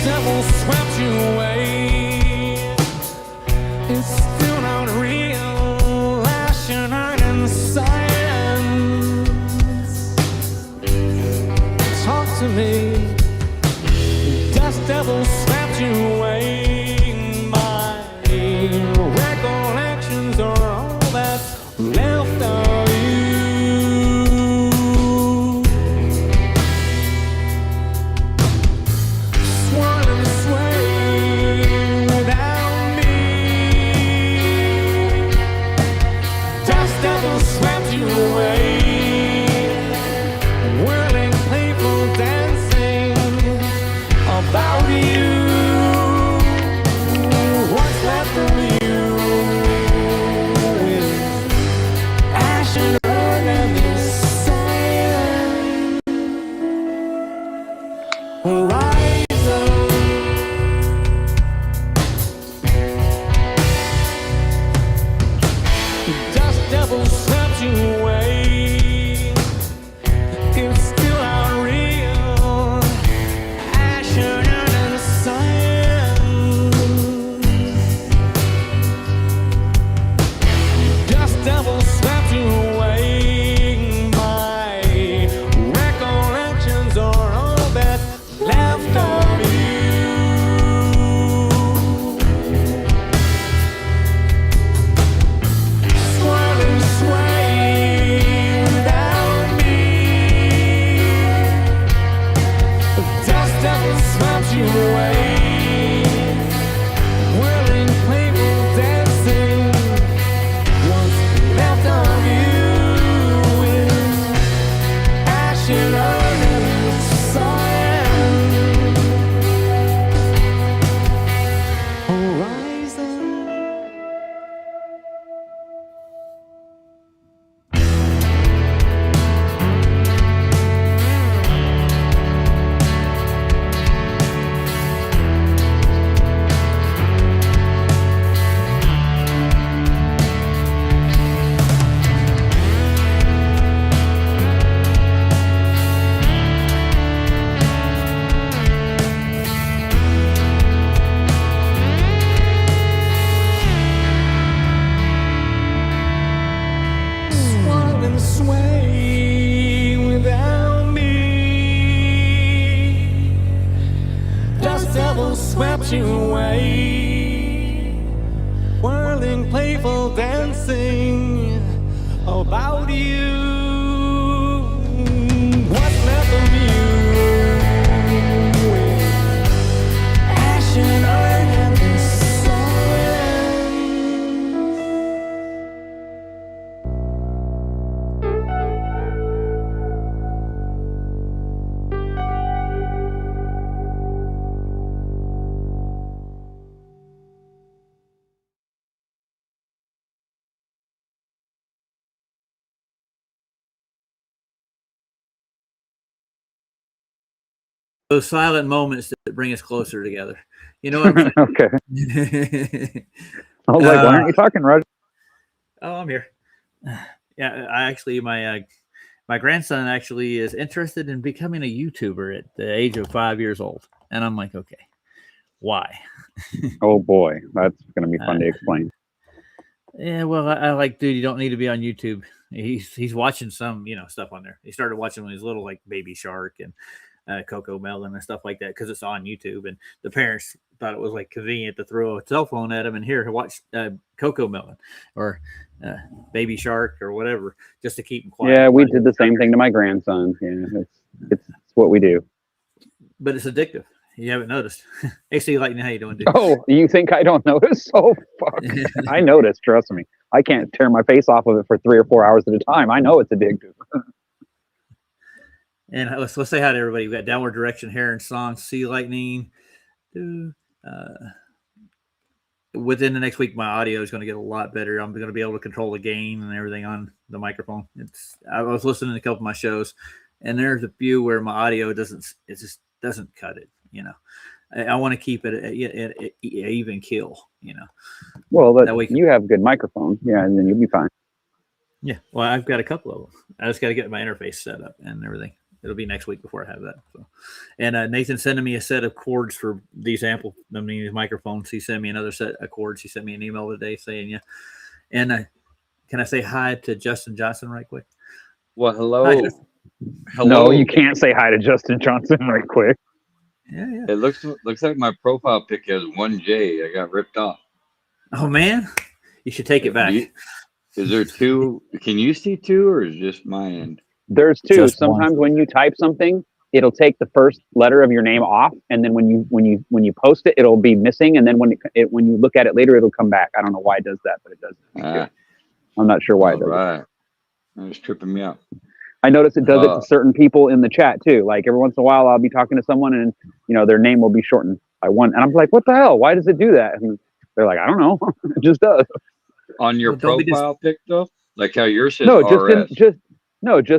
devil swept you away. It's still not real, lashing out in the silence. Talk to me. Dust devil swept you away. My recollections are all that's left of you. Swirling sway without me. Dust devil swept you away. Whirling, playful dancing about you. What's left of you is ash and earth and this silent horizon. Dust devil swept you away. It's still not real. Ash and earth and the silence. Dust devil swept you away. My recollections are all that's left of you. Swirling sway without me. Dust devil swept you away. Whirling, playful dancing. What's left of you is ash and earth and silent horizon. Swirling sway without me. Dust devil swept you away. Whirling, playful dancing about you. What's left of you is ash and earth and the silence. Those silent moments that bring us closer together. You know what I'm Okay. saying? I was like, why aren't you talking, Roger? Oh, I'm here. Yeah, I actually my grandson actually is interested in becoming a YouTuber at the age of 5 years old, and I'm like, okay, why? Oh boy, that's going to be fun to explain. Yeah, well, I like, dude, you don't need to be on YouTube. He's watching some stuff on there. He started watching when he was little, like Baby Shark and Coco Melon and stuff like that, because it's on YouTube, and the parents thought it was like convenient to throw a cell phone at him and here watch Coco Melon or Baby Shark or whatever, just to keep him quiet. Yeah, we did the same thing to my grandson. Yeah, it's what we do. But it's addictive. You haven't noticed. AC Lightning, how you doing, dude? Oh, you think I don't notice? Oh, fuck. I notice, trust me. I can't tear my face off of it for 3 or 4 hours at a time. I know it's addictive. And let's say hi to everybody. We've got Downward Direction, Heron Song, Sea Lightning. Within the next week, my audio is going to get a lot better. I'm going to be able to control the gain and everything on the microphone. I was listening to a couple of my shows, and there's a few where my audio just doesn't cut it. I want to keep it at even kill. Well, that way you have good microphone, yeah, and then you'll be fine. Yeah, well, I've got a couple of them. I just got to get my interface set up and everything. it'll be next week before I have that. So, and Nathan sending me a set of cords for these these microphones. He sent me another set of cords. He sent me an email today saying, yeah. And can I say hi to Justin Johnson right quick? Well, hello. Hi, Justin. Hello. No, you can't say hi to Justin Johnson right quick. Yeah. It looks like my profile pic has 1J. I got ripped off. Oh man, you should take it back. Is there two? Can you see two, or is it just my end? There's two. Just Sometimes when you type something, it'll take the first letter of your name off, and then when you post it, it'll be missing, and then when you look at it later, it'll come back. I don't know why it does that, but it does. I'm not sure why it does. Right. It's tripping me out. I notice it does it to certain people in the chat too. Like every once in a while, I'll be talking to someone, and their name will be shortened by one, and I'm like, "What the hell? Why does it do that?" And they're like, "I don't know. It just does." On your profile pic, though, like how yours says No, RS. just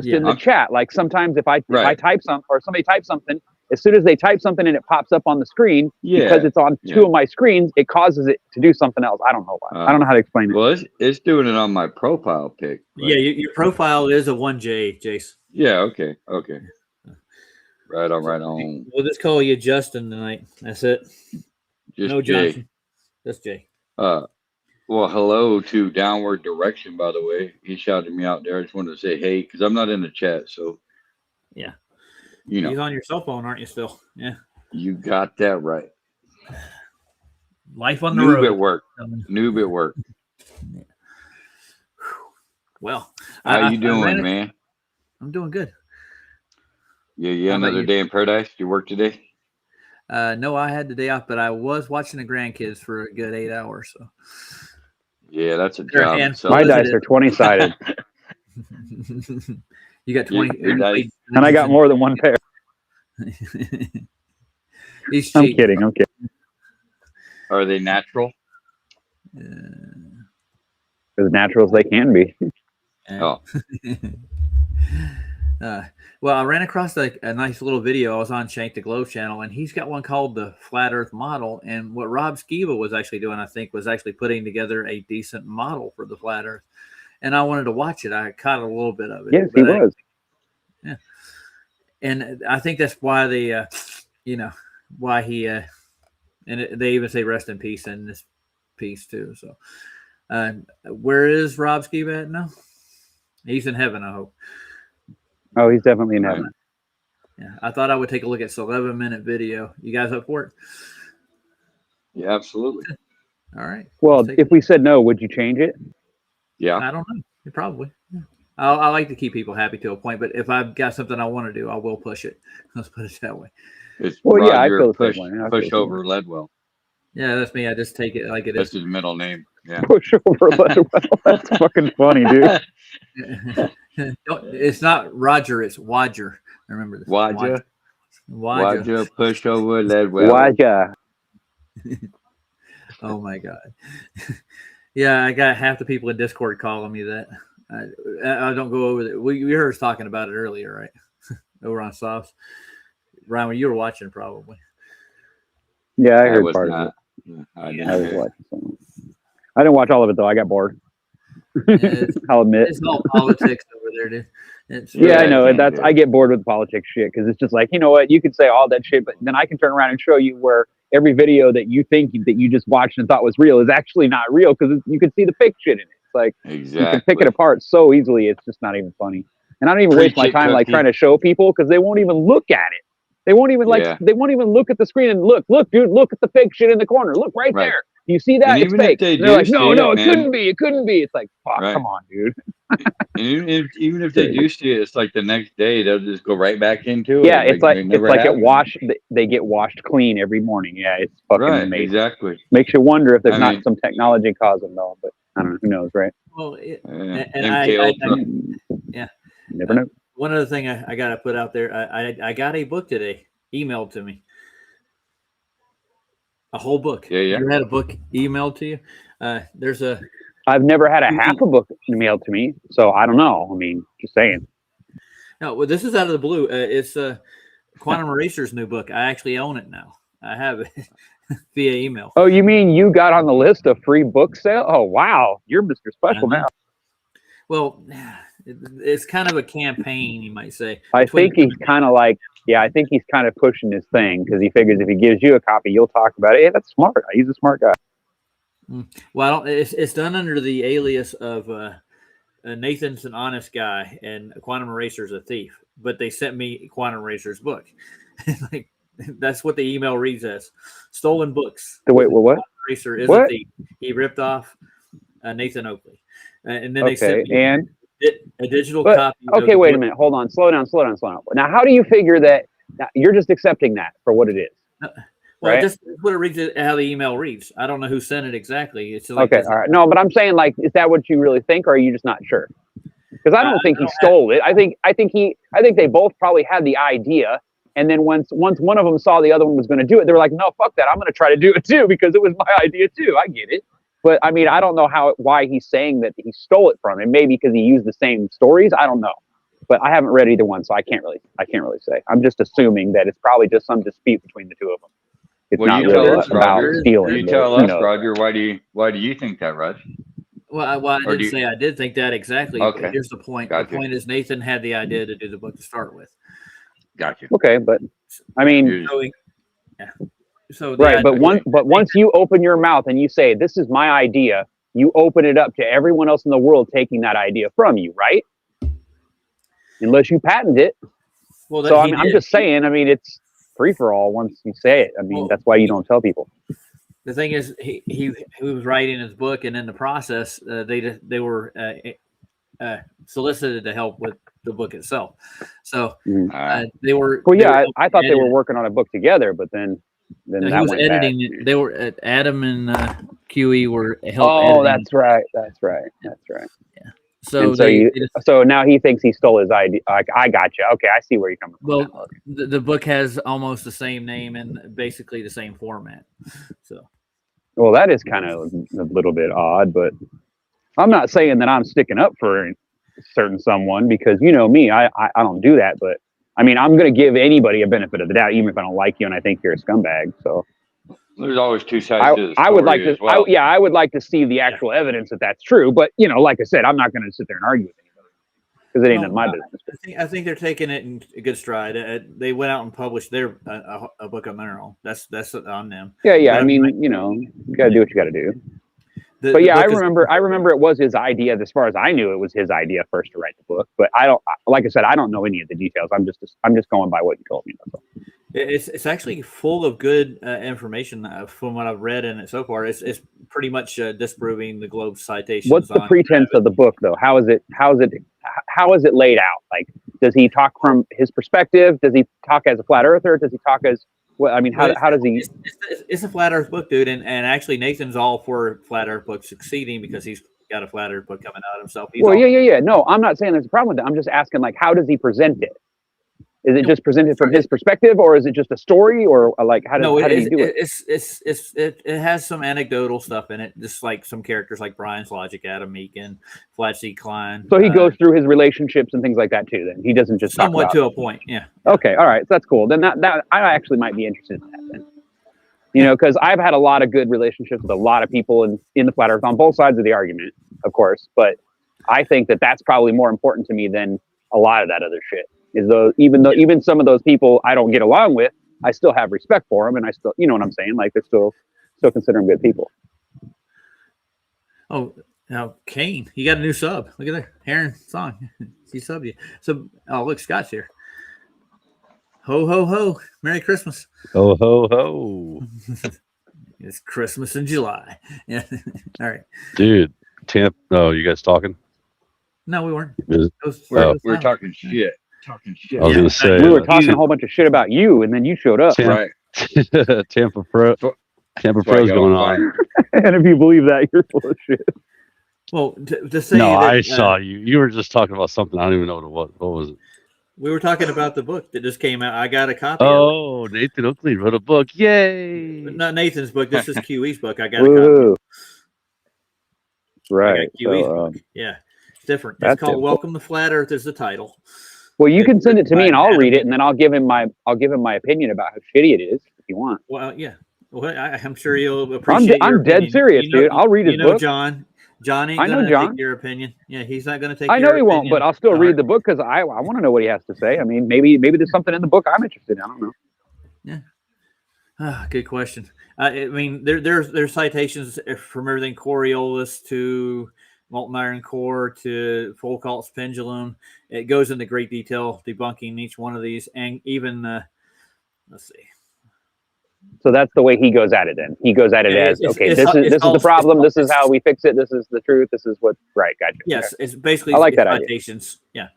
in the chat. Like sometimes if I type something or somebody types something, as soon as they type something and it pops up on the screen, because it's on two of my screens, it causes it to do something else. I don't know why. I don't know how to explain it. Well, it's doing it on my profile pic. Yeah, your profile is a 1J, Jace. Yeah. Okay. Right on. We'll just call you Justin tonight. That's it. Just no Jay. Johnson. Just Jay. Well, hello to Downward Direction, by the way. He shouted me out there. I just wanted to say hey, because I'm not in the chat. So, yeah. He's on your cell phone, aren't you still? Yeah. You got that right. Life on the road. Noob at work. Yeah. Well, how you doing, man? I'm doing good. Yeah, another day in paradise. You work today? No, I had the day off, but I was watching the grandkids for a good 8 hours. So. Yeah, that's a job. So my dice are 20-sided. You got 20. And I got more than one pair. He's I'm kidding. Are they natural? As natural as they can be. Oh. Well, I ran across a nice little video. I was on Shank the Globe channel, and he's got one called the Flat Earth Model. And what Rob Skiba was actually doing, I think, was actually putting together a decent model for the Flat Earth. And I wanted to watch it. I caught a little bit of it. Yes, he was. Yeah. And I think that's why they, why he, and they even say rest in peace in this piece too. So, where is Rob Skiba at now? He's in heaven, I hope. Oh, he's definitely in heaven. Yeah, I thought I would take a look at this 11-minute video. You guys up for it? Yeah, absolutely. All right. Well, if we said no, would you change it? Yeah. I don't know. Probably. Yeah. I like to keep people happy to a point, but if I've got something I want to do, I will push it. Let's put it that way. It's well, Roger, yeah, I feel the same way. Push over Ledwell. Yeah, that's me. I just take it like it That's is. his middle name. Yeah. Push over Ledwell. That's fucking funny, dude. It's not Roger, it's Wadger. I remember this. Wadger. Push over Wadger. Ledwell. Oh my God. Yeah, I got half the people in Discord calling me that. I don't go over there. We heard us talking about it earlier, right? Over on Softs. Ryan, you were watching probably. Yeah, I heard part of it. Yeah, I was watching something. I didn't watch all of it though. I got bored. I'll admit. It's all politics over there, dude. Yeah, I know. I get bored with politics shit because it's just like, you know what? You could say all that shit, but then I can turn around and show you where every video that you think that you just watched and thought was real is actually not real because you can see the fake shit in it. It's like you can pick it apart so easily. It's just not even funny. And I don't even waste my time like trying to show people because they won't even look at it. They won't even they won't even look at the screen and look, dude, look at the fake shit in the corner. Look right there. You see that? It's fake. They're like, no, it couldn't be. It couldn't be. It's like, fuck, come on, dude. And even if they do see it, it's like the next day they'll just go right back into it. Yeah, it's like they get washed clean every morning. Yeah, it's fucking amazing. Exactly. Makes you wonder if there's not some technology causing it all, but I don't know. Who knows, right? Well, yeah. Never know. One other thing I got to put out there, I got a book today emailed to me. A whole book. Yeah. You ever had a book emailed to you? I've never had a half a book emailed to me, so I don't know. I mean, just saying. No, well, this is out of the blue. It's Quantum Eraser's new book. I actually own it now. I have it via email. Oh, you mean you got on the list of free book sale? Oh, wow. You're Mr. Special now. Well, it's kind of a campaign, you might say. I between- think he's kind of like, yeah, I think he's kind of pushing his thing because he figures if he gives you a copy, you'll talk about it. Hey, that's smart. He's a smart guy. Well, it's done under the alias of Nathan's an honest guy and Quantum Eraser's a thief. But they sent me Quantum Eraser's book. Like that's what the email reads as: stolen books. Wait, what? Quantum Eraser is What? a thief. He ripped off Nathan Oakley, and then they Okay, sent me and a digital but- copy. of okay, the wait a book. minute. Hold on. Slow down. Now, how do you figure that? Now, you're just accepting that for what it is. Well, right? just what it reads, how the email reads. I don't know who sent it exactly. It's just like Okay, all right. No, but I'm saying, like, is that what you really think, or are you just not sure? Because I don't think he I don't stole it. I think they both probably had the idea, and then once one of them saw the other one was going to do it, they were like, no, fuck that, I'm going to try to do it too because it was my idea too. I get it, but I mean, I don't know why he's saying that he stole it from him. Maybe because he used the same stories. I don't know, but I haven't read either one, so I can't really say. I'm just assuming that it's probably just some dispute between the two of them. It's Well, not you tell really us, about Roger. stealing. You but, tell us, know. Roger. Why do you think that, Raj? Well, I Or didn't do you- say I did think that exactly. Okay. But here's the point. Gotcha. The point is Nathan had the idea to do the book to start with. Gotcha. Okay, but I mean, You- So, yeah. So the right, but idea- once you open your mouth and you say this is my idea, you open it up to everyone else in the world taking that idea from you, right? Unless you patent it. well, So that I he mean, I'm did. just saying. I mean, it's free for all once you say it. I mean, Well, that's why you don't tell people. The thing is, he was writing his book, and in the process, they were solicited to help with the book itself. So they were. Well, they yeah, were I thought they were editing- working on a book together, but then No, that he was went editing bad. it. They were Adam and QE were helping. Oh, that's right. That's right. so And so they, you, they just- so now he thinks he stole his idea. I got you. Okay, I see where you're coming from. now. well, the book has almost the same name and basically the same format. So Well, that is kind of a little bit odd, but I'm not saying that I'm sticking up for a certain someone because you know me, I don't do that. But I mean, I'm going to give anybody a benefit of the doubt, even if I don't like you and I think you're a scumbag. So There's always two sides to the story I would like to, as well. I would like to see the actual evidence that that's true. But you know, like I said, I'm not going to sit there and argue with anybody because it ain't none of my business. I think they're taking it in a good stride. They went out and published their a book on their own. That's on them. Yeah, yeah. But I mean, you know, you got to do what you got to do. The- But the yeah, I book is- remember it was his idea. As far as I knew, it was his idea first to write the book. But I don't, like I said, I don't know any of the details. I'm just going by what you told me. That's all. It's actually full of good information from what I've read in it so far. It's pretty much disproving the Globe citations. What's the on pretense of the book, though? How is it laid out? Like, does he talk from his perspective? Does he talk as a flat earther? Does he talk as well? I mean, how does he? It's a flat Earth book, dude, and actually Nathan's all for flat Earth book succeeding because he's got a flat Earth book coming out himself. He's Well, all- yeah. No, I'm not saying there's a problem with that. I'm just asking, like, how does he present it? Is it just presented from his perspective, or is it just a story, or like how No, does he do it? it has some anecdotal stuff in it, just like some characters like Brian's Logic, Adam Meakin, Flatseed Klein. So he goes through his relationships and things like that too. Then he doesn't just talk somewhat about. to a point, yeah. Okay, all right, so that's cool. Then that I actually might be interested in that. Then, you know, because I've had a lot of good relationships with a lot of people in the flat Earth on both sides of the argument, of course. But I think that that's probably more important to me than a lot of that other shit. Is though even some of those people I don't get along with, I still have respect for them, and I still, you know what I'm saying? Like they're still consider them good people. Oh, now Kane, you got a new sub. Look at that, Heron song. He subbed you. So, oh look, Scott's here. Ho ho ho! Merry Christmas. Ho ho ho, It's Christmas in July. Yeah. All right. dude. Oh, you guys talking? No, we weren't. Is- It was- Oh. it was We're fine. talking shit. Talking shit. I was Yeah. gonna say We were talking a whole bunch of shit about you, and then you showed up. Yeah. Right. Tampa Pro. So- Tampa That's why I Pro's got going on on. fire. And if you believe that, you're full of shit. Well, to say No, that, I saw you. You were just talking about something. I don't even know what it was. What was it? we were talking about the book that just came out. I got a copy. Of Oh, Nathan Oakley wrote a book. Yay! it. Not Nathan's book. This is QE's book. I got a copy. Woo. I Right. got QE's So, book. Yeah, it's different. It's that's called different. "Welcome to Flat Earth" is the title. well, you can send it to me, and I'll Adam. read it, and then I'll give him my opinion about how shitty it is if you want. Well, yeah. Well, I'm sure you'll appreciate. I'm your dead opinion. serious, You know- dude. I'll read his You know, book. John. John ain't I know gonna John. take your opinion. Yeah, he's not gonna take. I know your he won't, opinion but I'll still to read heart. the book because I want to know what he has to say. I mean, maybe there's something in the book I'm interested in. I don't know. Good question. I mean, there's citations from everything Coriolis to molten iron core to Foucault's pendulum. It goes into great detail debunking each one of these, and even let's see. So that's the way he goes at it. Then he goes at it Yeah, as, it's- okay, it's- this is it's all- the problem. it's- This is how we fix it. This is the truth. This is what. Right. Gotcha. Yes, it's basically I like that idea. citations. Yeah.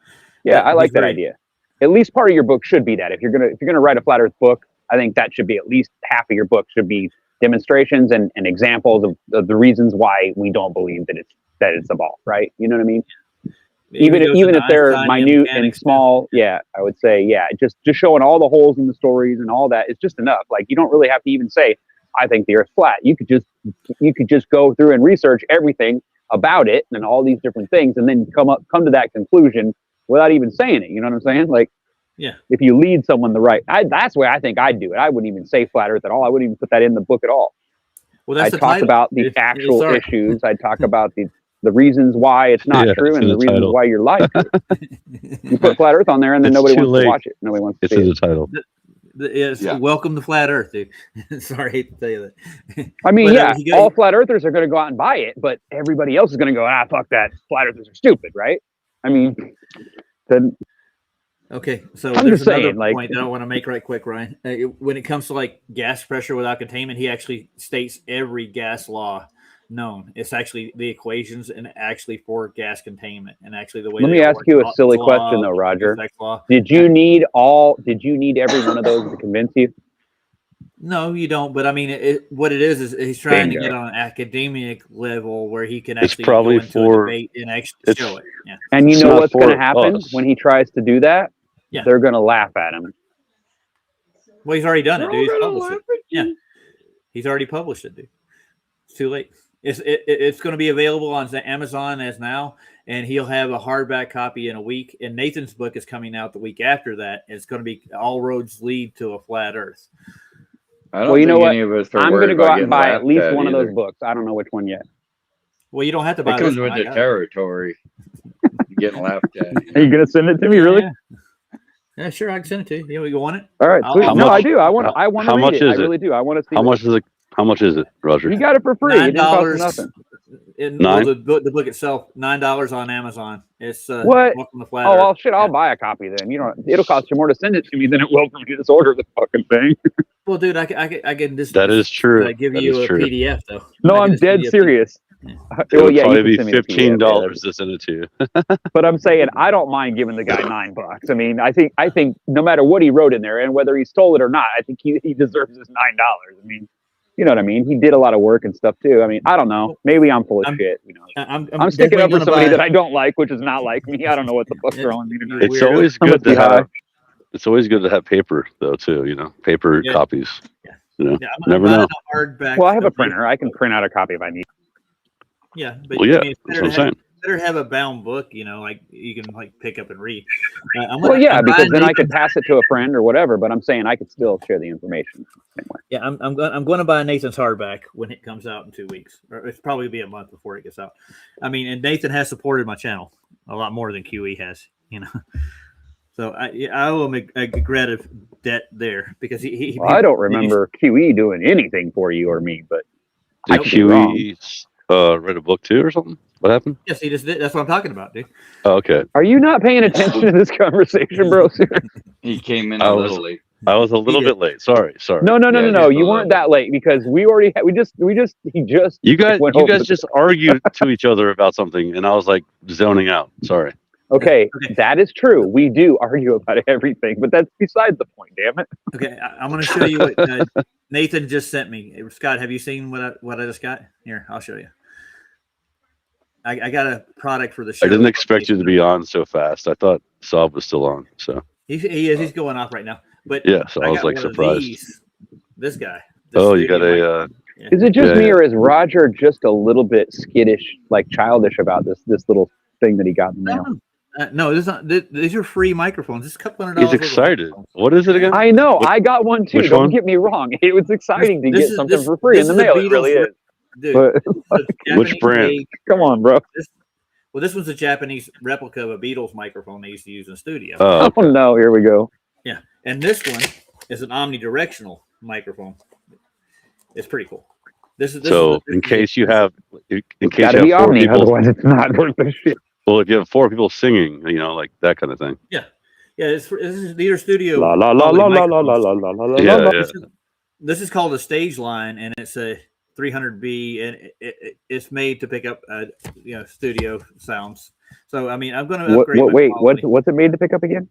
Yeah, But I like he's that very- idea. At least part of your book should be that. If you're gonna write a flat Earth book, I think that should be at least half of your book should be demonstrations and examples of the reasons why we don't believe that it's a ball, right? You know what I mean? Even goes if into they're Einstein minute and mechanics. small, yeah, I would say, yeah, just showing all the holes in the stories and all that is just enough. Like you don't really have to even say, I think the Earth's flat. You could just go through and research everything about it and all these different things, and then come to that conclusion without even saying it. You know what I'm saying? Like, Yeah. if you lead someone that's the way I think I'd do it. I wouldn't even say flat Earth at all. I wouldn't even put that in the book at all. Well, that's I'd the talk title. about the It's- actual sorry. issues. I'd talk about the reasons why it's not Yeah, true it's and in the the reasons title. why you're lying to it. You put flat Earth on there, and then It's nobody too wants late. to watch it. Nobody wants to It's see in it. the title. Yes, Yeah. welcome to flat Earth, dude. Sorry, I hate to tell you that. I mean, But, yeah, he goes- all flat earthers are going to go out and buy it, but everybody else is going to go, fuck that. Flat earthers are stupid, right? I mean, then Okay, so I'm there's just another saying, like- point that I want to make right quick, Ryan. When it comes to like gas pressure without containment, he actually states every gas law known. It's actually the equations and actually for gas containment and actually the way. let they me all ask work. you a Gauss's silly law, question though, Roger. Effects law. Did you need every one of those to convince you? No, you don't. But I mean, what it is he's trying to Bingo. get on an academic level where he can It's actually probably go into for- a debate and actually it's- show it. Yeah. And you It's know not what's going to for happen us. when he tries to do that? Yeah. They're going to laugh at him. Well, he's already done it, They're dude. He's all gonna published laugh it. at Yeah. you. He's already published it, dude. It's too late. It's going to be available on Amazon as now, and he'll have a hardback copy in a week. And Nathan's book is coming out the week after that. It's going to be All Roads Lead to a Flat Earth. I don't Well, you know think what? any of us are I'm worried going to go about out and getting buy at laughed least at one of either. those books. I don't know which one yet. Well, you don't have to buy It comes this with one. the territory. Getting laughed at. Are you going to send it to me, really? Yeah, sure. I can send it to you. You want it? All right, How sweet. No, much- I do. I want to how read much it. is I it? really do. I want to see How it. much is it? How much is it, Roger? You got it for free. It didn't cost $9. you nothing. Well, the book itself, $9 on Amazon. It's What? Welcome to Flat Oh, Earth. well, shit, I'll buy a copy then. You know, it'll cost you more to send it to me than it will for me to just order the fucking thing. Well, dude, I can just That is true. give That you is a true. PDF though. No, I can I'm just send dead you a serious. Yeah. It Well, would yeah, you probably can be send me the $15 PDF, to send it to you. but I'm saying I don't mind giving the guy $9. I mean, I think no matter what he wrote in there and whether he stole it or not, I think he deserves his $9. I mean, you know what I mean? He did a lot of work and stuff too. I mean, I don't know. Maybe I'm full of I'm- shit. You know, I'm sticking up definitely for gonna somebody buy- that I don't like, which is not like me. I don't know what the fuck's Yeah. wrong with me tonight. It's weirdo. always I'm good gonna to be high. have. It's always good to have paper though too. You know, paper Yeah. copies. Yeah, You know, I'm never buying know. a hardback. Well, I have a printer. I can print out a copy if I need. Yeah, but Well, yeah, I mean, it's that's what I'm better saying. better have a bound book. You know, like you can like pick up and read. Well, yeah, I'm because buying then I Nathan- could pass it to a friend or whatever. But I'm saying I could still share the information. Same way. Yeah, I'm going to buy Nathan's hardback when it comes out in 2 weeks, or it's probably be a month before it gets out. I mean, and Nathan has supported my channel a lot more than QE has, you know. So I owe him a regretted debt there because he Well, I don't remember QE doing anything for you or me, but I Did could be wrong. QE read a book too or something? What happened? Yes, he just did. That's what I'm talking about, dude. Oh, okay. Are you not paying attention to this conversation, bro? He came in I a was- little late. I was a little did. bit late. Sorry. No. Yeah, You just a weren't that late because we already had, he just You guys went over the- just argued to each other about something, and I was like zoning out. Sorry. Okay, Okay. that is true. We do argue about everything, but that's beside the point. Damn it! Okay, I'm going to show you what Nathan just sent me. Scott, have you seen what I just got? Here, I'll show you. I got a product for the show. I didn't expect you to be on so fast. I thought Saab was still on. So He is. He's going off right now. But yeah, so I was got like one of surprised. these. This guy. This Oh, you got studio a mic. Is it just Yeah, me, yeah. or is Roger just a little bit skittish, like childish about this little thing that he got in the mail? No, this is not. These are free microphones. It's a couple $100. he's worth of excited. microphones. What is it again? I know. I got one too. Which Don't one? get me wrong. It was exciting to This get is- something this- for free in this the is a mail. It really Beatles is. dude, But Which Japanese brand? made- come on, bro. this was a Japanese replica of a Beatles microphone they used to use in the studio. Oh, Oh no, here we go. And this one is an omnidirectional microphone. It's pretty cool. This is so in case you have Gotta be four Omni, people, otherwise it's not worth the shit. well, if you have 4 people singing, like that kind of thing. yeah, these are studio. La la la quality la la la la microphones. la la la Yeah, la. yeah. This is called a stage line, and it's a 300B, and it's made to pick up studio sounds. So I mean, I'm going to upgrade. What? my Wait, quality. what's it made to pick up again?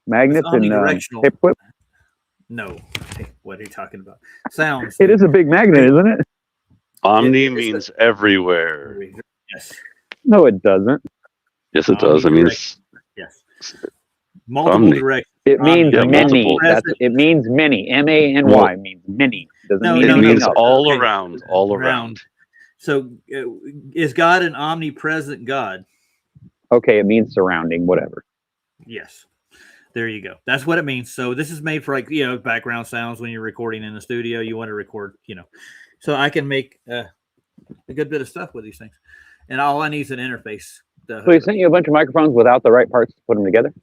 Magnets and omnidirectional. hip whip. No, what are you talking about? Sounds. It is a big magnet, isn't it? Omni it's a- means everywhere. Yes, No, it doesn't. Yes, it does. I mean, it's, yes. Multiple Omni. directions. It means Yeah, many. multiple. It means many. MANY means many. Doesn't No, mean it no, anything means else. all Okay. around, all around. So, is God an omnipresent God? Okay, it means surrounding, whatever. Yes. There you go. That's what it means. So this is made for background sounds when you're recording in the studio. You want to record, So I can make a good bit of stuff with these things, and all I need is an interface. So he sent you a bunch of microphones without the right parts to put them together?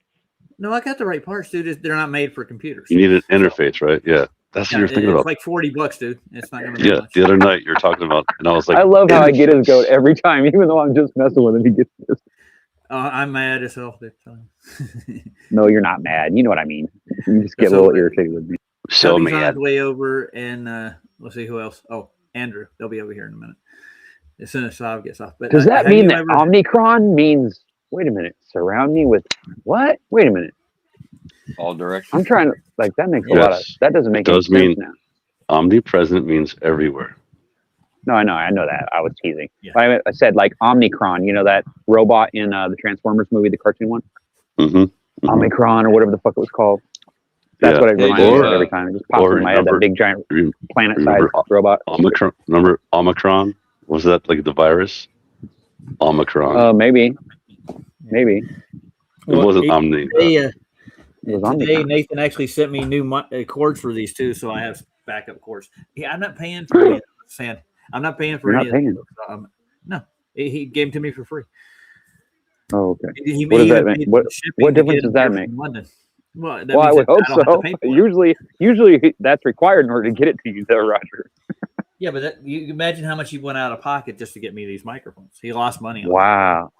No, I got the right parts, dude. They're not made for computers. You need an interface, right? Yeah, that's what you're thinking it's about. like $40, dude. It's not gonna be Yeah, much. the other night you were talking about, and I was like, I love how I get his goat every time, even though I'm just messing with him. He gets this. I'm mad as hell, dude. No, you're not mad. You know what I mean. You just get a So- little irritated with me. so Tony's on mad. his way over, and let's see who else. Oh, Andrew. They'll be over here in a minute. As soon as Sav gets off. But Does that have mean you that ever- Omnicron means? Wait a minute. Surround me with what? Wait a minute. All directions. I'm trying to that makes a lot of Yes, that doesn't make it any does sense mean- now. Omnipresent means everywhere. No, I know that. I was teasing. Yeah. But I said like Omnicron. You know that robot in the Transformers movie, the cartoon one, Mm-hmm. Omnicron or whatever the fuck it was called. That's Yeah. what it reminds me Or, of every time. It just pops or in my head. That remember- big giant planet-sized remember robot. Omicron. Remember Omicron? Was that like the virus? Omicron. Maybe. Maybe it wasn't Omni. Today, it was today Omnicron. Nathan actually sent me new cords for these too, so I have backup cords. Yeah, I'm not paying for any of this, Sam. I'm not paying for You're any not of paying? this. No, he gave them to me for free. Oh, okay. He What does even that mean? paid What- for shipping what to difference get does it that here make? from London. Well, that Well, I means would that hope I don't have so. to pay for it. Usually that's required in order to get it to you, though, Roger. Yeah, but you imagine how much he went out of pocket just to get me these microphones. He lost money on it. Wow.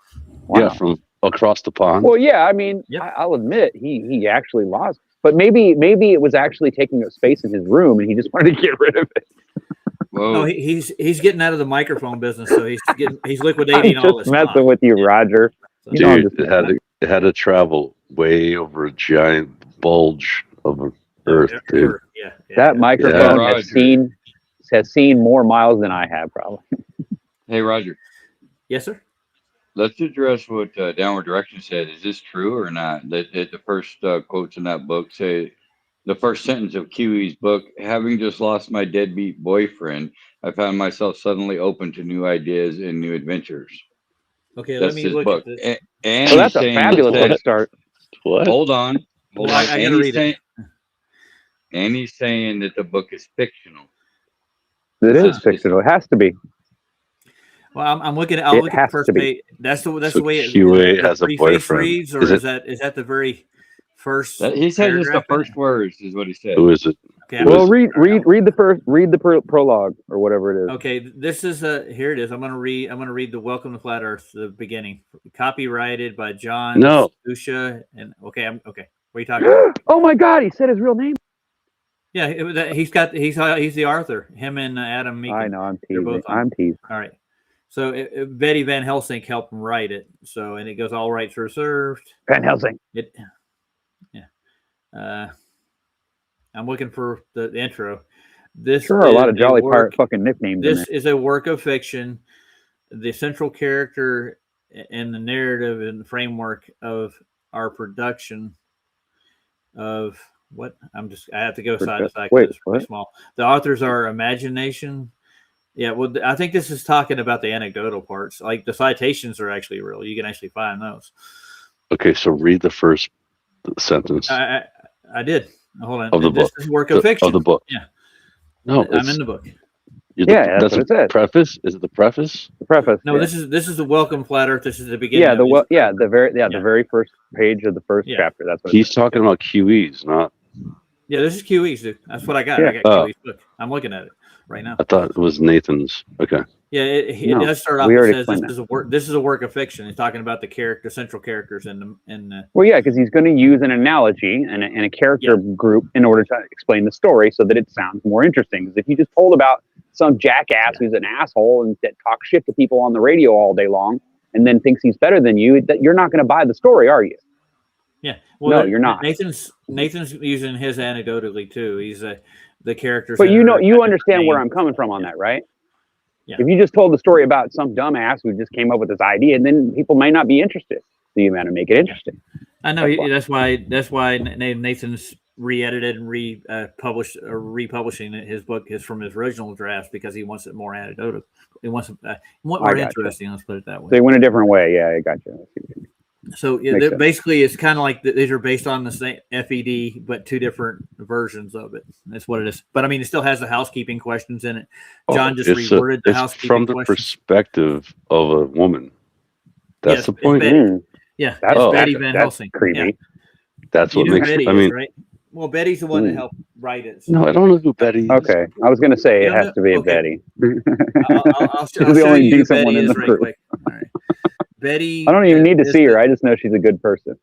Yeah, from across the pond. Well, yeah. I mean, Yep. I'll admit he actually lost, but maybe it was actually taking up space in his room, and he just wanted to get rid of it. Whoa. No, he's getting out of the microphone business, so he's I'm liquidating all just this. messing with you, Roger. So, You know, I'm Dude, just- it had to travel way over a giant bulge of Earth, dude. Yeah, That microphone Roger. has seen more miles than I have, probably. Hey, Roger. Yes, sir. Let's address what Downward Direction said. Is this true or not? That the first quotes in that book say, the first sentence of Kiwi's book, having just lost my deadbeat boyfriend, I found myself suddenly open to new ideas and new adventures. Okay, That's let me his look book. at this. And So that's he's a saying fabulous that- head start. What? Hold on. Hold Well, on. I gotta And he's read it. saying- And he's saying that the book is fictional. It This is is- fictional. It has to be. Well, I'm looking at. I'll It look at has the first to be. page. That's the So way it. Kiwi the has a preface boyfriend. reads, or Is is it- that the very first? He said it's the paragraph in first it? words, is what he said. Who is it? Okay, Well, Well, I'm- read the prologue or whatever it is. Okay, this is here it is. I'm gonna read the Welcome to Flat Earth, the beginning, copyrighted by John No. Susha, and okay. What are you talking about? Oh my God! He said his real name. Yeah, he's the author. Him and Adam Meekin. I know. I'm They're teasing. both on. I'm teasing. All right. So Betty Van Helsing helped him write it. So and it goes all rights reserved. Van Helsing. It, yeah. I'm looking for the intro. This Sure, a lot is of Jolly work- Pirate fucking nicknames in This there. is a work of fiction. The central character and the narrative and the framework of our production of what I have to go side to side. 'cause Wait, it's pretty what? small. The authors are imagination. Yeah, well, I think this is talking about the anecdotal parts. Like the citations are actually real. You can actually find those. Okay, so read the first sentence I did. Hold on. Of the This book. is work of fiction. of the book. Yeah. No, I'm it's, in the book. Yeah, that's what it says. Preface. Is it the preface? The preface. No, yeah. this is the welcome flat Earth. This is the beginning. Yeah, of it. the very first page of the first Yeah. chapter. That's what He's talking about QEs, not. Yeah, this is QE's, dude. That's what I got. Yeah. I got Oh. QE's book. I'm looking at it right now. I thought it was Nathan's. Okay. Yeah, it No, does start off. we It already says explained this is a work. This is a work of fiction. It's talking about the central characters in the. Well, yeah, because he's going to use an analogy and a character group in order to explain the story so that it sounds more interesting. Because if you just told about some jackass who's an asshole and that talks shit to people on the radio all day long and then thinks he's better than you, that you're not going to buy the story, are you? Yeah. Well, No, you're not. Nathan's using his anecdotally too. He's the characters. But that you are- know, you have understand different where names. I'm coming from on that, right? Yeah. If you just told the story about some dumbass who just came up with this idea, and then people may not be interested. So you got to make it interesting. I know That's why. that's why Nathan's re-edited and republishing his book is from his original drafts because he wants it more anecdotal. He wants it more gotcha. interesting. Let's put it that way. They went a different way. Yeah, I got you. So yeah, Makes sense. basically, it's kind of like these are based on the same FED, but two different versions of it. That's what it is. But I mean, it still has the housekeeping questions in it. John just It's reworded the it's housekeeping from the questions. perspective of a woman. That's Yes, the it's point. Betty. Mm, Yeah, that's, it's Oh. Betty that's, Van that's Helsing. creepy. Yeah. That's You what know who makes. Betty I is, mean, right? Well, Betty's the one that Ooh. helped write it. no, I don't know who Betty is. Okay, I was going to say You it don't has to be a okay. Betty. I'll She's show the only you who decent Betty one in is the right crew. quick. All right. Betty. I don't even need to is see her. the- I just know she's a good person.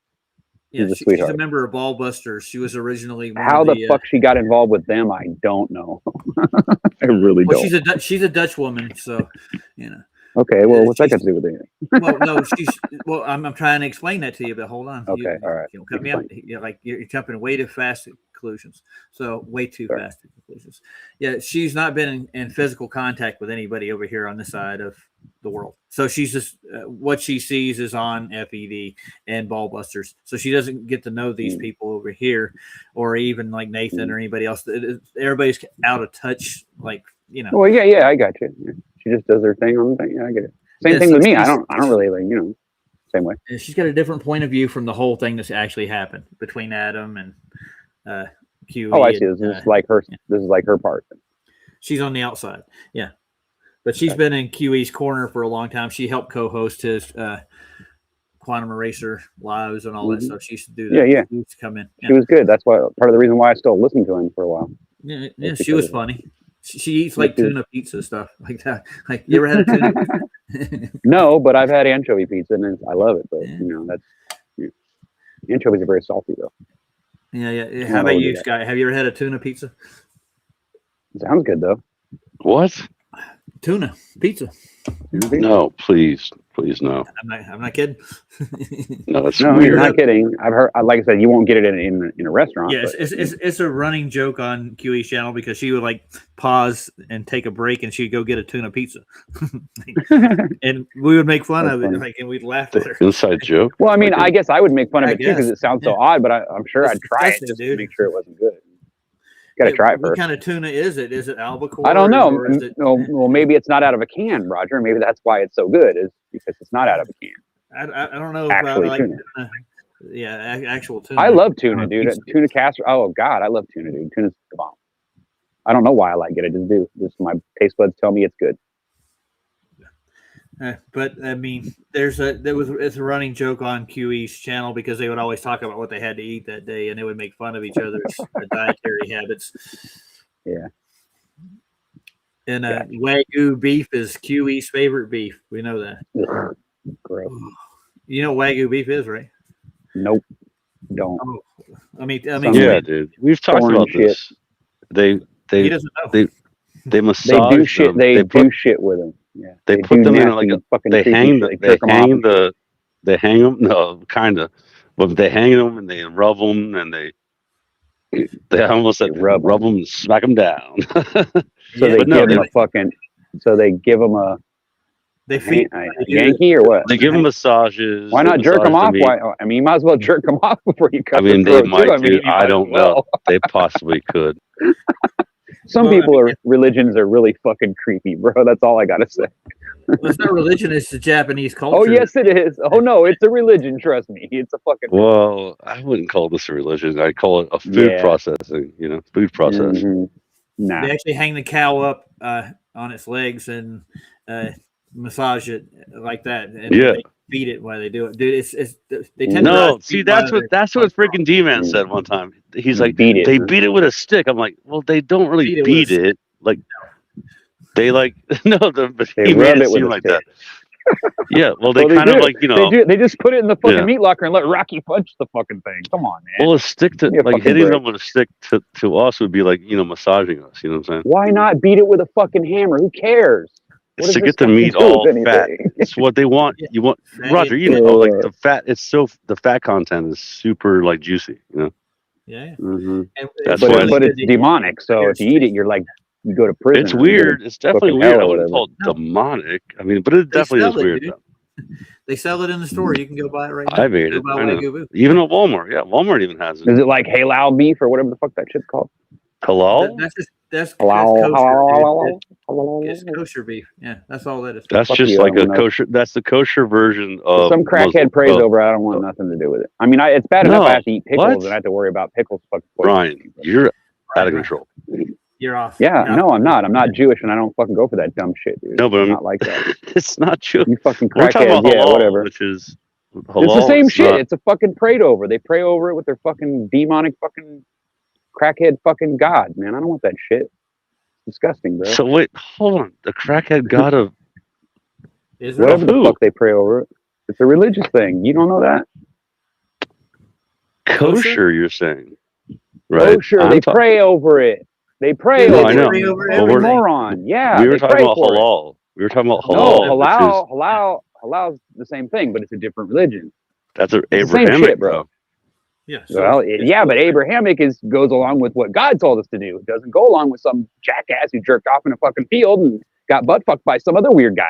Yeah, she's a she's a sweetheart. member of Ballbusters. She was originally one How of the fuck she got involved with them, I don't know. I really Well, don't. she's a Dutch woman, so you know. Okay, well, what's that she's- got to do with anything? Well, no, I'm trying to explain that to you, but hold on. Okay, all right. You don't cut me out. You're jumping way too fast to conclusions. So way too Sure. fast to conclusions. Yeah, she's not been in physical contact with anybody over here on this side of the world. So she's just what she sees is on FED and Ballbusters. So she doesn't get to know these people over here, or even like Nathan or anybody else. Everybody's out of touch. Like Well, yeah, I got you. Yeah. She just does her thing on the thing. Yeah, I get it. Same Yeah, thing so with me. I she's- don't really like, same way. and she's got a different point of view from the whole thing that's actually happened between Adam and QE. Oh, I see. and, This is like her. This is like her part. she's on the outside, yeah. But she's been in QE's corner for a long time. She helped co-host his Quantum Eraser lives and all that Mhm. stuff. She used to do that. Yeah. She used to come in. She was good. That's why part of the reason why I still listened to him for a while. Yeah, That's she was because of funny. She eats like Yeah, she- tuna pizza stuff like that. Like you ever had a tuna pizza? No, but I've had anchovy pizza and I love it. But Yeah. anchovies are very salty though. Yeah. How about do you, that. Scott? Have you ever had a tuna pizza? Sounds good though. What? Tuna pizza. No, please no. I'm not kidding. No, that's No, weird. you're not kidding. I've heard. Like I said, you won't get it in a restaurant. Yeah, but- it's a running joke on QE's channel because she would like pause and take a break and she'd go get a tuna pizza, and we would make fun That's of it, funny. like, and we'd laugh at her. Inside joke. Well, I mean, Like I guess I would make fun of I it too because guess, it sounds so yeah. odd. But I'm sure It's I'd try it disgusting, just to dude. make sure it wasn't good. Got to try it What first. kind of tuna is it? Is it albacore? I don't know. or is it- No, well, maybe it's not out of a can, Roger. Maybe that's why it's so good, is because it's not out of a can. I don't know. Actually, like tuna. tuna. Yeah, actual tuna. I love tuna, dude. Pizza. Tuna casserole. Oh God, I love tuna, dude. Tuna's the bomb. I don't know why I like it. I just do. Just my taste buds tell me it's good. But I mean, it's a running joke on QE's channel because they would always talk about what they had to eat that day, and they would make fun of each other's dietary habits. Yeah. And Wagyu beef is QE's favorite beef. We know that. Ugh, gross. You know what Wagyu beef is, right? Nope. Don't. I mean, Yeah, dude. We've talked Foreign about shit. this. They he doesn't know. they They massage do shit. them. They put, do shit with them. Yeah. They do put them in nasty like a- fucking they creepy hang shit. the, jerk they 'em off hang and the they hang them. No, kind of. But they hang them and they rub them and they almost like They rub rub them and smack them down. So Yeah, they but no, give them they- a fucking. So they give them a They feed. a Yankee or what? They give them massages. Why they not jerk massage them off? meat. Why? I mean, you might as well jerk them off before you cut. I mean, their they throat, too. might do. you I might don't as well. know. They possibly could. Some Well, I people are religions are really fucking creepy, bro. That's all I gotta say. It's not religion; it's the Japanese culture. Oh yes, it is. Oh no, it's a religion. Trust me, it's a fucking. Well, I wouldn't call this a religion. I'd call it a food Yeah. processing. Food process. Mhm. Nah. They actually hang the cow up on its legs and massage it like that, and Yeah. they feed it while they do it. Dude, it's they tend to No, breastfeed see, while they're that's what strong. freaking D-Man said one time. He's like, Beat it. they beat it with a stick. I'm like, well, they don't really Beat it with beat a it. Like, they like no, but They he made rub it it with seem a like stick. that. Yeah, well, they Well, kind of do. like, you know, They just put it in the fucking Yeah. meat locker and let Rocky punch the fucking thing. Come on, man. well, a stick to Give me a like fucking hitting break. them with a stick to us would be like, you know, massaging us. You know what I'm saying? Why not beat it with a fucking hammer? Who cares? What It's does to this get the fucking meat do all with fat. anything? It's what they want. Yeah. You want Fatty Roger. and You fat. know, like the fat. It's so the fat content is super like juicy. You know, Yeah, Mhm. and That's But, why but it's- it's demonic. So if you eat it, you're like, you go to prison. it's or you go to weird. It's definitely fucking weird. hell I or wouldn't call it No. demonic. I mean, but it They definitely is sell it, weird. dude. Though. They sell it in the store. You can go buy it right now. I've ate Go it. buy I know. Wagyu beef. Even at Walmart. Yeah, Walmart even has it. Is it like halal beef or whatever the fuck that shit's called? Halal? That's Halal, kosher. halal, Dude. halal. It's kosher beef. Yeah, that's all that is. That's Fuck just you, I like a don't know. kosher. That's the kosher version of Some crackhead Muslim- prays of- over it. I don't want nothing to do with it. I mean, it's bad enough No, I have to eat pickles what? and I have to worry about pickles. Fucking Ryan, poisoning. you're out of Right. control. You're off. Yeah, You're no, off. I'm not. I'm not Jewish and I don't fucking go for that dumb shit, dude. No, but I'm I'm- not like that. It's not true. You fucking We're talking crackheads, about halal, yeah, whatever. which is halal. It's the same is shit. not- It's a fucking prayed over. They pray over it with their fucking demonic fucking crackhead fucking god, man. I don't want that shit. It's disgusting, bro. So wait, hold on. The crackhead god of Israel. Whatever the who? fuck they pray over it. It's a religious thing. You don't know that? kosher, you're saying, right? Oh, sure. I'm They talk- pray over it. They pray No, over I it. know. Pray over Well, we're- everything. Moron. Yeah, we were they talking pray about for it. halal. We were talking about No, halal, which is halal's the same thing, but it's a different religion. that's an the same Abrahamic, shit, bro. though. Yeah. Well, it's yeah, but kosher. Abrahamic goes along with what God told us to do. It doesn't go along with some jackass who jerked off in a fucking field and got butt fucked by some other weird guys.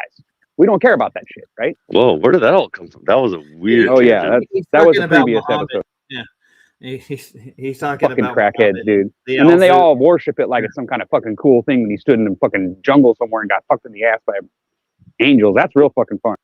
We don't care about that shit, right? Whoa, where did that all come from? That was a weird. Oh yeah, tangent. He's that was talking a about previous Muhammad. episode. He's talking Fucking about crackheads, Muhammad. dude. The And then they Al-Zud. all worship it like it's some kind of fucking cool thing when he stood in the fucking jungle somewhere and got fucked in the ass by angels. That's real fucking fun.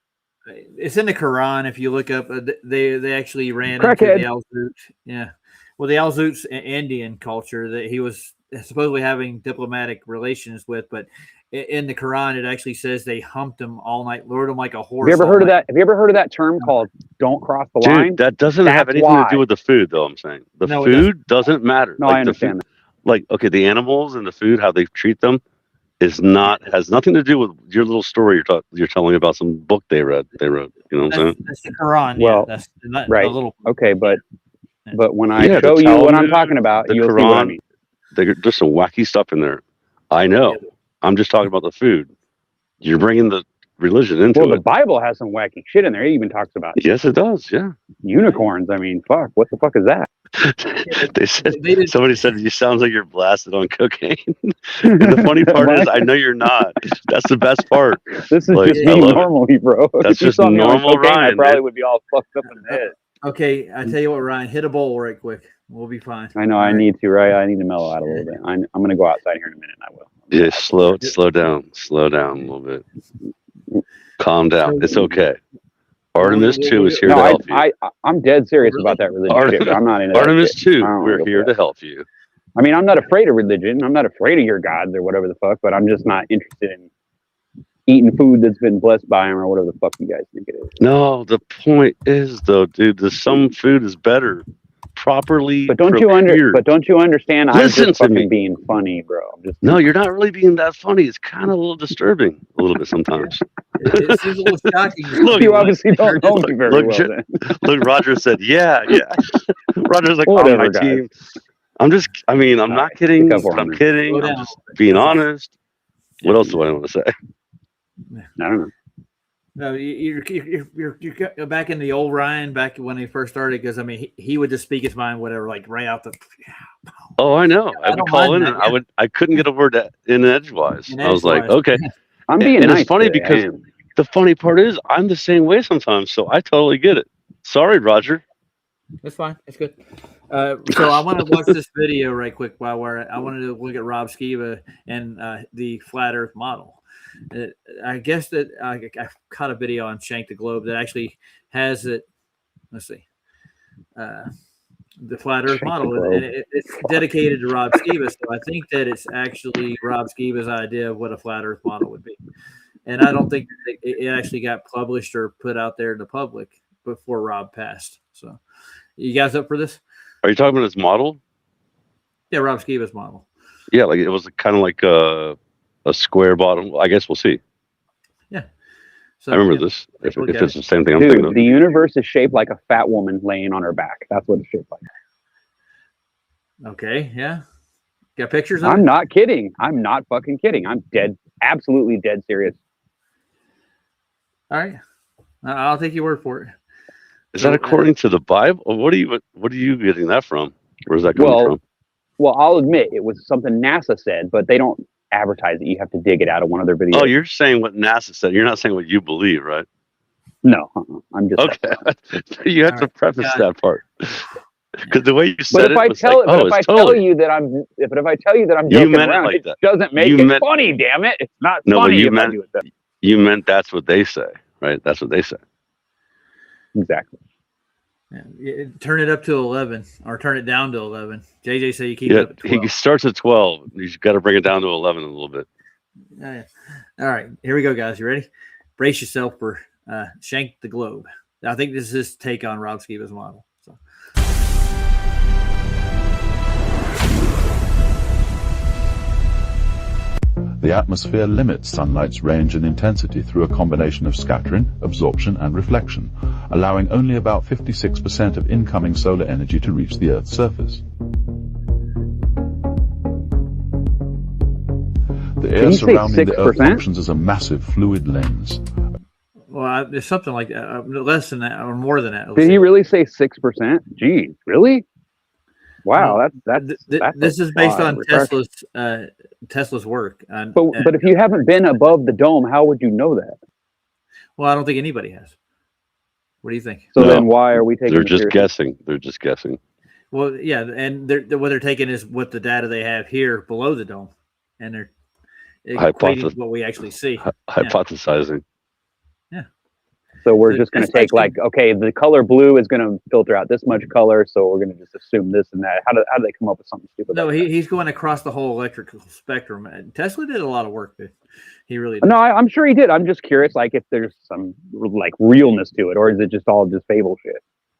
It's in the Quran. If you look up, they actually ran into Crackhead. the Al-Zut. Yeah, well, the Al-Zut's Indian culture that he was supposedly having diplomatic relations with, but in the Quran it actually says they humped him all night, lured him like a horse. Have you ever all heard of night. that? Have you ever heard of that term called "don't cross the line"? Dude, that doesn't have That's anything why. to do with the food, though. I'm saying the No, it food doesn't matter. No, Like, I understand The food, like, okay, the animals and the food, how they treat them, has nothing to do with your little story you're telling about some book they wrote. You know what I'm saying? That's the Quran. Well, yeah, that's not right. a little. Okay, but when I Yeah, the show you what I'm Talmud, talking about, the you'll see what I Quran, mean. There's some wacky stuff in there. I know. I'm just talking about the food. You're bringing the religion into Well, the it. Bible has some wacky shit in there. It even talks about Yes, it does. Yeah. unicorns. I mean, fuck, what the fuck is that? They said They did- somebody said you sounds like you're blasted on cocaine. And the funny part is, I know you're not. That's the best part. This is like, just I me love it. normally, bro. That's If you just saw me on normal cocaine, I Ryan, probably man. would be all fucked up in the head. Okay, I tell you what, Ryan, hit a bowl right quick. We'll be fine. I know All I right. need to, right? I need to mellow out a little bit. I'm going to go outside here in a minute and I will. Yeah, slow down a little bit. Calm down. It's okay. Artemis 2 is here No, to help you. I'm dead serious Really? about that religion Artemis- shit, but I'm not into that Artemis shit. 2, I don't we're go for here that. to help you. I mean, I'm not afraid of religion. I'm not afraid of your gods or whatever the fuck, but I'm just not interested in eating food that's been blessed by them or whatever the fuck you guys think it is. No, the point is though, dude, some food is better. Properly But don't prepared. you understand? I'm Listen just to fucking me. being funny, bro. I'm just No, you're not really being that funny. It's kind of a little disturbing, a little bit sometimes. It seems a little shocking. Look, you obviously don't know me very look, well. Then. Look, Roger said, yeah. Roger's like, Whatever, on my guys. team. I'm not Alright, kidding. pick up But I'm 400. kidding. Slow I'm down. just being honest. What else do I want to say? I don't know. No, you're back in the old Ryan, back when he first started, because I mean he would just speak his mind, whatever, like right out the. Oh, I know. I I would don't call in mind and that, I couldn't get a word in edgewise. In I was like, edgewise. okay. I'm being And nice it's funny today, because I am. the funny part is I'm the same way sometimes, so I totally get it. Sorry, Roger. That's fine. That's good. So I want to watch this video right quick while I wanted to look at Rob Skiba and the flat Earth model. I guess that I caught a video on Shank the Globe that actually has it. Let's see. the flat Earth Shake the model, globe. and it's dedicated to Rob Skiba. So I think that it's actually Rob Skiba's idea of what a flat Earth model would be. And I don't think it actually got published or put out there in the public before Rob passed. So, you guys up for this? Are you talking about his model? Yeah, Rob Skiba's model. Yeah, like it was kind of like a square bottom. I guess we'll see. Yeah. So I remember yeah, this. If look at it's the same thing I'm Dude, thinking of. the universe is shaped like a fat woman laying on her back. That's what it's shaped like. Okay. Yeah. Got pictures of I'm it? not kidding. I'm not fucking kidding. I'm dead, absolutely dead serious. All right. I'll take your word for it. Is that according to the Bible? Or what are you getting that from? Where's that coming from? Well, I'll admit it was something NASA said, but they don't advertise it. You have to dig it out of one of their videos. Oh, you're saying what NASA said. You're not saying what you believe, right? No, I'm just Okay. You have to preface Got that part. Because the way you But said if it I was tell, like, but oh, if I it's tell totally. you that I'm You joking meant it around, like it that. doesn't make You it meant- funny. Damn it! It's not No, but funny you if I meant- do it that. You meant that's what they say, right? That's what they say. Exactly. Yeah, turn it up to 11 or turn it down to 11. JJ said you keep it Yeah, up to 12. he starts at 12. You've got to bring it down to 11 in a little bit. Yeah. All right, here we go, guys. You ready? Brace yourself for Shank the Globe. I think this is his take on Rob Skiba's model. So. The atmosphere limits sunlight's range and intensity through a combination of scattering, absorption, and reflection, allowing only about 56% of incoming solar energy to reach the Earth's surface. The Did air he say surrounding the Earth 6%? functions as a massive fluid lens. Well, there's something like that, less than that or more than that. Let's Did see. he really say 6%? Geez, really? Wow, that's This a is based lot. on Tesla's work. But if you haven't been above the dome, how would you know that? Well, I don't think anybody has. What do you think? So No, then why are we taking? They're it just seriously? guessing. They're just guessing. Well, yeah, and what they're taking is what the data they have here below the dome, and they're equating what we actually see. Hypothesizing. So we're So just going to it's take actually- like, okay, the color blue is going to filter out this much color, so we're going to just assume this and that. How do they come up with something stupid? No, like that? he's going across the whole electrical spectrum. Tesla did a lot of work, dude. He really did. No, I'm sure he did. I'm just curious, like if there's some like realness to it, or is it just all just fable shit?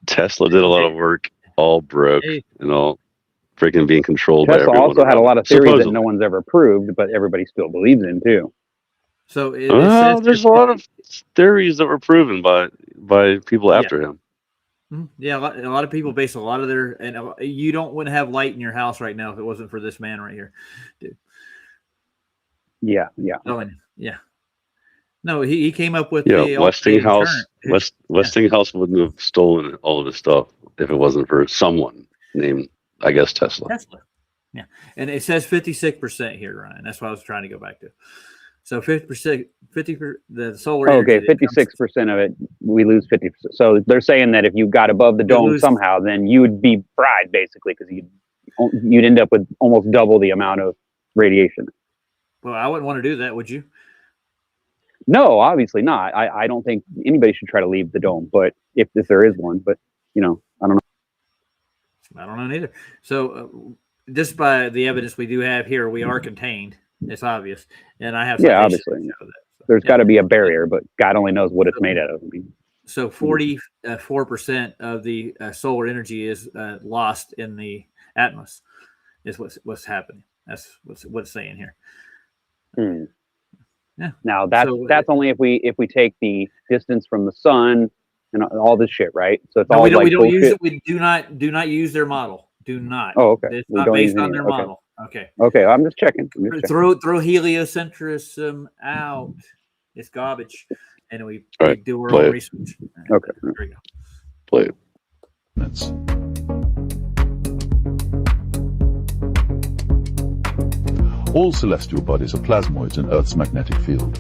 Tesla did a lot of work, all broke, Hey. and all freaking being controlled by Tesla everyone. also had a around lot it. of theories that Supposedly. no one's ever proved, but everybody still believes in too. So it Well, says there's a lot of theories that were proven by people after him. Yeah, a lot of people base a lot of their and you wouldn't have light in your house right now if it wasn't for this man right here, dude. Yeah. Yeah. No, he came up with Yeah, the Westinghouse. current. Westinghouse wouldn't have stolen all of his stuff if it wasn't for someone named, I guess, Tesla. Tesla. Yeah, and it says 56% here, Ryan. That's what I was trying to go back to. So 50%, the solar. Okay, energy that comes- 56% of it, we lose 50%. So they're saying that if you got above the dome lose- somehow, then you would be fried basically because you'd end up with almost double the amount of radiation. Well, I wouldn't want to do that, would you? No, obviously not. I don't think anybody should try to leave the dome, but if there is one, but I don't know. I don't know neither. So just by the evidence we do have here, we are contained. It's obvious, and I have Yeah, citations obviously. to show that. So, There's yeah. got to be a barrier, but God only knows what it's made out of. I mean, So 44% of the solar energy is lost in the atmosphere. Is what's happening. That's what's it's saying here. hmm. Yeah. Now that's So, only if we take the distance from the sun and all this shit, right? So it's No, all we don't. like We don't use bullshit. it. We do not use their model. Do not. Oh, okay. It's We not don't based use on any- their okay. model. Okay. Okay, I'm just checking. Throw heliocentrism out. It's garbage, and we Right. do our Play own it. research. Okay. There we go. Play it. Minutes. All celestial bodies are plasmoids in Earth's magnetic field.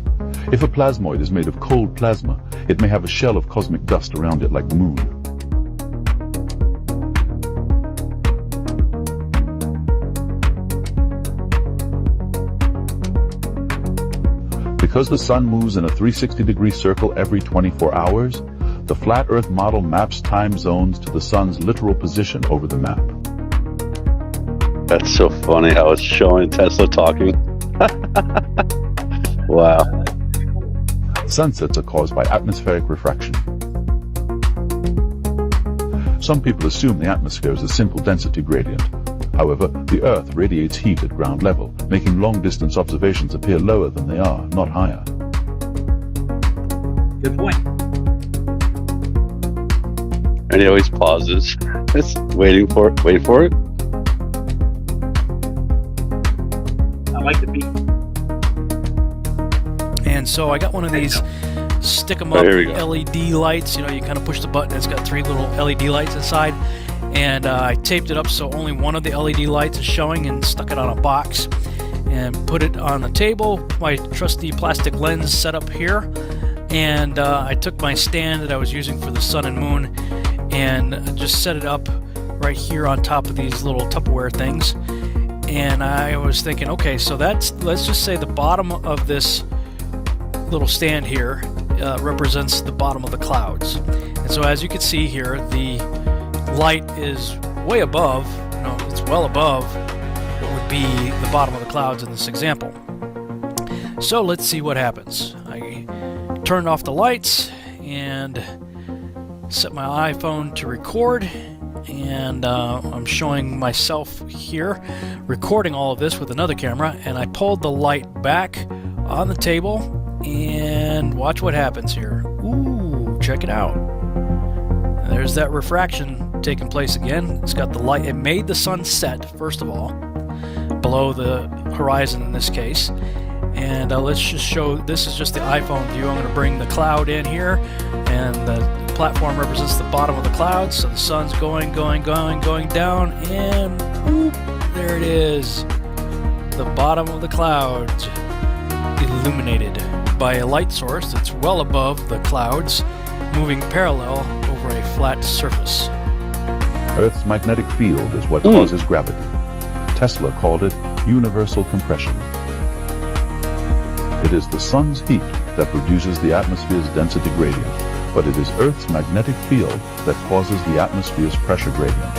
If a plasmoid is made of cold plasma, it may have a shell of cosmic dust around it like the moon. Because the sun moves in a 360-degree circle every 24 hours, The flat Earth model maps time zones to the sun's literal position over the map. That's so funny how it's showing Tesla talking. Wow. Sunsets are caused by atmospheric refraction. Some people assume the atmosphere is a simple density gradient. However, the Earth radiates heat at ground level, making long-distance observations appear lower than they are, not higher. Good point. And he always pauses. It's waiting for it. Wait for it. I like the beat. And so I got one of these stick 'em Oh, up here we go. LED lights. You know, you kind of push the button, it's got 3 little LED lights inside. And I taped it up so only one of the LED lights is showing and stuck it on a box and put it on the table. My trusty plastic lens set up here. And I took my stand that I was using for the sun and moon and just set it up right here on top of these little Tupperware things. And I was thinking, okay, so let's just say the bottom of this little stand here represents the bottom of the clouds. And so as you can see here, the light is way above, it's well above what would be the bottom of the clouds in this example. So let's see what happens. I turned off the lights and set my iPhone to record, and I'm showing myself here recording all of this with another camera, and I pulled the light back on the table and watch what happens here. Ooh, check it out. There's that refraction taking place again. It's got the light. It made the sun set, first of all, below the horizon in this case. And let's just show, this is just the iPhone view. I'm going to bring the cloud in here, and the platform represents the bottom of the clouds. So the sun's going down, and whoop, there it is. The bottom of the clouds illuminated by a light source that's well above the clouds, moving parallel over a flat surface. Earth's magnetic field is what causes gravity. Tesla called it universal compression. It is the sun's heat that produces the atmosphere's density gradient, but it is Earth's magnetic field that causes the atmosphere's pressure gradient.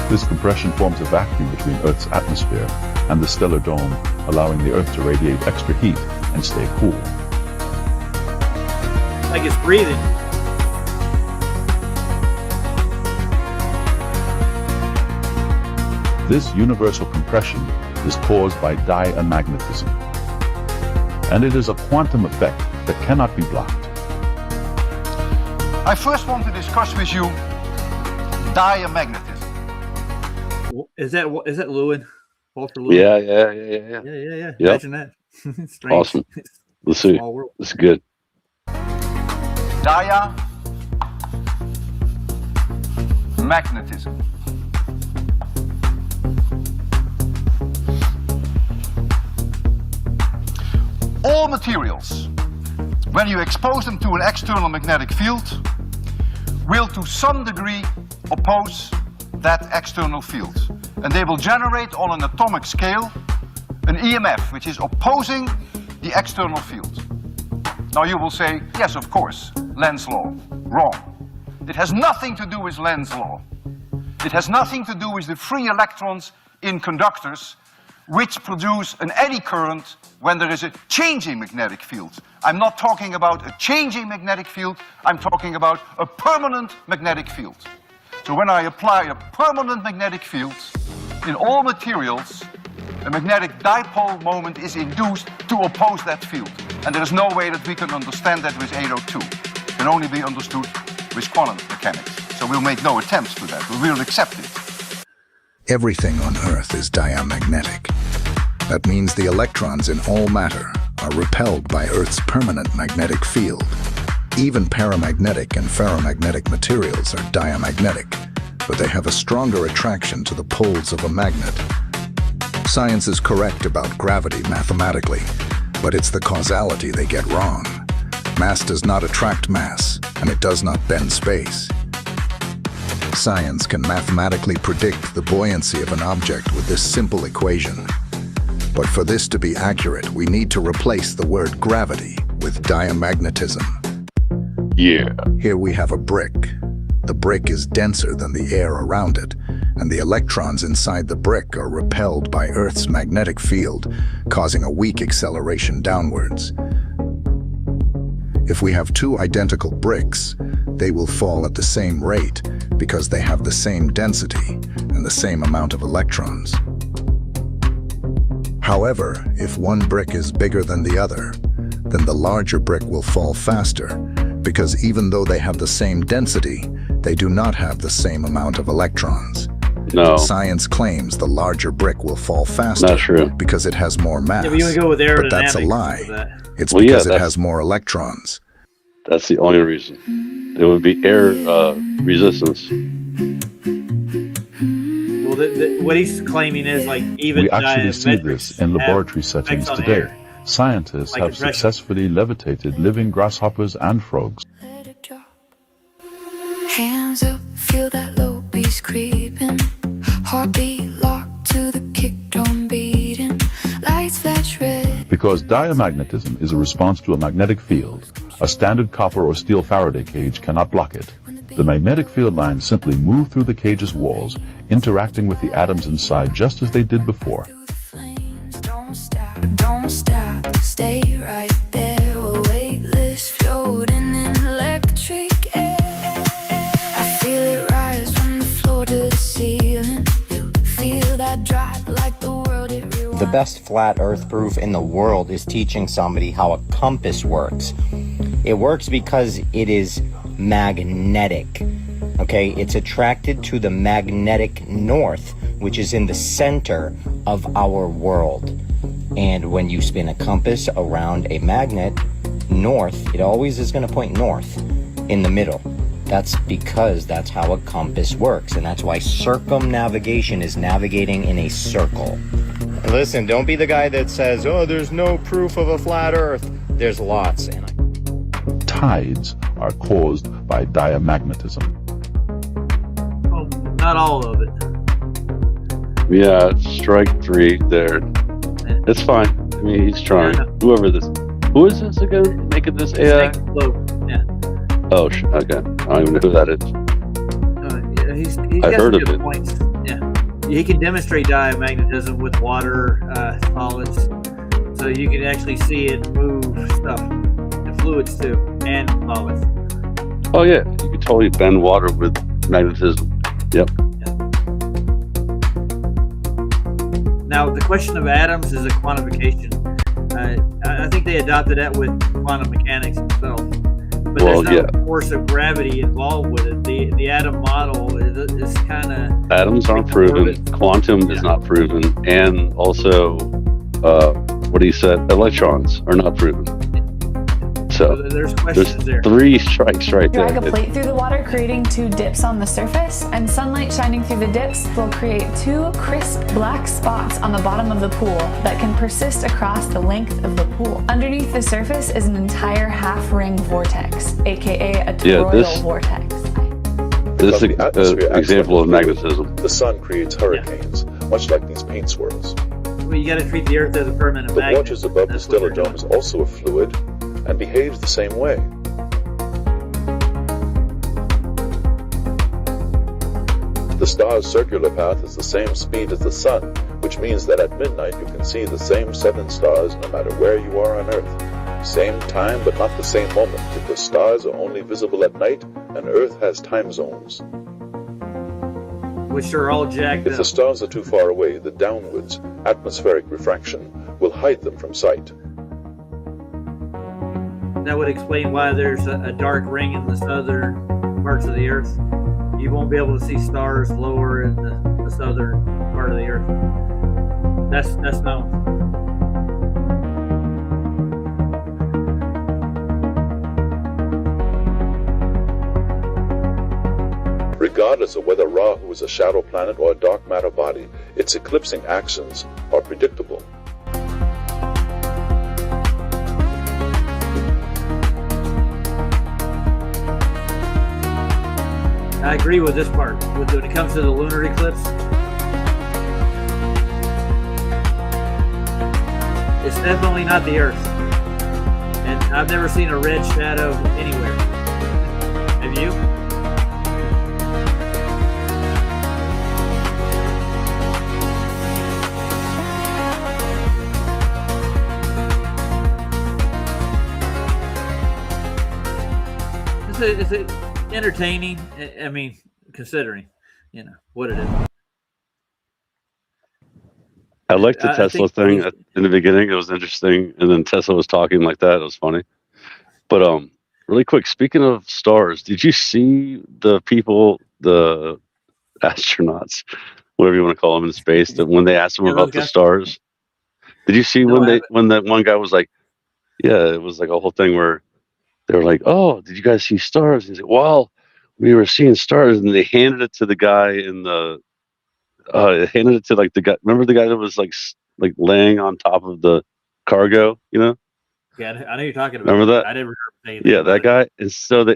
This compression forms a vacuum between Earth's atmosphere and the stellar dome, allowing the Earth to radiate extra heat and stay cool. Like it's breathing. This universal compression is caused by diamagnetism, and it is a quantum effect that cannot be blocked. I first want to discuss with you diamagnetism. Is that Lewin? Walter Lewin? Yeah. Yeah. Yep. Imagine that. Strange. Awesome. Let's see. Small world. This is good. Diamagnetism. All materials, when you expose them to an external magnetic field, will to some degree oppose that external field. And they will generate on an atomic scale an EMF, which is opposing the external field. Now you will say, yes, of course, Lenz's law. Wrong. It has nothing to do with Lenz's law. It has nothing to do with the free electrons in conductors which produce an eddy current when there is a changing magnetic field. I'm not talking about a changing magnetic field, I'm talking about a permanent magnetic field. So when I apply a permanent magnetic field in all materials, a magnetic dipole moment is induced to oppose that field. And there is no way that we can understand that with 802. It can only be understood with quantum mechanics. So we'll make no attempts to that, we will accept it. Everything on Earth is diamagnetic. That means the electrons in all matter are repelled by Earth's permanent magnetic field. Even paramagnetic and ferromagnetic materials are diamagnetic, but they have a stronger attraction to the poles of a magnet. Science is correct about gravity mathematically, but it's the causality they get wrong. Mass does not attract mass, and it does not bend space. Science can mathematically predict the buoyancy of an object with this simple equation. But for this to be accurate, we need to replace the word gravity with diamagnetism. Yeah. Here we have a brick. The brick is denser than the air around it, and the electrons inside the brick are repelled by Earth's magnetic field, causing a weak acceleration downwards. If we have two identical bricks, they will fall at the same rate because they have the same density and the same amount of electrons. However, if one brick is bigger than the other, then the larger brick will fall faster, because even though they have the same density, they do not have the same amount of electrons. No, Science claims the larger brick will fall faster not true. because it has more mass. Yeah, but you would go with But that's a aerodynamics lie. with that. It's Well, yeah, because it that's- has more electrons. That's the only reason. There would be air resistance. Well, what he's claiming is like even We actually see diametrics this in have laboratory settings effects on today. air. Scientists Like have compression. successfully levitated living grasshoppers and frogs. Let it drop. Hands up, feel that low bass creeping. Heartbeat locked to the kick drum beating. Lights flash red. Because diamagnetism is a response to a magnetic field, a standard copper or steel Faraday cage cannot block it. The magnetic field lines simply move through the cage's walls, interacting with the atoms inside just as they did before. Through the flames, don't stop, stay right there. We're weightless, floating in electric air. I feel it rise from the floor to the ceiling. You feel that drop like the world it rewinds. The best flat earth proof in the world is teaching somebody how a compass works. It works because it is magnetic. Okay, it's attracted to the magnetic north, which is in the center of our world. And when you spin a compass around a magnet north, it always is going to point north in the middle. That's because that's how a compass works, and that's why circumnavigation is navigating in a circle. And listen, don't be the guy that says, oh, there's no proof of a flat earth. There's lots. And Tides are caused by diamagnetism. Well, not all of it. Yeah, strike three there. It's fine. I mean, he's trying. Who is this again? Making this AI? Snake Slope. Yeah. Oh, okay. I don't even know who that is. Yeah, he's I got heard some of good it. points. Yeah. He can demonstrate diamagnetism with water, solids, so you can actually see it move stuff, and fluids too, and solids. Oh yeah, you could totally bend water with magnetism. Yep. Now, the question of atoms is a quantification. I think they adopted that with quantum mechanics itself. But Well, there's no yeah. force of gravity involved with it. The atom model is kind of Atoms aren't proven. Quantum is not proven, and also, what he said, electrons are not proven. So there's questions there. three strikes right there. Drag a plate through the water, creating two dips on the surface, and sunlight shining through the dips will create two crisp black spots on the bottom of the pool that can persist across the length of the pool. Underneath the surface is an entire half-ring vortex, aka a toroidal this- vortex. This is Because the atmosphere an acts example of like a fluid. magnetism. The sun creates hurricanes, much like these paint swirls. Well, you got to treat the Earth as a permanent The magnet. waters above the That's what stellar they're dome is also a fluid and behaves the same way. The star's circular path is the same speed as the sun, which means that at midnight you can see the same 7 stars no matter where you are on Earth. Same time but not the same moment, because stars are only visible at night and Earth has time zones. which are all jacked If the up. stars are too far away, the downwards atmospheric refraction will hide them from sight. That would explain why there's a dark ring in the southern parts of the Earth. You won't be able to see stars lower in the southern part of the Earth. That's known. Regardless of whether Rahu is a shadow planet or a dark matter body, its eclipsing actions are predictable. I agree with this part. When it comes to the lunar eclipse, it's definitely not the Earth. And I've never seen a red shadow anywhere. with you? Is it entertaining? I mean, considering, what it is. I liked the I Tesla think thing in the beginning. It was interesting, and then Tesla was talking like that. It was funny. But really quick, speaking of stars, did you see the people, the astronauts, whatever you want to call them in space, that when they asked them Yeah, those about the guys. stars? Did you see No, I haven't. when that one guy was like, yeah, it was like a whole thing where they were like, "Oh, did you guys see stars?" He's like, "Well, we were seeing stars," and they handed it to the guy in the handed it to like the guy. Remember the guy that was like laying on top of the cargo, Yeah, I know you're talking about. Remember that? I never heard saying Yeah, about that it. guy. And so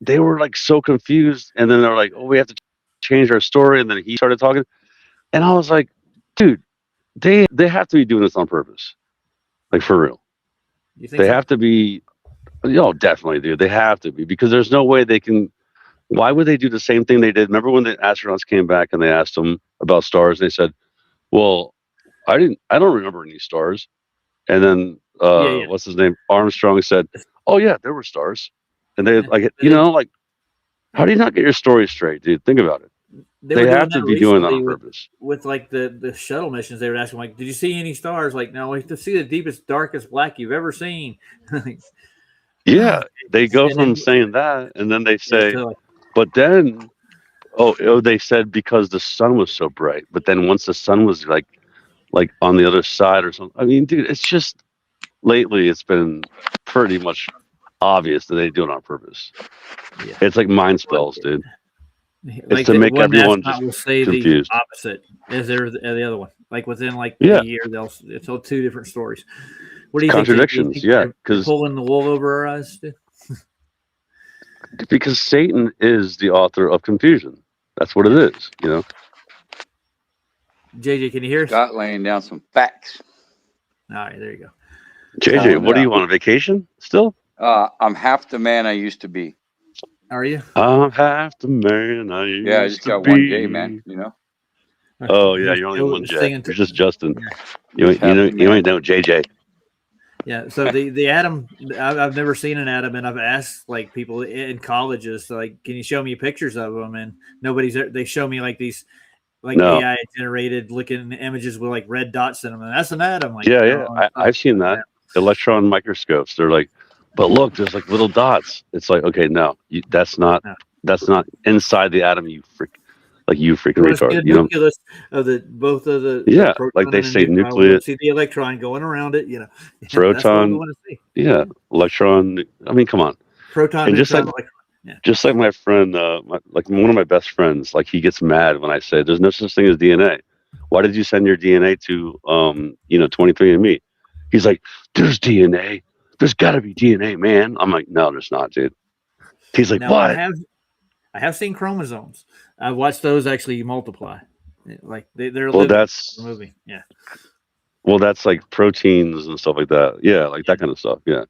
they were like so confused, and then they're like, "Oh, we have to change our story," and then he started talking, and I was like, "Dude, they have to be doing this on purpose, like for real. You think They so? have to be." Definitely, dude. They have to be, because there's no way they can. Why would they do the same thing they did? Remember when the astronauts came back and they asked them about stars? They said, "Well, I don't remember any stars." And then Yeah. what's his name? Armstrong said, "Oh yeah, there were stars." And they Yeah. like, But how do you not get your story straight, dude? Think about it. They They were doing have to that be doing that recently on with, purpose. with like the shuttle missions. They would ask them like, "Did you see any stars?" Like, "No, we have to see the deepest, darkest black you've ever seen." Yeah, they go And from then- saying that, and then they Yeah, say, so, like, but then, they said because the sun was so bright. But then once the sun was like on the other side or something. I mean, dude, it's just lately it's been pretty much obvious that they do it on purpose. Yeah. It's like mind spells, dude. like to the make one everyone astronaut just will say confused. the opposite as the other one. Like within like Yeah. a year, they'll tell two different stories. What do you Contradictions, think? Do you yeah, think they're 'cause- pulling the wool over our eyes. Too? Because Satan is the author of confusion. That's what it is, JJ, can you hear us? Scott laying down some facts. All right, there you go. JJ, what are you on vacation still? I'm half the man I used to be. Are you? I'm half the man I used Yeah, I just to got be. one J, man. Oh yeah, you're only Still one J. singing You're just Justin. Yeah. You ain't no JJ. Yeah, so the atom, I've never seen an atom, and I've asked like people in colleges, like, can you show me pictures of them? And nobody's there. They show me like these, like No. AI generated looking images with like red dots in them, and that's an atom. Like, Yeah, no, yeah. it's not. I've seen that. Electron microscopes. They're like, but look, there's like little dots. It's like, okay, no, that's not inside the atom. You freaking Well, it's the retard. nucleus of both of the Yeah, proton like they and the say, neutron. We nucleus, see the electron going around it. That's what we proton. want to see. Yeah, electron. I mean, come on. Proton, And just neutron, like electron. just like my friend, like one of my best friends, like he gets mad when I say there's no such thing as DNA. Why did you send your DNA to 23andMe? He's like, there's DNA. There's got to be DNA, man. I'm like, no, there's not, dude. He's like, Now, what? I have seen chromosomes. I've watched those actually multiply. Like they're Well, living that's moving. Yeah. well, that's like proteins and stuff like that. Yeah, like that kind of stuff. Yeah.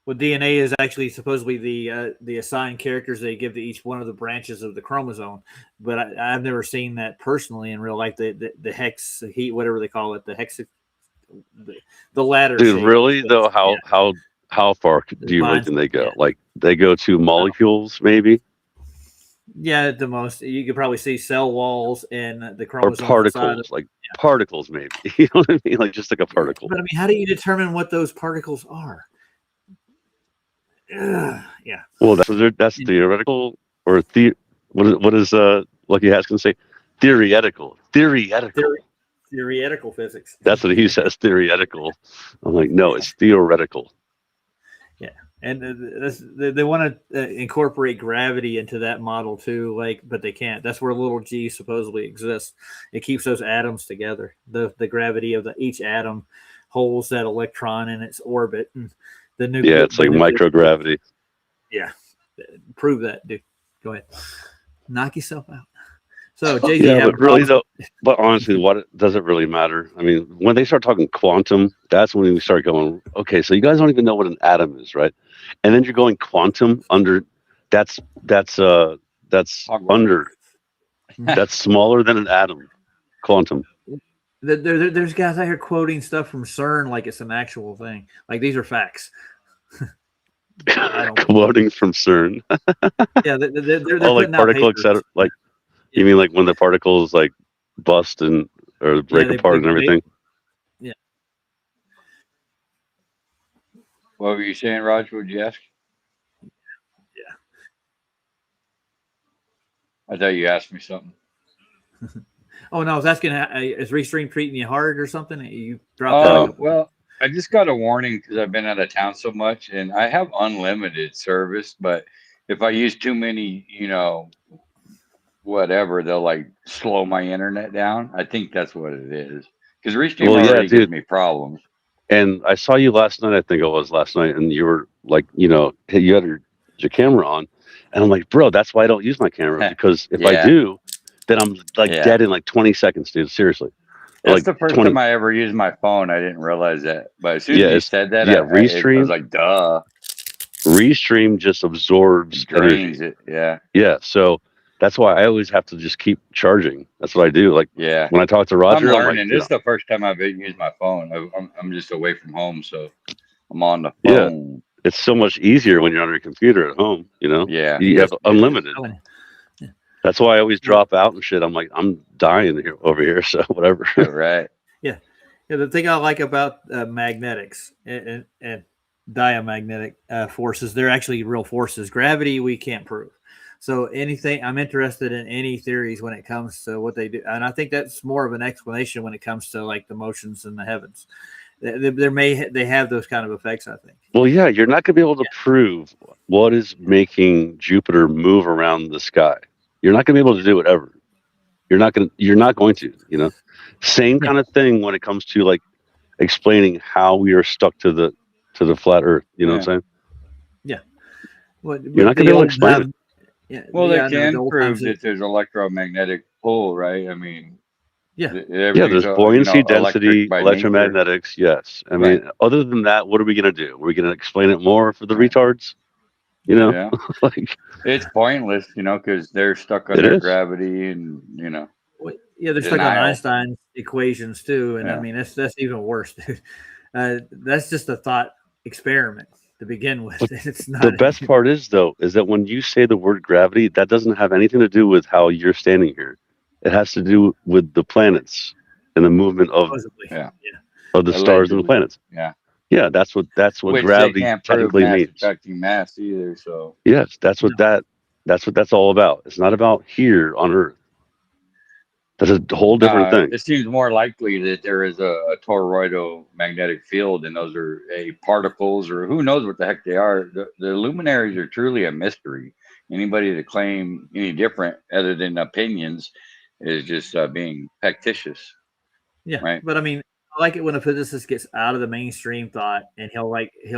Well, DNA is actually supposedly the assigned characters they give to each one of the branches of the chromosome. But I've never seen that personally in real life. The hex, whatever they call it, the hex, the ladder. Dude, shape. really though? How far do you really Mine's- think they go? Like they go to molecules, maybe, Yeah, at the most, you could probably see cell walls and the or chromosome particles, like particles, maybe. You know what I mean? Like just like a particle. But I mean, how do you determine what those particles are? Yeah. Well, that's theoretical, or what is Lucky Haskins say? Theoretical. Theoretical physics. That's what he says. Theoretical. I'm like, no, it's theoretical. Yeah, and they want to incorporate gravity into that model too, but they can't. That's where little g supposedly exists. It keeps those atoms together. The gravity of each atom holds that electron in its orbit, and the nucleus. Yeah, it's like microgravity. Yeah, prove that, dude. Go ahead, knock yourself out. So, JJ, Yeah, but really though, but honestly, does it really matter? I mean, when they start talking quantum, that's when we start going, okay, so you guys don't even know what an atom is, right? And then you're going quantum under That's under. That's smaller than an atom. Quantum. There's guys out here quoting stuff from CERN like it's an actual thing. Like these are facts. Quoting from CERN. Yeah, they're oh, like putting out particle papers. etc. Like you mean like when the particles like bust and or break apart and everything? Yeah. What were you saying, Roger? Would you ask? Yeah. I thought you asked me something. Oh no, I was asking, is Restream treating you hard or something? You dropped that? Well, I just got a warning because I've been out of town so much, and I have unlimited service. But if I use too many, whatever, they'll like slow my internet down. I think that's what it is. Because Restream already gives me problems. And I saw you last night. I think it was last night, and you were like, you had your camera on, and I'm like, bro, that's why I don't use my camera because if I do, then I'm like dead in like 20 seconds, dude. Seriously. That's like the first time I ever used my phone. I didn't realize that. But as soon as you said that, Restream, I was like, duh. Restream just absorbs drains energy. it. Yeah. So that's why I always have to just keep charging. That's what I do. Like when I talk to Roger, I'm learning. like, This is the first time I've used my phone. I'm just away from home, so I'm on the phone. Yeah. It's so much easier when you're on your computer at home, Yeah. You have unlimited. That's why I always drop out and shit. I'm like, I'm dying over here, so whatever. Right. Yeah. The thing I like about magnetics and diamagnetic forces, they're actually real forces. Gravity, we can't prove. So anything, I'm interested in any theories when it comes to what they do. And I think that's more of an explanation when it comes to like the motions in the heavens. They have those kind of effects, I think. Well, yeah, you're not going to be able to prove what is making Jupiter move around the sky. You're not going to be able to do it ever. You're not going to, Same kind of thing when it comes to like explaining how we are stuck to the flat Earth. You know what I'm saying? Yeah. Well, you're not going to be able to explain it. Yeah, well, they can prove that there's electromagnetic pull, right? I mean, there's buoyancy, density, electromagnetics. Yes. I mean, other than that, what are we going to do? We're going to explain it more for the retards? Like it's pointless, because they're stuck under gravity and, they're stuck on Einstein's equations too. And I mean, that's even worse, dude. That's just a thought experiment to begin with. It's not. The best part is that when you say the word gravity, that doesn't have anything to do with how you're standing here. It has to do with the planets and the movement of the stars and the planets. Yeah, that's what which gravity they can't technically prove mass means. Affecting mass either. So yes, that's what that's all about. It's not about here on Earth. That's a whole different thing. It seems more likely that there is a toroidal magnetic field, and those are particles, or who knows what the heck they are. The luminaries are truly a mystery. Anybody to claim any different, other than opinions, is just being factitious. Yeah, right. But I mean, I like it when a physicist gets out of the mainstream thought and he'll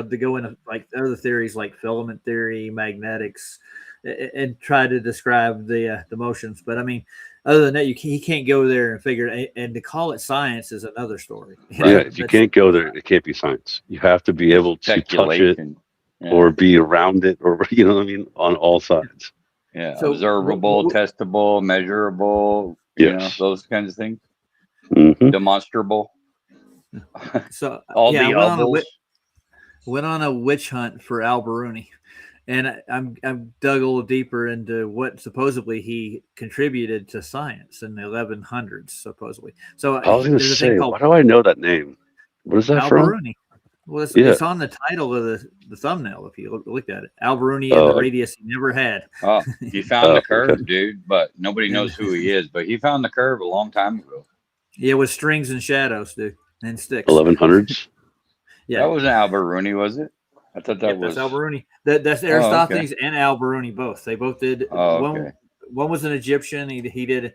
go into like other theories like filament theory, magnetics, and try to describe the motions. But I mean, other than that, he can't go there and figure it. And to call it science is another story. If you can't go there, it can't be science. You have to be able to touch it or be around it, or you know what I mean, on all sides. Yeah, so, observable, testable, measurable. You know, those kinds of things. Mm-hmm. Demonstrable. So all the ovals. Went on a witch hunt for Al-Biruni, and I'm dug a little deeper into what supposedly he contributed to science in the 1100s, supposedly. So I was going to say, why do I know that name? What is that Al-Biruni. from? Well, it's on the title of the thumbnail if you looked at it. Al-Biruni and the radius he never had. Oh, he found the curve, dude, but nobody knows who he is. But he found the curve a long time ago. Yeah, with strings and shadows, dude, and sticks. 1100s. Yeah, that wasn't Al-Biruni, was it? I thought that was Al-Biruni. That's Aristophanes and Al-Biruni both. They both did. One was an Egyptian. He did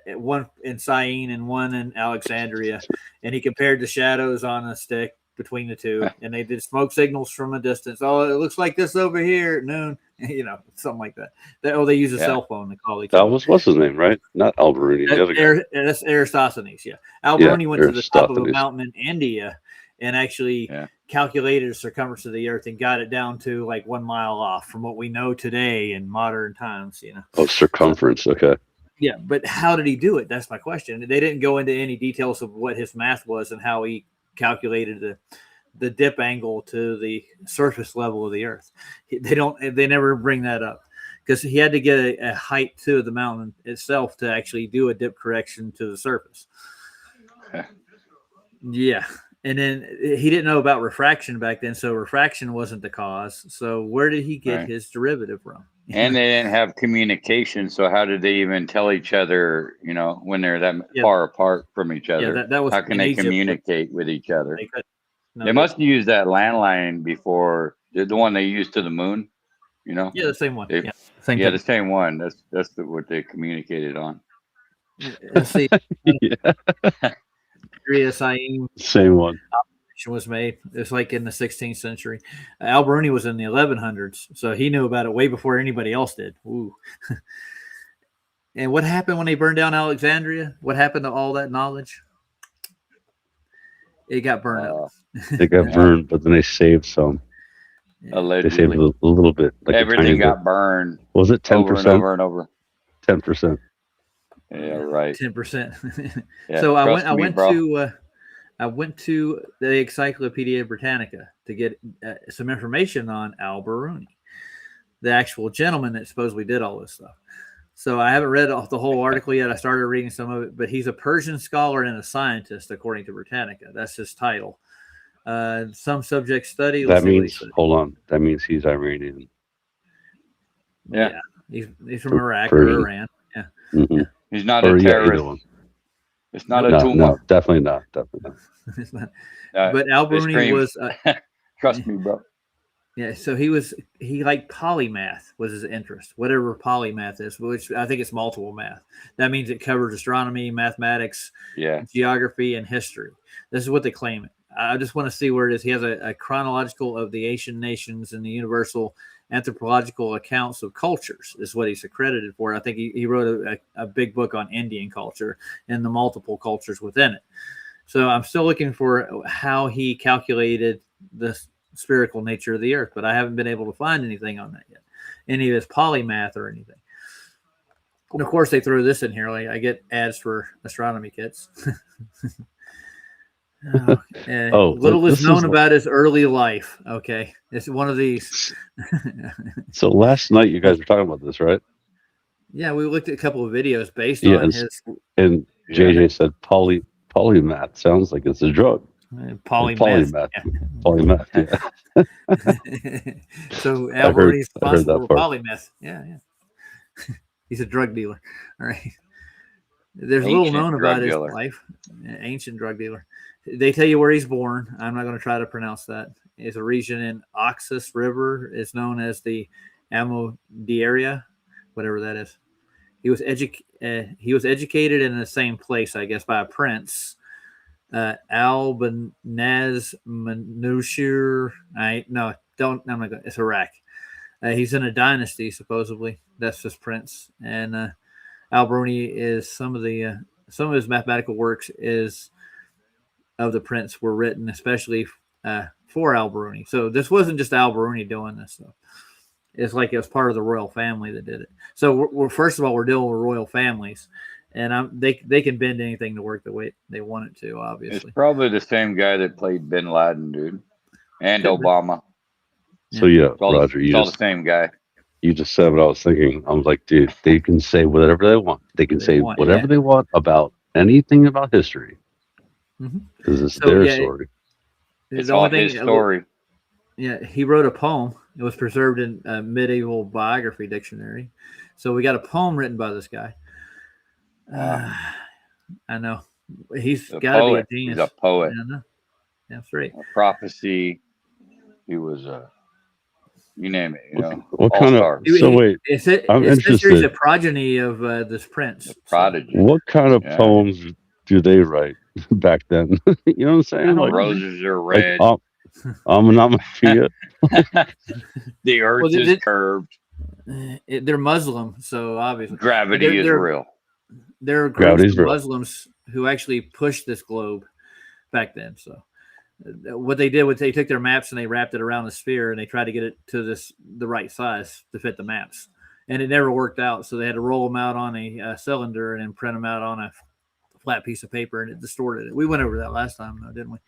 one in Syene and one in Alexandria, and he compared the shadows on a stick between the two, and they did smoke signals from a distance. Oh, it looks like this over here at noon. Something like that. They use a cell phone to call each other. That was what's his name, right? Not Al-Biruni. That's Aristophanes. Yeah, Al-Biruni went to the top of a mountain in India, and actually calculated the circumference of the Earth and got it down to like 1 mile off from what we know today in modern times. Oh, circumference. Okay. Yeah, but how did he do it? That's my question. They didn't go into any details of what his math was and how he calculated the dip angle to the surface level of the Earth. They never bring that up, because he had to get a height to the mountain itself to actually do a dip correction to the surface. Yeah. And then he didn't know about refraction back then, so refraction wasn't the cause. So where did he get his derivative from? And they didn't have communication, so how did they even tell each other, when they're that far apart from each other? Yeah, that was how can they Egypt. communicate with each other? No, they must have used that landline before, the one they used to the moon, Yeah, the same one. the same one. That's what they communicated on. Let's see. Same one. Was made. It's like in the 16th century. Al-Biruni was in the 1100s, so he knew about it way before anybody else did. Ooh. And what happened when they burned down Alexandria? What happened to all that knowledge? It got burned up. They got burned, but then they saved some. Allegedly. They saved a little bit. Like everything got burned. Was it 10%? Over and over and over. 10%. Yeah, right. 10%. Yeah, so trust I me, went bro. to the Encyclopedia Britannica to get some information on Al-Biruni, the actual gentleman that supposedly did all this stuff. So I haven't read the whole article yet. I started reading some of it, but he's a Persian scholar and a scientist, according to Britannica. That's his title. Some subject study. That means, hold on. That means he's Iranian. Yeah. He's from Iraq or Iran. Yeah. Mm-hmm. Yeah. He's not a terrorist. It's not a tumor. No, definitely not. Definitely not. It's not. But Al-Biruni was. Trust me, bro. Yeah, so he liked polymath was his interest, whatever polymath is, which I think it's multiple math. That means it covers astronomy, mathematics, geography, and history. This is what they claim it. I just want to see where it is. He has a chronological of the Asian nations and the universal anthropological accounts of cultures is what he's accredited for. I think he wrote a big book on Indian culture and the multiple cultures within it. So I'm still looking for how he calculated the spherical nature of the Earth, but I haven't been able to find anything on that yet, any of his polymath or anything. And of course, they throw this in here. Like I get ads for astronomy kits. Little is known about his early life. Okay, it's one of these. So last night you guys were talking about this, right? Yeah, we looked at a couple of videos based on his. And JJ said polymath sounds like it's a drug. Polymath. Polymath. Yeah. So Al-Biruni's responsible for polymath. Yeah. He's a drug dealer. All right. There's little known about his life. Ancient drug dealer. They tell you where he's born. I'm not going to try to pronounce that. It's a region in Oxus River. It's known as the Amodiaria, whatever that is. He was educated in the same place, I guess, by a prince, Albanaz Manushir. I'm not going. It's Iraq. He's in a dynasty, supposedly. That's his prince. And Al-Biruni is some of his mathematical works of the prince were written especially for Al-Biruni. So this wasn't just Al-Biruni doing this stuff. It's like it was part of the royal family that did it. So we're first of all, we're dealing with royal families, and they can bend anything to work the way they want it to. Obviously, it's probably the same guy that played Bin Laden, dude, and Obama. So Roger, it's all the same guy. You just said what I was thinking. I was like, dude, they can say whatever they want. They can say whatever they want about anything about history. Because it's their story. It's all his story. Yeah, he wrote a poem. It was preserved in a medieval biography dictionary. So we got a poem written by this guy. I know. He's got to be a genius. He's a poet. Yeah, that's right. A prophecy. He was you name it, What kind of? So wait, I'm interested. He's a progeny of this prince. The prodigy. What kind of poems do they write back then? You know what I'm saying? Like, roses are red. Onomatopoeia. The earth is curved. They're Muslim, so obviously gravity is real. There are groups of Muslims who actually pushed this globe back then. So what they did was they took their maps and they wrapped it around the sphere and they tried to get it to the right size to fit the maps, and it never worked out. So they had to roll them out on a cylinder and then print them out on a flat piece of paper, and it distorted it. We went over that last time, though, didn't we?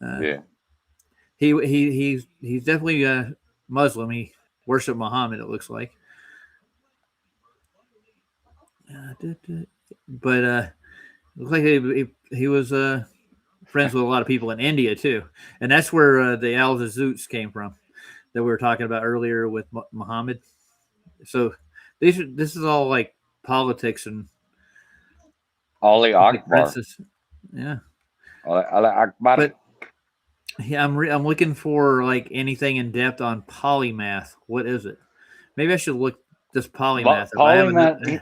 Yeah. He's definitely Muslim. He worshiped Muhammad, it looks like. But it looks like he was friends with a lot of people in India too, and that's where the Al Zoots came from that we were talking about earlier with Muhammad. So this is all like politics and Ali Akbar. Yeah. Ali Akbar. But yeah, I'm looking for like anything in depth on polymath. What is it? Maybe I should look this polymath. Polymath.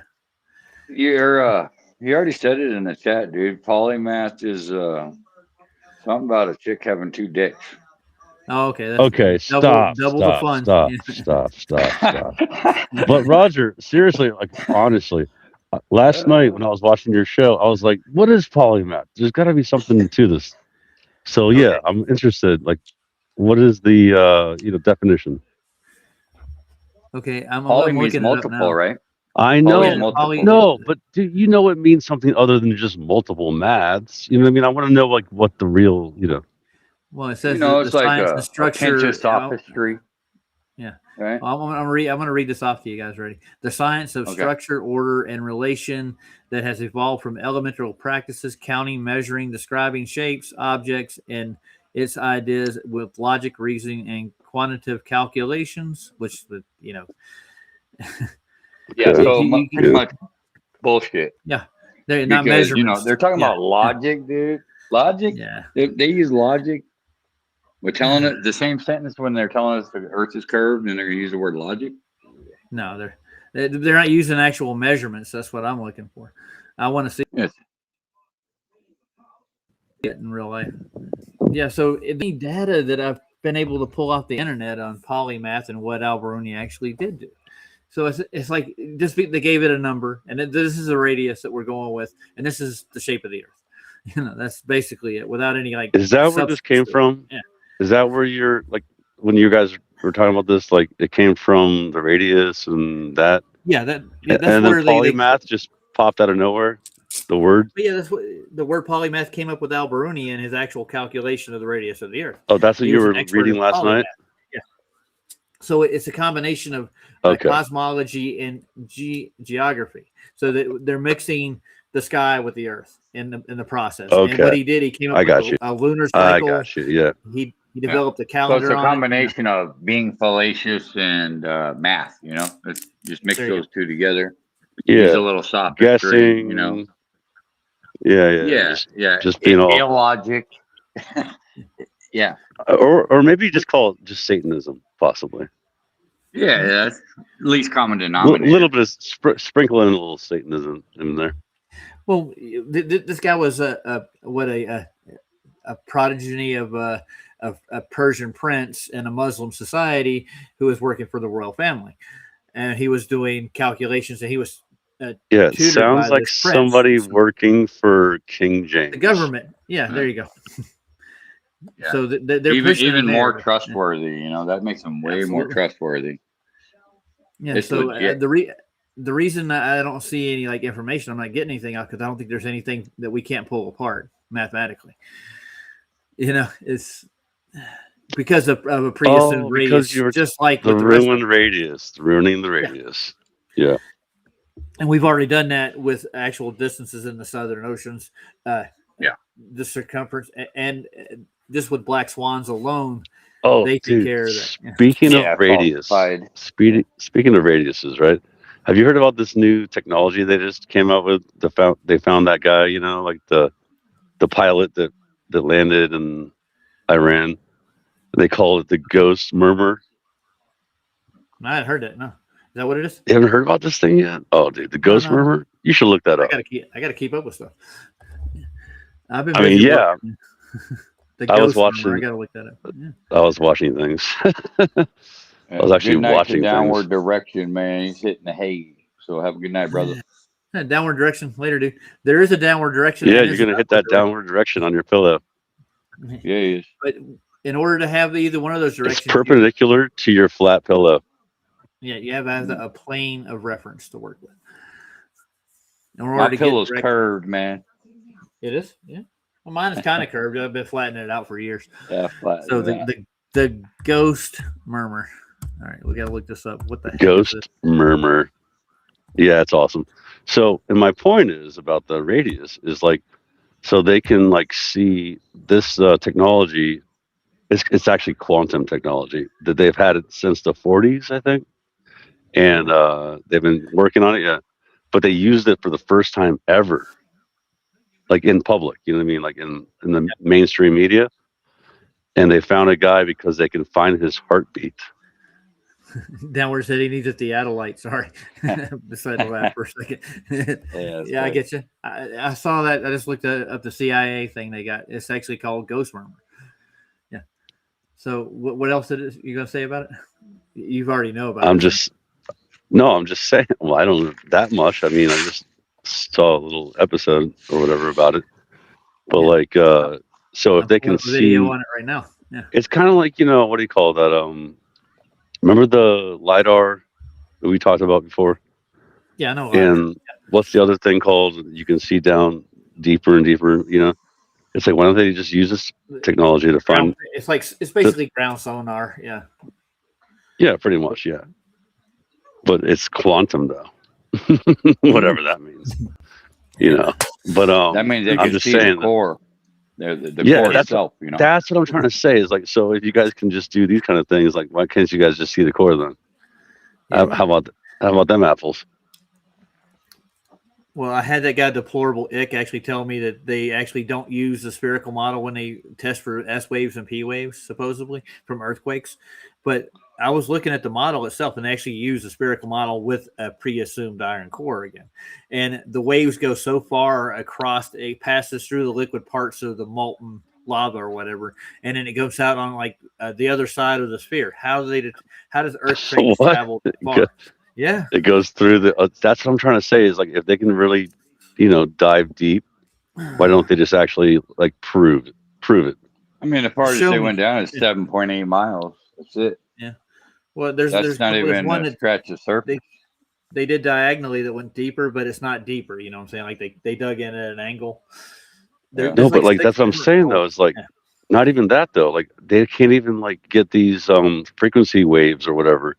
You already said it in the chat, dude. Polymath is something about a chick having 2 dicks. Oh, okay. Okay, stop. Double the fun. Stop. But Roger, seriously, like honestly, last night when I was watching your show, I was like, "What is polymath? There's got to be something to this." So yeah, okay. I'm interested. Like, what is the definition? Okay, I'm poly looking means multiple, right? I know. No, but do you know it means something other than just multiple maths? You know what I mean? I want to know like what the real, Well, it says it's the like science and structure. Sophistry. Yeah. Right. I'm gonna read this off to you guys. Ready? The science of structure, order, and relation that has evolved from elemental practices, counting, measuring, describing shapes, objects, and its ideas with logic, reasoning, and quantitative calculations. Which Yeah, so pretty much bullshit. Yeah, they're not measurements. They're talking about logic, dude. Logic. Yeah, they use logic. We're telling it the same sentence when they're telling us the Earth is curved, and they're going to use the word logic. No, they're not using actual measurements. That's what I'm looking for. I want to see it in real life. Yeah, so the data that I've been able to pull off the internet on polymath and what Al-Biruni actually did do. So it's like just they gave it a number, and this is a radius that we're going with, and this is the shape of the Earth. That's basically it, without any like. Is that where this came from? Yeah. Is that where you're like when you guys were talking about this? Like it came from the radius and that. Yeah, that's and where then polymath just popped out of nowhere. The word. But yeah, that's what the word polymath came up with Al-Biruni and his actual calculation of the radius of the Earth. Oh, that's what you were reading last night. Yeah. So it's a combination of cosmology and geography. So that they're mixing the sky with the Earth in the process. Okay. And what he did, he came up with a lunar cycle. I got you. Yeah. He developed a calendar. So it's a combination of being fallacious and math. Let's just mix those two together. Yeah. Use a little sophistry. Guessing. Yeah. Just being all illogic. Yeah. Or maybe just call it just Satanism, possibly. Yeah, that's least common denominator. A little bit of sprinkle in a little Satanism in there. Well, this guy was a progeny of a Persian prince in a Muslim society who was working for the royal family, and he was doing calculations, and he was it sounds like somebody working for King James, the government. Yeah, there you go. Yeah. So they're even more trustworthy. That makes them way more trustworthy. Yeah. It's so the reason I don't see any like information, I'm not getting anything out because I don't think there's anything that we can't pull apart mathematically. It's because of a pre-assumed radius, just like the ruined radius, ruining the radius. Yeah. And we've already done that with actual distances in the southern oceans. The circumference and just with black swans alone. Oh, they take care of that. Speaking of radius, speaking of radiuses, right? Have you heard about this new technology they just came out with? They found that guy, like the pilot that landed in Iran. They call it the ghost murmur. I hadn't heard that. No, is that what it is? You haven't heard about this thing yet? Oh, dude, the ghost murmur. You should look that up. I gotta keep up with stuff. I've been. I was watching. Murmur. I gotta look that up. Yeah. I was watching things. I was actually watching downward things. direction, man. He's hitting the hay. So have a good night, brother. Downward direction later, dude. There is a downward direction. Yeah, you're gonna hit that down. Downward direction on your pillow. Yeah, he is. But in order to have either one of those It's directions, perpendicular to your flat pillow. you have to have a plane of reference to work with. In order My to get pillow's direct- curved, man. It is, yeah. Well, mine is kind of curved. I've been flattening it out for years. Yeah, flat. So the ghost murmur. All right, we got to look this up. What the heck is this? Ghost murmur. Yeah, it's awesome. So, and my point is about the radius is like, so they can like see this technology. It's actually quantum technology that they've had it since the 40s, I think, and they've been working on it. Yeah, but they used it for the first time ever, like in public. You know what I mean? Like in the mainstream media, and they found a guy because they can find his heartbeat. Downward City needs a theodolite. Sorry, decided to laugh for a second. Yeah, I get you. I saw that. I just looked up the CIA thing they got. It's actually called Ghost Murmur. Yeah. So what else you gonna say about it? You've already know about it. I'm just saying. Well, I don't know that much. I mean, I just saw a little episode or whatever about it. But like, so if they can see, video on it right now. Yeah. it's kind of like, what do you call that? Remember the LiDAR that we talked about before? Yeah, I know. And what's the other thing called? You can see down deeper and deeper. It's like, why don't they just use this technology to find? It's basically ground sonar. Yeah. Yeah, pretty much. Yeah, but it's quantum though. Whatever that means. But that means they I'm can just see saying the that- core. The core that's itself. That's what I'm trying to say. Is like, so if you guys can just do these kind of things, like, why can't you guys just see the core then? How about them apples? Well, I had that guy Deplorable Ick actually tell me that they actually don't use the spherical model when they test for S waves and P waves, supposedly from earthquakes. But I was looking at the model itself, and they actually use the spherical model with a pre-assumed iron core again. And the waves go so far across, it passes through the liquid parts of the molten lava or whatever, and then it goes out on like the other side of the sphere. How does earthquakes What? travel far? Yeah. It goes through the. That's what I'm trying to say. Is like, if they can really, dive deep, why don't they just actually like prove it? I mean, the farthest Show they me. went down is 7.8 miles. That's it. Yeah. Well, there's That's not even one to that scratch the surface. they did diagonally that went deeper, but it's not deeper. You know what I'm saying? Like they dug in at an angle. Yeah. No, but like six that's what I'm different saying holes. though. It's like, Yeah. not even that though. Like they can't even like get these frequency waves or whatever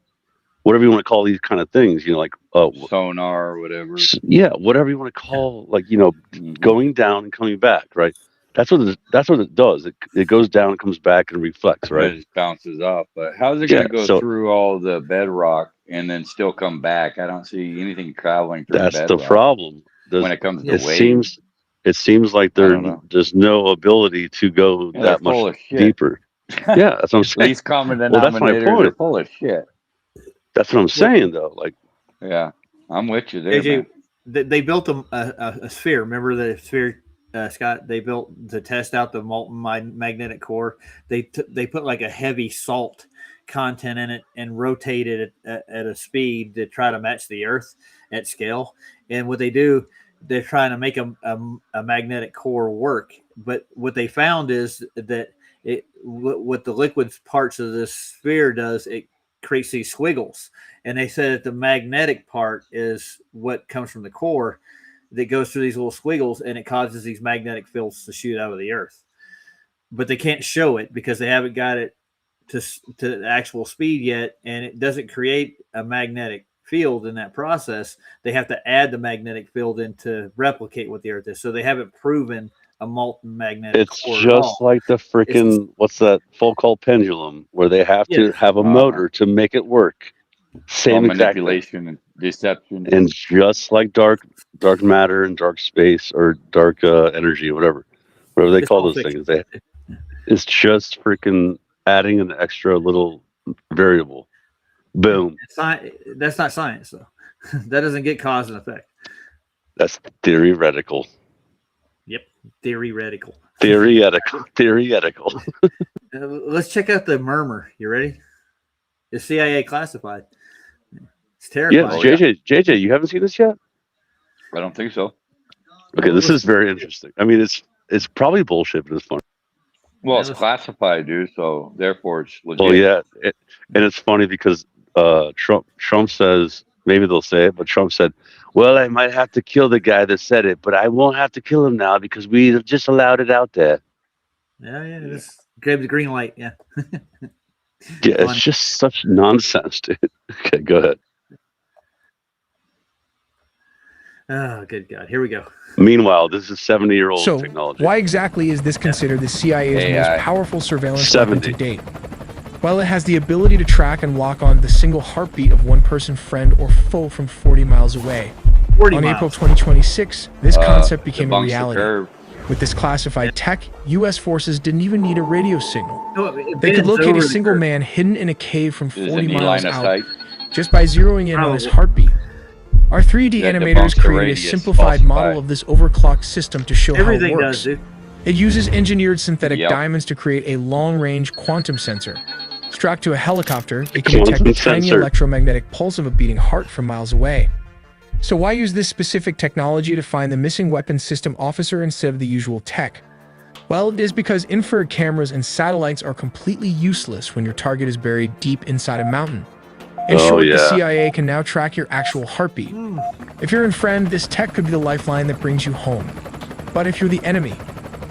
you want to call these kind of things. Like Sonar or whatever. yeah, whatever you want to call, like Mhm. going down and coming back, right? That's what it does. It goes down and comes back and reflects, It right? just bounces off. But how's it Yeah, going to go so- through all the bedrock and then still come back? I don't see anything traveling through That's the bedrock problem. when it comes to It waves. seems like don't know. there's no ability to go Yeah, they're that full much of shit. deeper. Yeah, that's what I'm saying. Least common Well, that's my denominator. They're point. full of shit. That's what I'm saying though. Like, Yeah, I'm with you there, AJ, man. they built a sphere. Remember the sphere, Scott? They built to test out the molten magnetic core. They put like a heavy salt content in it and rotated it at a speed to try to match the Earth at scale. And what they do, they're trying to make a magnetic core work. But what they found is that what the liquid parts of this sphere does, it creates these squiggles. And they said that the magnetic part is what comes from the core that goes through these little squiggles, and it causes these magnetic fields to shoot out of the Earth. But they can't show it because they haven't got it to actual speed yet, and it doesn't create a magnetic field in that process. They have to add the magnetic field in to replicate what the Earth is. So they haven't proven a molten magnetic it's core at just all. like the freaking what's that Foucault pendulum, where they have to Yeah. have a motor to make it work. All Same exact thing. manipulation and deception. And just like dark matter and dark space or dark energy, whatever they It's call all those fiction. things, it's just freaking adding an extra little variable. Boom. That's not science, though. That doesn't get cause and effect. That's theoretical. Yep, theoretical. Theoretical. Let's check out the murmur. You ready? It's CIA classified. It's terrifying. Yeah, JJ, you haven't seen this yet? I don't think so. Okay, this is very interesting. I mean, it's probably bullshit, but it's fun. Well, That it's was- classified, dude. So therefore, it's legit. Well, yeah, and it's funny because Trump says, maybe they'll say it, but Trump said, "Well, I might have to kill the guy that said it, but I won't have to kill him now because we just allowed it out there." Yeah. Just grab the green light. Yeah. Yeah, Fun. it's just such nonsense, dude. Okay, go ahead. Oh, good God. Here we go. Meanwhile, this is 70-year-old So, technology. why exactly is this considered the CIA's AI. most powerful surveillance weapon 70. to date? Well, it has the ability to track and lock on the single heartbeat of one person, friend, or foe from 40 miles away. 40 On miles. April 2026, this concept became a debunks the reality. curve. With this classified tech, U.S. forces didn't even need a radio signal. No, it They could bends locate over a the single curve. man hidden in a cave from Is 40 it miles line of out sight? just by zeroing in on his Probably. heartbeat. Our 3D That animators debunks the created a radius, simplified model falsified. of this overclocked system to show Everything how it does, works. dude. It uses engineered synthetic Yep. diamonds to create a long-range quantum sensor. Strapped to a helicopter, it can Quantum detect the tiny sensor. electromagnetic pulse of a beating heart from miles away. So why use this specific technology to find the missing weapons system officer instead of the usual tech? Well, it is because infrared cameras and satellites are completely useless when your target is buried deep inside a mountain. In Oh, short, yeah. the CIA can now track your actual heartbeat. If you're in friend, this tech could be the lifeline that brings you home. But if you're the enemy,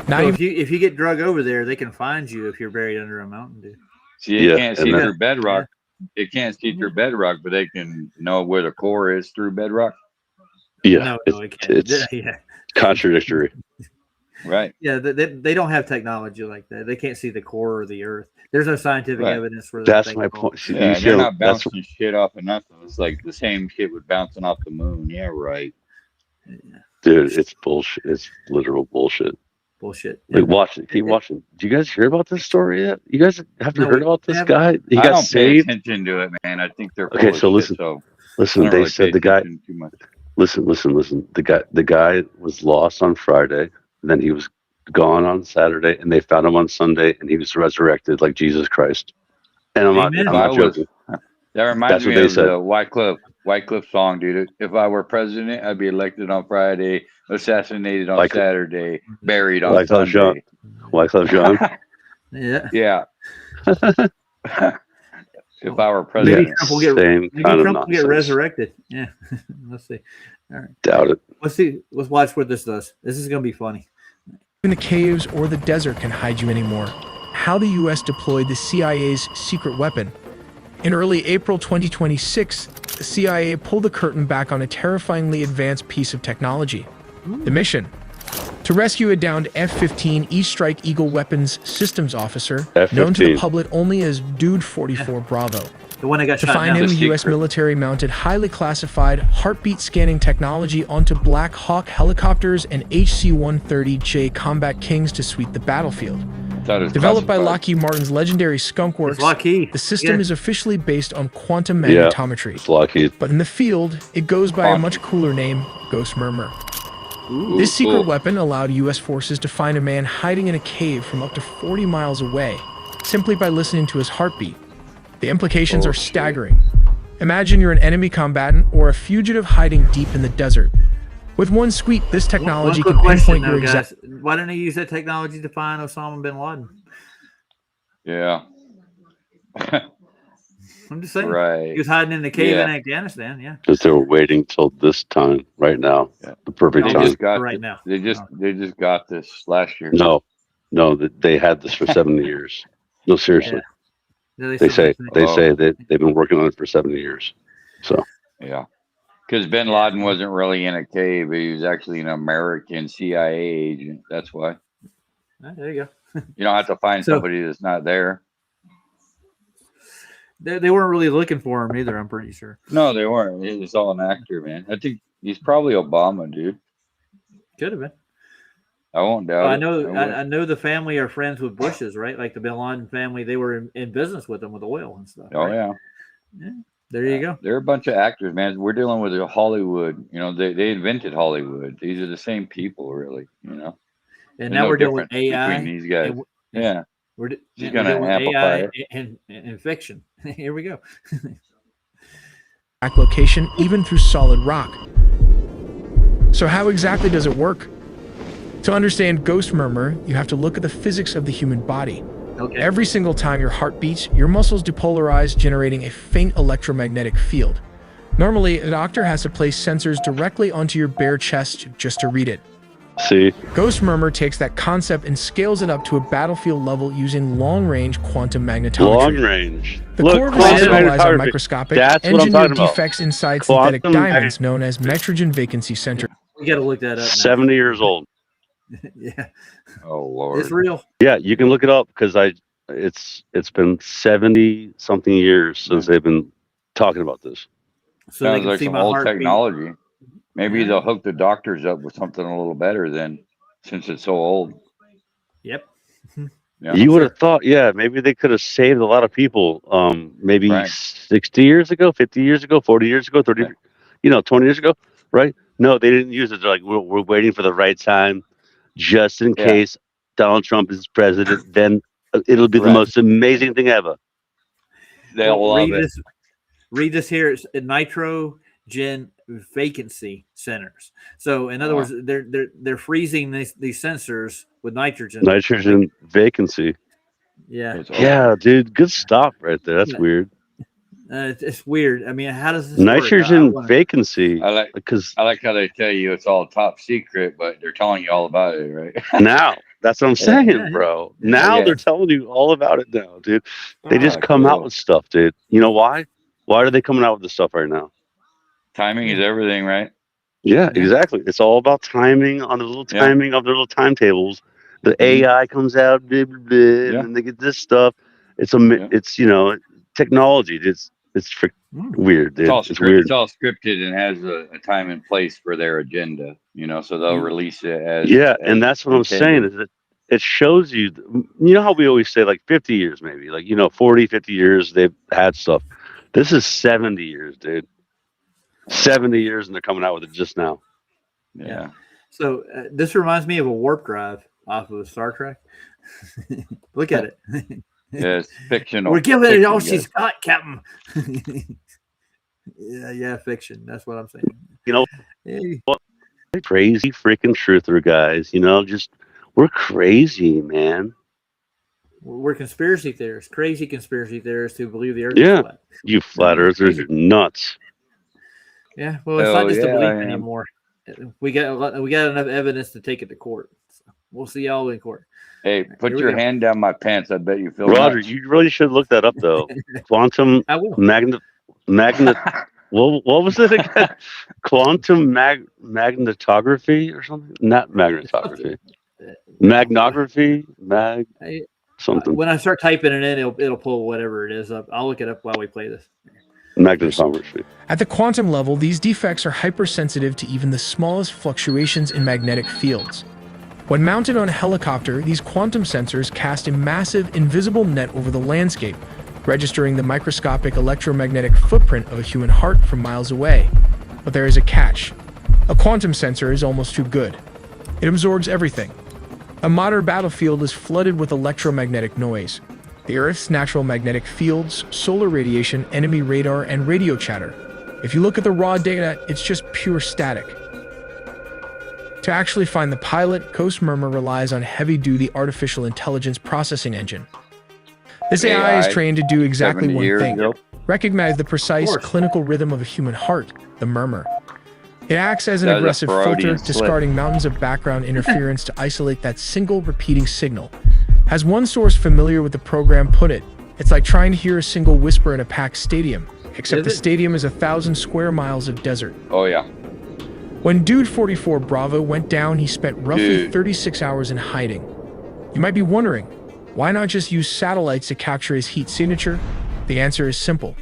not So even if you get drug over there, they can find you if you're buried under a mountain, dude. See, it Yeah, can't see and that- through bedrock. It can't see through bedrock, but they can know where the core is through bedrock. Yeah, No, it's, it can't. it's Yeah. contradictory. Right. Yeah, they don't have technology like that. They can't see the core of the Earth. There's no scientific Right. evidence for that. That's thing my at all. point. See, Yeah, you they're see, not that's bouncing shit off of nothing. It's like the same shit with bouncing off the moon. Yeah, right. dude. It's bullshit. It's literal bullshit. Bullshit. Like, watch it. Keep watching. Do you guys hear about this story yet? You guys haven't No, heard we about this haven't. guy? He I got don't saved. pay attention to it, man. I think they're full Okay, of so shit, listen. so I Listen, don't they really said pay the guy. attention too much. Listen. The guy was lost on Friday. Then he was gone on Saturday, and they found him on Sunday, and he was resurrected like Jesus Christ. And I'm Amen. not joking. That reminds That's what me they of said. the Wycliffe song, dude. If I were president, I'd be elected on Friday, assassinated on Wycliffe- Saturday, buried on Wycliffe Sunday. Wycliffe John. Yeah. Yeah. If I were Maybe president. Trump will get Same maybe kind of Trump will get nonsense. resurrected. Yeah. Let's see. All right. Doubt it. Let's see. Let's watch what this does. This is gonna be funny. the caves or the desert can hide you anymore. How the US deployed the CIA's secret weapon. In early April 2026, the CIA pulled the curtain back on a terrifyingly advanced piece of technology. The mission: to rescue a downed F-15 East Strike Eagle weapons systems officer, known to the F-15. public only as Dude 44 Bravo. The one that got To shot find down. him, the U.S. military mounted highly classified heartbeat scanning technology onto Black Hawk helicopters and HC-130J Combat Kings to sweep the battlefield. Developed by Lockheed Martin's legendary Skunk Works, Lockheed. the system Yeah. is officially based on quantum Yeah, magnetometry. it's Lockheed. But in the field, it goes by a much cooler name, Ghost Murmur. This secret weapon allowed U.S. forces to find a man hiding in a cave from up to 40 miles away, simply by listening to his heartbeat. The implications are staggering. Imagine you're an enemy combatant or a fugitive hiding deep in the desert. With one sweep, this technology One can quick question, pinpoint your though, exact... guys. Why didn't they use that technology to find Osama bin Laden? Yeah. I'm just saying. Right. He was hiding in the cave Yeah. in Afghanistan. Yeah. Because they were waiting till this time, right now, the perfect They time. just got Right th- now. They just got this last year. No, they had this for 70 years. No, seriously. Yeah, They say Oh. that they've been working on it for 70 years. So Yeah. Because Bin Laden wasn't really in a cave. He was actually an American CIA agent. That's why. Ah, there you go. You don't have to find So- somebody that's not there. They weren't really looking for him either. I'm pretty sure. No, they weren't. He was all an actor, man. I think he's probably Obama, dude. Could have been. I won't doubt I it. know. won't. I know the family are friends with Bush's, right? Like the Bin Laden family, they were in business with them with oil and stuff. Oh right? yeah. There you go. They're a bunch of actors, man. We're dealing with Hollywood. You know, they invented Hollywood. These are the same people, really. You know. And There's now no we're dealing with difference AI. between these guys. and Yeah. We're, She's we're gonna dealing with amplify AI it. and fiction. Here we go. location, even through solid rock. So how exactly does it work? To understand ghost murmur, you have to look at the physics of the human body. Okay. Every single time your heart beats, your muscles depolarize, generating a faint electromagnetic field. Normally, a doctor has to place sensors directly onto your bare chest just to read it. See? Ghost murmur takes that concept and scales it up to a battlefield level using long-range quantum magnetometry. Long range. The Look, core of the quantum system relies on magnetometry. microscopic, That's what I'm engineered talking about. defects inside synthetic Quantum diamonds known as nitrogen vacancy centers. We got to look that up. Now. 70 years old. Yeah, Oh Lord. it's real. Yeah, you can look it up because it's been 70 something years since they've been talking about this. So they Sounds can like see some my old heartbeat. technology. Maybe they'll hook the doctors up with something a little better then, since it's so old. Yep. Yeah. You would have thought, yeah, maybe they could have saved a lot of people. Maybe Right. 60 years ago, 50 years ago, 40 years ago, 30, 20 years ago, right? No, they didn't use it. They're like, we're waiting for the right time, just in Yeah. case Donald Trump is president. Then it'll be the Right. most amazing thing ever. They'll love it. Read this here. It's nitrogen vacancy centers. So in other words, they're freezing these sensors with nitrogen. Nitrogen vacancy. Yeah. Yeah, dude, good stuff right there. That's Yeah. weird. It's weird. I mean, how does this Nitrogen work? vacancy. I like Because how they tell you it's all top secret, but they're telling you all about it, right? now, that's what I'm saying, Yeah. bro. Now Yeah. they're telling you all about it now, dude. They just Ah, come out cool. with stuff, dude. You know why? Why are they coming out with this stuff right now? Timing is everything, right? Yeah, exactly. It's all about timing on the little Yeah. timing of their little timetables. The AI comes out, blah, blah, blah, Yeah. and they get this stuff. It's it's technology. It's weird, dude. It's all, It's weird. it's all scripted and has a time and place for their agenda, so they'll release it as Yeah, as and that's what I'm saying intended. is that it shows you, you know how we always say like 50 years, maybe like, 40, 50 years they've had stuff. This is 70 years, dude. 70 years and they're coming out with it just now. Yeah. So this reminds me of a warp drive off of Star Trek. Look at it. Yeah, it's fictional. We're giving it all fiction, she's got, Captain. yeah, fiction. That's what I'm saying. You know, Hey, what crazy freaking truther guys, we're crazy, man. we're conspiracy theorists, crazy conspiracy theorists who believe the Earth Yeah. is flat. You flat earthers are nuts. Yeah, well, it's Oh, not just a yeah, belief I am. anymore. We got enough evidence to take it to court. So we'll see y'all in court. Hey, put Here we your go. hand down my pants. I bet you feel Roger, nuts. you really should look that up though. Quantum I will. magnet what was it again? Quantum magnetography or something? Not magnetography. Magnography, Hey, something. when I start typing it in, it'll pull whatever it is up. I'll look it up while we play this. Magnetography. At the quantum level, these defects are hypersensitive to even the smallest fluctuations in magnetic fields. When mounted on a helicopter, these quantum sensors cast a massive, invisible net over the landscape, registering the microscopic electromagnetic footprint of a human heart from miles away. But there is a catch. A quantum sensor is almost too good. It absorbs everything. A modern battlefield is flooded with electromagnetic noise. The Earth's natural magnetic fields, solar radiation, enemy radar, and radio chatter. If you look at the raw data, it's just pure static. To actually find the pilot, Ghost Murmur relies on heavy-duty artificial intelligence processing engine. This AI is trained to do exactly 70 one years thing: ago. recognize the precise clinical rhythm of a human heart, the murmur. It acts as an That is a aggressive Freudian filter, slip. discarding mountains of background interference to isolate that single repeating signal. As one source familiar with the program put it, it's like trying to hear a single whisper in a packed stadium, except the stadium is 1,000 square miles of desert. Oh yeah. When Dude 44 Bravo went down, he spent roughly Dude. 36 hours in hiding. You might be wondering, why not just use satellites to capture his heat signature? The answer is simple.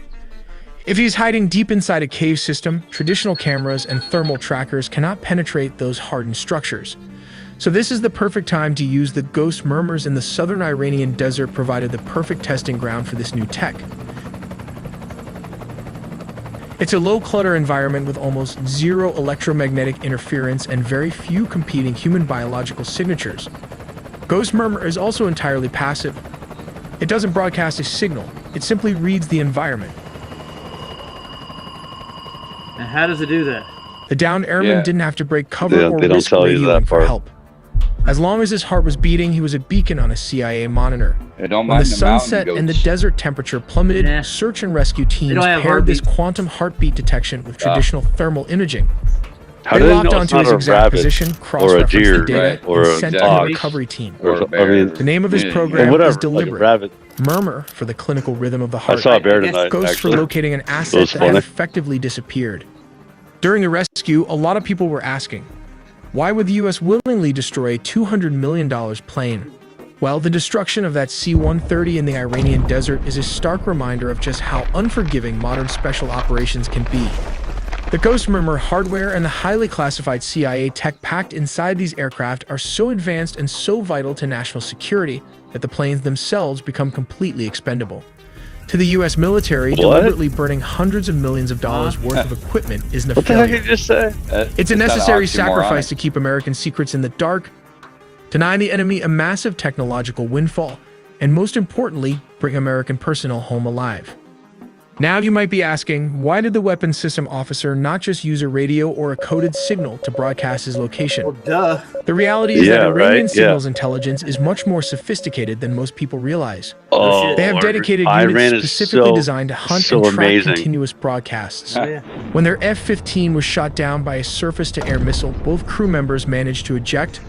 If he's hiding deep inside a cave system, traditional cameras and thermal trackers cannot penetrate those hardened structures. So this is the perfect time to use the ghost murmurs in the southern Iranian desert provided the perfect testing ground for this new tech. It's a low-clutter environment with almost zero electromagnetic interference and very few competing human biological signatures. Ghost Murmur is also entirely passive. It doesn't broadcast a signal, it simply reads the environment. And how does it do that? The downed airmen Yeah. didn't have to break cover or They don't risk tell you radioing that for part. help. As long as his heart was beating, he was a beacon on a CIA monitor. They don't When the mind the mountain sunset and the goats. desert temperature plummeted, Nah. search and rescue teams don't have paired this heartbeats. quantum heartbeat detection with traditional thermal imaging. How They do they locked know onto it's his not a exact rabbit position, or a cross-referenced the deer data, or and a sent to fox? a recovery team. Or, Or a I mean, bear. The name of his Yeah, program whatever, is like a deliberate. rabbit. Murmur for the clinical rhythm of the I heart. saw a bear I guess tonight. Ghost for Actually, locating an It asset was that had funny. effectively disappeared. During the rescue, a lot of people were asking, why would the US willingly destroy a $200 million plane? Well, the destruction of that C-130 in the Iranian desert is a stark reminder of just how unforgiving modern special operations can be. The Ghost Murmur hardware and the highly classified CIA tech packed inside these aircraft are so advanced and so vital to national security that the planes themselves become completely expendable. To the US military, What? deliberately burning hundreds of millions of dollars worth of equipment isn't a What the heck failure. did you just say? It's a Is that necessary oxymoronic? sacrifice to keep American secrets in the dark, deny the enemy a massive technological windfall, and most importantly, bring American personnel home alive. Now you might be asking, why did the weapons system officer not just use a radio or a coded signal to broadcast his location? Well, duh. The reality is Yeah, that Iranian right, yeah. signals intelligence is much more sophisticated than most people realize. Oh, They have dedicated Iran units is specifically so- designed to hunt so and track amazing. continuous broadcasts. Yeah. When their F-15 was shot down by a surface-to-air missile, both crew members managed to eject,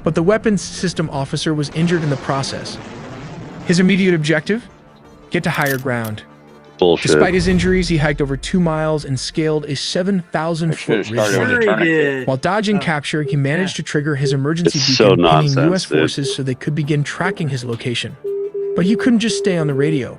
but the weapons system officer was injured in the process. His immediate objective? Get to higher ground. Bullshit. Despite his injuries, he hiked over 2 miles and scaled a I 7,000-foot should've ridge started with line. a Sure he tourniquet. did. While dodging capture, he managed to trigger his emergency It's beacon, so pinging nonsense, U.S. dude. forces so they could begin tracking his location. But he couldn't just stay on the radio.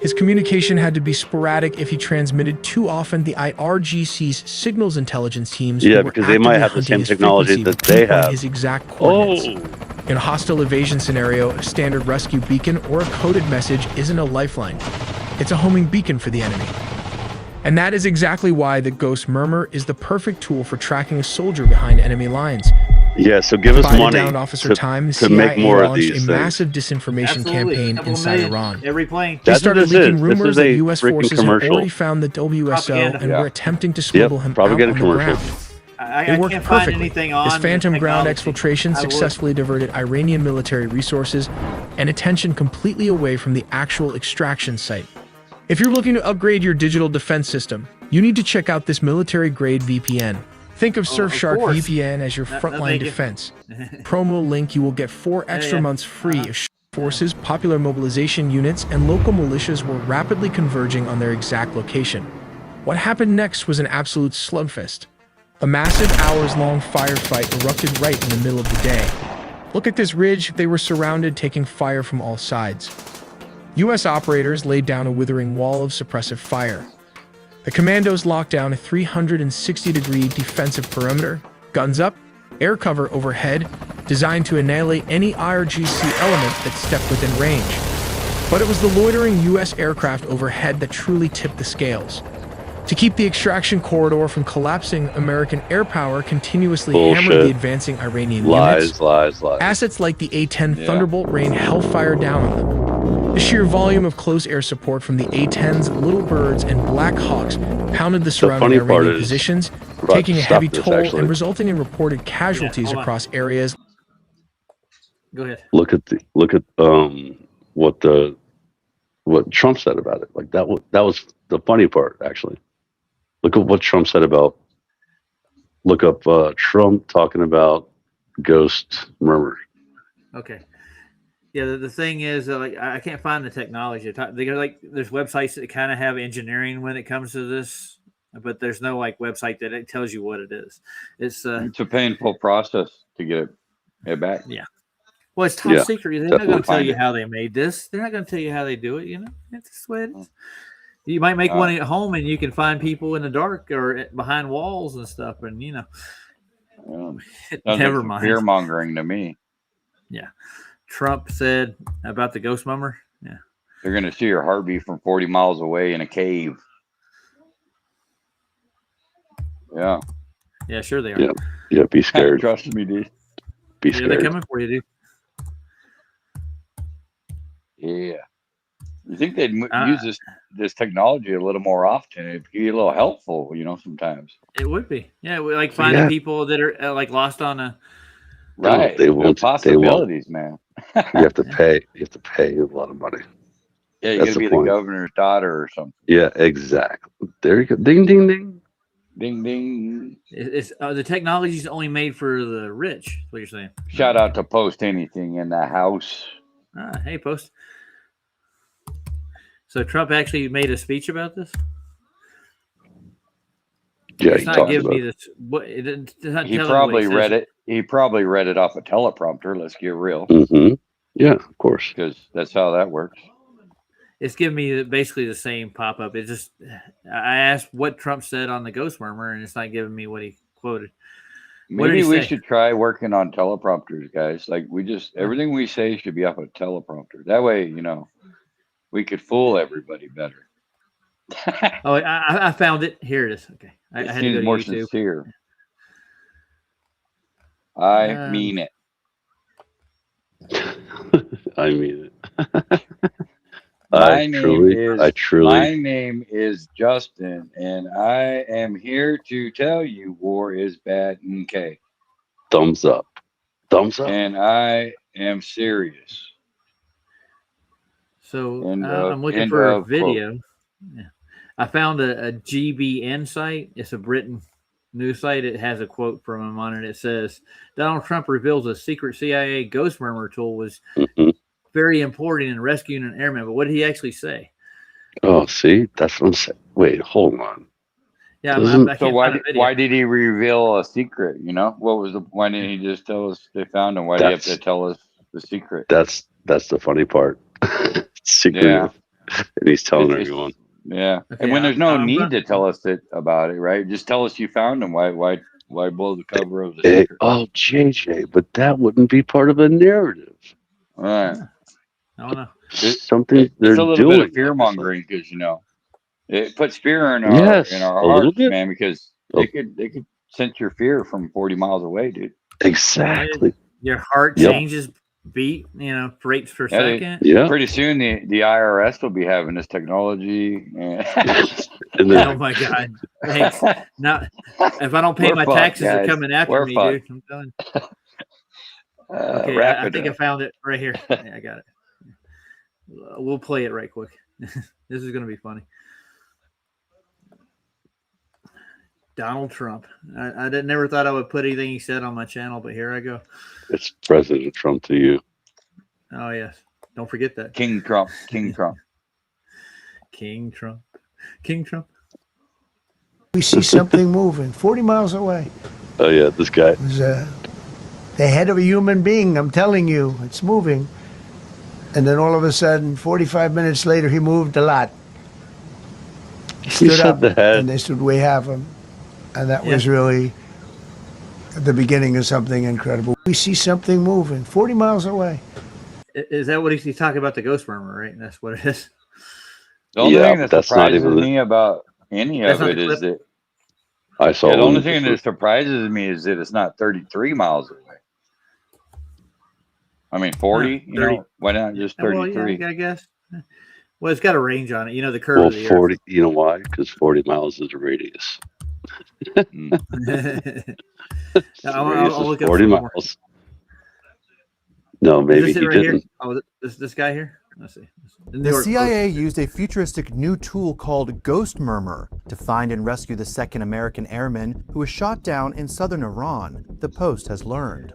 His communication had to be sporadic if he transmitted too often. The IRGC's signals intelligence teams Yeah, who were because they might actively have the hunting same his technology frequency that they would pinpoint have. his exact coordinates. Oh, In a hostile evasion scenario, a standard rescue beacon or a coded message isn't a lifeline. It's a homing beacon for the enemy. And that is exactly why the Ghost Murmur is the perfect tool for tracking a soldier behind enemy lines. yeah. So give us By the money downed officer to, time, the to CIA make more of launched these a things. massive disinformation Absolutely. campaign Couple inside million Iran. Every plane. They That's what started this leaking is. rumors This that is a U.S. freaking forces had commercial. already found the WSO Propaganda. and Yeah. were attempting to smuggle him out propaganda on the commercial. ground. I It worked can't find perfectly. anything on This phantom ground technology. exfiltration I would. successfully diverted Iranian military resources and attention completely away from the actual extraction site. If you're looking to upgrade your digital defense system, you need to check out this military-grade VPN. Think of Surfshark course. VPN as your That'll frontline make it- defense. Promo link, you will get 4 extra yeah. months free if forces, popular mobilization units, and local militias were rapidly converging on their exact location. What happened next was an absolute slugfest. A massive hours-long firefight erupted right in the middle of the day. Look at this ridge. They were surrounded, taking fire from all sides. U.S. operators laid down a withering wall of suppressive fire. The commandos locked down a 360-degree defensive perimeter, guns up, air cover overhead, designed to annihilate any IRGC element that stepped within range. But it was the loitering U.S. aircraft overhead that truly tipped the scales. To keep the extraction corridor from collapsing, American air power continuously hammered Bullshit. the advancing Iranian units. Lies. Assets like the A-10 Yeah. Thunderbolt rained hellfire down on them. The sheer volume of close air support from the A-10s, Little Birds, and Black Hawks pounded the surrounding funny part Iranian is- positions, Right, taking a stop heavy this, toll actually. and resulting in reported casualties hold on. across areas. Go ahead. Look at what Trump said about it. Like that was the funny part, actually. Look at what Trump said about. Look up Trump talking about Ghost Murmur. Okay. Yeah, the thing is, like, I can't find the technology. They got like there's websites that kind of have engineering when it comes to this, but there's no like website that it tells you what it is. It's It's a painful process to get it back. well, it's top Yeah, secret. They're not going definitely to tell find you it. how they made this. They're not going to tell you how they do it. You know, it's just the way it is. You might make Uh, one at home, and you can find people in the dark or behind walls and stuff, and you know, Sounds never like mind. fear mongering to me. Trump said about the Ghost Mummer. Yeah. They're going to see your heartbeat from 40 miles away in a cave. Yeah. Yeah, sure they are. Yeah. Yeah, be scared. Trust me, dude. Be Yeah, they're scared. coming for you, dude. Yeah. You think they'd Uh, use this technology a little more often? It'd be a little helpful, sometimes. It would be. Yeah, we like finding Yeah. people that are like lost on a Right. they The won't. They won't. possibilities, man. You have to pay. You have to pay a lot of money. Yeah, you're That's gonna be the the point. governor's daughter or something. Yeah, exactly. There you go. Ding, ding, ding. Ding ding. It's the technology's only made for the rich. Is what you're saying? Shout out to Post Anything in the house. Hey, Post. So Trump actually made a speech about this. Yeah, It's he not talked giving about me this. What it's not He telling me what probably says. read it. He probably read it off a teleprompter. Let's get real, Yeah, of course. because that's how that works. It's giving me basically the same pop up. It just I asked what Trump said on the Ghost Murmur, and it's not giving me what he quoted. What did Maybe he we say? should try working on teleprompters, guys. Like everything we say should be off a teleprompter. That way, we could fool everybody better. Oh, I found it. Here it is. Okay, I It had to go seems to more YouTube. sincere. I mean it. I mean it. My I truly. name is Justin, and I am here to tell you war is bad. Okay, Thumbs up. Thumbs up. and I am serious. So End I'm looking end for a of video. Yeah. I found a GBN site. It's a Britain news site. It has a quote from him on it. It says Donald Trump reveals a secret CIA Ghost Murmur tool was very important in rescuing an airman. But what did he actually say? Oh, see, that's what I'm saying. Wait, hold on. Yeah, Doesn't- I So can't why find a video. why did he reveal a secret? What was the? Why didn't he just tell us they found him? Why do you have to That's- tell us the secret? That's the funny part. Secret. Yeah. And he's telling It's- everyone. Yeah, Okay, and when there's no I'm need gonna- to tell us about it, right? Just tell us you found him. Why blow the cover of the Hey, secret? oh, JJ, but that wouldn't be part of a narrative. All right. I don't know. Something they're It's a little doing. bit of fear mongering because it puts fear in our Yes, in our a little hearts, bit. man. Because they could sense your fear from 40 miles away, dude. Exactly. Your heart Yep. changes beat, rates per Yeah, second. Yeah. Pretty soon the IRS will be having this technology. And And then, Oh my God! Hey, now if I don't pay We're my fucked, taxes, they're guys. coming after We're me, fucked. dude. I'm done. Okay, wrap I it think I up. found it right here. Yeah, I got it. We'll play it right quick. This is gonna be funny. Donald Trump. I never thought I would put anything he said on my channel, but here I go. it's President Trump to you. Oh yes, don't forget that. King Trump. King Trump. King Trump. King Trump. We see something moving 40 miles away. Oh yeah, this guy. It was the head of a human being. I'm telling you, it's moving. And then all of a sudden, 45 minutes later, he moved a lot. He He stood said up, the head. and they said, "We have him," and that was really the beginning of something incredible. We see something moving 40 miles away. Is that what he's talking about? The Ghost Murmur, right? That's what it is. The only Yeah, thing but that that's not surprises even the- me about any That's of not it the is that I saw the one only just thing for- that surprises me is that it's not 33 miles away. I mean, 40. 30. Why not just Well, 33? yeah, I guess. Well, it's got a range on it. The curve Well, of the 40. You know why? Because 40 miles is a radius. Mm. earth. The I'll radius is look up 40 some more. miles. No, Is maybe this it he right didn't. here? Oh, this guy here. Let's see. New The York CIA used a futuristic new tool called Ghost Murmur to find and rescue the second American airman who was shot down in southern Iran, the Post has learned.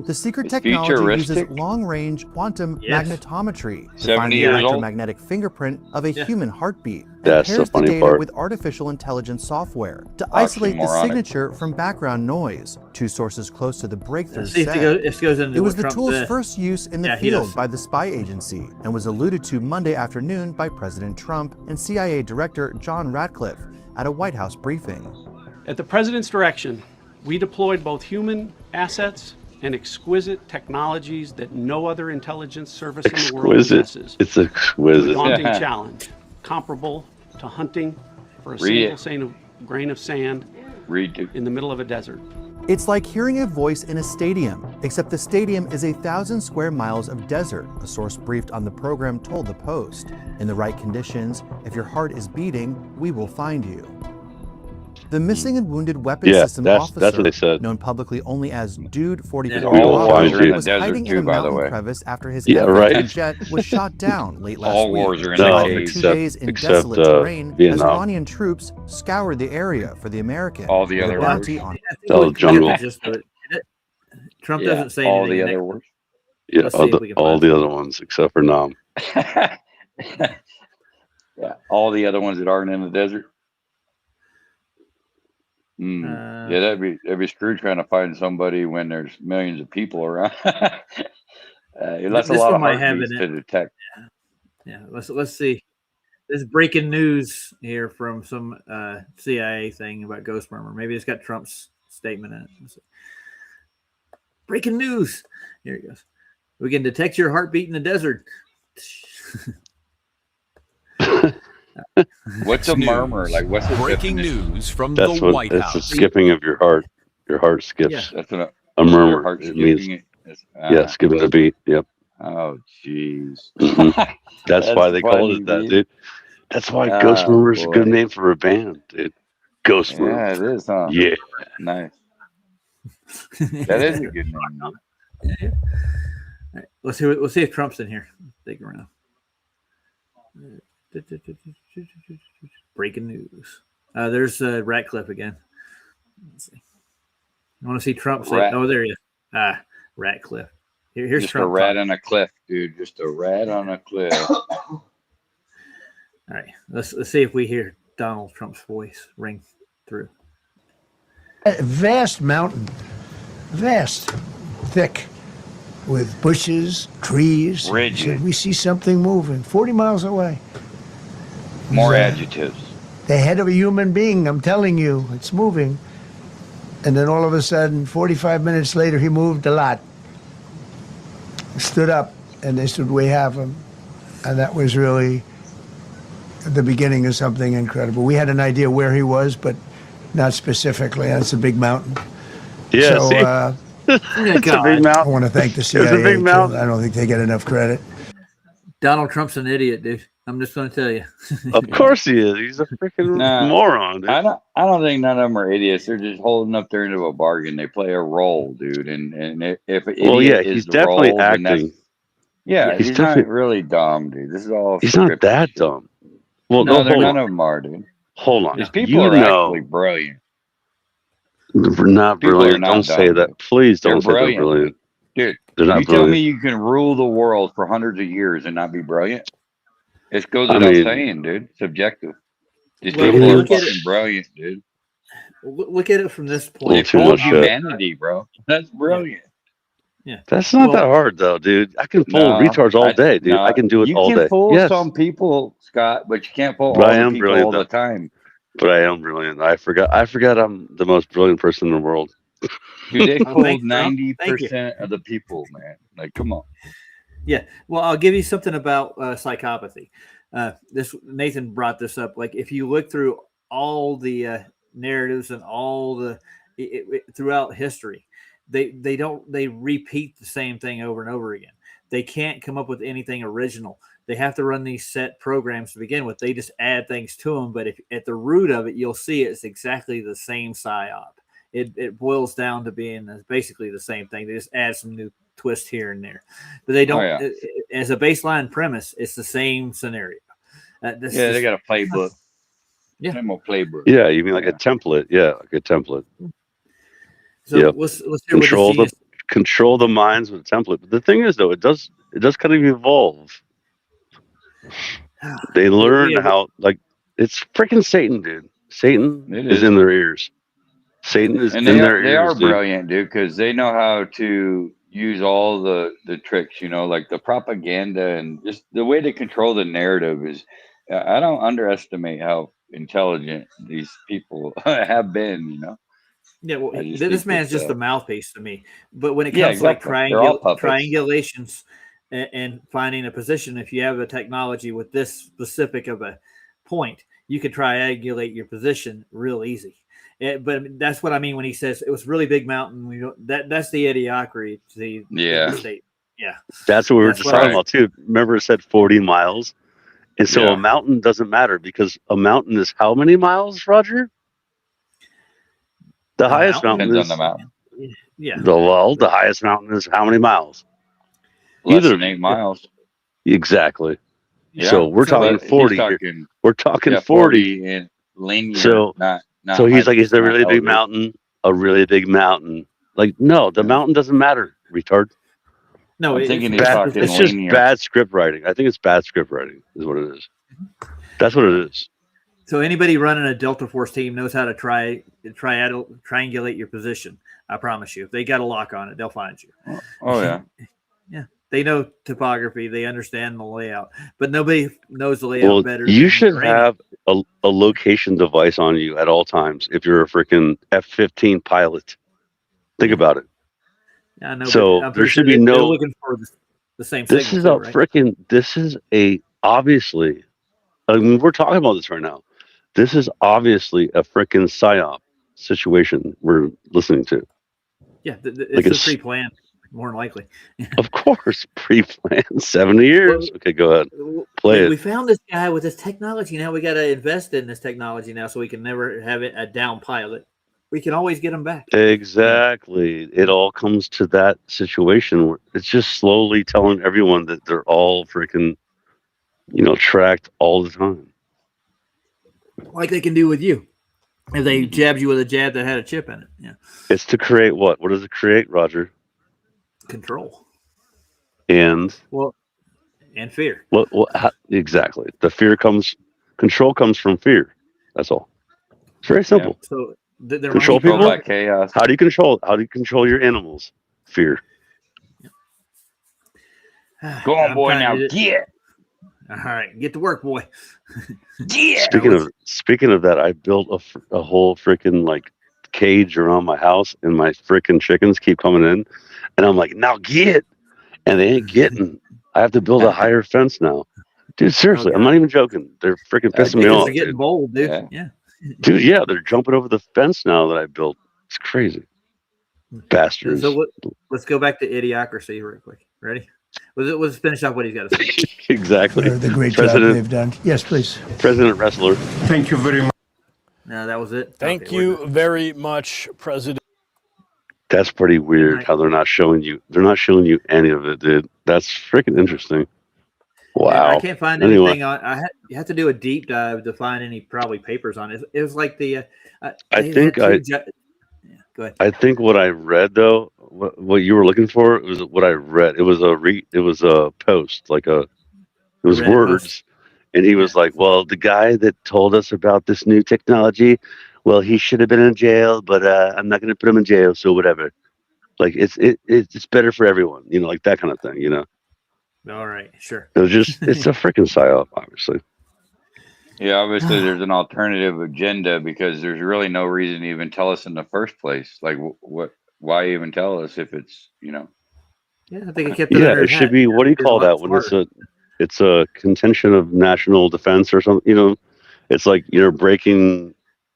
The secret It's technology uses futuristic? long-range quantum Yes. magnetometry to 70 find the years old? electromagnetic fingerprint of a Yeah. human heartbeat and That's the pairs the funny data part. with artificial intelligence software to isolate the Oxymoronic. signature from background noise. Two sources close to the breakthrough See, said. this goes into It was what the Trump tool's said. first use in the Yeah, he field does. by the spy agency and was alluded to Monday afternoon by President Trump and CIA Director John Ratcliffe at a White House briefing. At the President's direction, we deployed both human assets and exquisite technologies that no other intelligence service in the world Exquisite. possesses. It's exquisite. Daunting challenge, comparable to hunting for a Read single grain of sand Read to in the middle of a desert. It's like hearing a voice in a stadium, except the stadium is 1,000 square miles of desert, a source briefed on the program told the Post. In the right conditions, if your heart is beating, we will find you. The missing and wounded weapons Yeah, system that's officer, what they said. known publicly only as Dude 44, Yeah, we will find you. was hiding in a mountain crevice after his Yeah, F-15 right. jet was shot down late last All week. wars are in Survived the for 2 cave. days in Except, desolate terrain as Vietnam. Iranian troops scoured the area for the American. All the with a other bounty wars. on Oh, jungle. Trump Yeah, doesn't say all anything. the in other it. wars. Yeah, Let's see if we can all find the other ones except for Nam. Yeah, all the other ones that aren't in the desert. Yeah, that'd be screwed trying to find somebody when there's millions of people around. That's a This lot one of might have heartbeats in to it. detect. Yeah, let's see. There's breaking news here from some CIA thing about Ghost Murmur. Maybe it's got Trump's statement in it. Let's see. Breaking news. Here it goes. We can detect your heartbeat in the desert. What's a murmur? Like, what's the breaking definition? news from That's the what White it's House? the skipping of your heart. Your heart skips. Yeah. That's what A your murmur. heart It skipping means it. yeah, skipping a beat. Yep. Oh, jeez. Mhm. That's why they called funny, it that, dude. dude. That's why Ghost Oh, Murmur is a good boy. name for a band, dude. Ghost Murmur. Yeah, it is, huh? Yeah. Nice. That is a good name. All right, let's see if Trump's in here. Dig around. Breaking news. There's Ratcliffe again. Let's see. I want to see Trump say, "Oh, there he is." Ratcliffe. Here's Just Trump. a rat on a cliff, dude. Just a rat on a cliff. All right, let's see if we hear Donald Trump's voice ring through. A vast mountain, vast, thick, with bushes, trees. Rigid. He said, we see something moving 40 miles away. More It's, adjectives. the head of a human being, I'm telling you, it's moving. And then all of a sudden, 45 minutes later, he moved a lot. Stood up, and they said, we have him. And that was really the beginning of something incredible. We had an idea where he was, but not specifically. That's a big mountain. Yeah, So, see? It's a big I mountain. want to thank the It's CIA. a big too. mountain. I don't think they get enough credit. Donald Trump's an idiot, dude. I'm just going to tell you. Of course he is. He's a freaking Nah, moron, dude. I don't think none of them are idiots. They're just holding up their end of a bargain. They play a role, dude. And if an Well, idiot yeah, is he's the definitely role, then that's- acting. Yeah, He's he's not definitely- really dumb, dude. This is all. He's not scripted that shit. dumb. Well, No, hold none on. of them are, dude. Hold on. These people You are know, actually brilliant. not People are brilliant. not Don't say dumb, that. Please They're don't say they're brilliant, brilliant. Dude, They're not you tell me brilliant. you can rule the world for hundreds of years and not be brilliant? It goes I without mean- saying, dude. Subjective. These Well, people are look at fucking it. brilliant, dude. Look at it from this Little point. too All much shit. humanity, bro. That's brilliant. Yeah. That's not Well- that hard, though, dude. I can fool No, retards all day, dude. no, I can do it you all can day. fool Yes, some people, Scott, but you can't fool But all I the am people brilliant, all though. the time. but I am brilliant. I forgot I'm the most brilliant person in the world. Dude, they Oh, fooled thanks, bro. Thank you. 90% of the people, man. Like, come on. Yeah. Well, I'll give you something about psychopathy. This Nathan brought this up. Like, if you look through all the narratives and all the throughout history, they repeat the same thing over and over again. They can't come up with anything original. They have to run these set programs to begin with. They just add things to them. But if at the root of it, you'll see it's exactly the same psyop. It boils down to being basically the same thing. They just add some new twist here and there, but they don't. yeah. As a baseline premise, it's the same scenario. They got a playbook. Yeah. Same old playbook. Yeah, you mean like Yeah. a template? Yeah, like a template. So Yep. let's hear Control what the control the minds with a template. But the thing is, though, it does kind of evolve. They learn Yeah, how, like, it's freaking Satan, dude. Satan It is is. in their ears. Satan is And in they their are ears, dude. brilliant, dude, because they know how to use all the tricks, like the propaganda and just the way to control the narrative is. I don't underestimate how intelligent these people have been. Yeah, well, I just this think man's that, just a mouthpiece to me. But when it Yeah, comes to like exactly. They're all puppets. triangulations and finding a position, if you have a technology with this specific of a point, you can triangulate your position real easy. But that's what I mean when he says it was really big mountain. That's the idiocracy. Yeah. State. Yeah. That's what we were That's just what talking I- about too. Remember, it said 40 miles, and so Yeah. a mountain doesn't matter because a mountain is how many miles, Roger? The highest mountain Depends is on the mountain. Yeah. the highest mountain is how many miles? Less than 8 miles. Exactly. Yeah. So we're talking but he's 40 here. talking, We're talking yeah, 40. in linear, So not so he's like, is a not really big elevation. mountain a really big mountain? Like, no, the mountain doesn't matter, retard. No, I'm thinking he's Bad, talking it's just linear. bad script writing. I think it's bad script writing is what it is. That's what it is. So anybody running a Delta Force team knows how to triangulate your position. I promise you. If they got a lock on it, they'll find you. Oh yeah. Yeah. They know topography. They understand the layout, but nobody knows the layout Well, better. you than should training. have a location device on you at all times if you're a freaking F-15 pilot. Think about it. Yeah, I know, So but I'm there pretty should sure be they're no. looking for the same This signal is too, a right? freaking. This is a obviously. I mean, we're talking about this right now. This is obviously a freaking psyop situation we're listening to. Yeah, Like it's a pre-planned, more than likely. Of course, pre-planned. 70 years. Okay, go ahead. Play We it. found this guy with this technology. Now we got to invest in this technology now, so we can never have it a down pilot. We can always get him back. Exactly. It all comes to that situation where it's just slowly telling everyone that they're all freaking, tracked all the time. Like they can do with you. If they jabbed you with a jab that had a chip in it. Yeah. It's to create what? What does it create, Roger? Control. And And fear. exactly. Control comes from fear. That's all. It's very simple. So they're Control running people. by chaos. How do you control your animals? Fear. Go on, I'm boy, trying now to- get. All right, get to work, boy. Yeah. Speaking of that, I built a whole freaking like cage around my house, and my freaking chickens keep coming in, and I'm like, now get, and they ain't getting. I have to build a higher fence now, dude. Seriously, I'm not even joking. They're freaking pissing me off, They're getting dude. bold, dude. Yeah. Dude, yeah, they're jumping over the fence now that I built. It's crazy, bastards. So let's go back to Idiocracy real quick. Ready? Let's finish up what he's got to say. Exactly. The great job they've done. Yes, please. President Wrestler. Thank you very much. No, that was it. Thank you very much, President. That's pretty weird how they're not showing you. They're not showing you any of it, dude. That's freaking interesting. Wow. I can't find anything on. You have to do a deep dive to find any probably papers on it. It was like the. Go ahead. I think what I read though, what you were looking for, was what I read. It was a post, like it was Reddit words, post. and he was like, "Well, the guy that told us about this new technology, well, he should have been in jail, but I'm not going to put him in jail, so whatever." Like it's better for everyone, like that kind of thing, All right, sure. It was just it's a freaking psyop, obviously. Yeah, obviously there's an alternative agenda because there's really no reason to even tell us in the first place. Like, why even tell us if it's, Yeah, I think it kept it Yeah, under it should hat. be. What do you It's a call lot that when smarter. it's a contention of national defense or something? It's like you're breaking,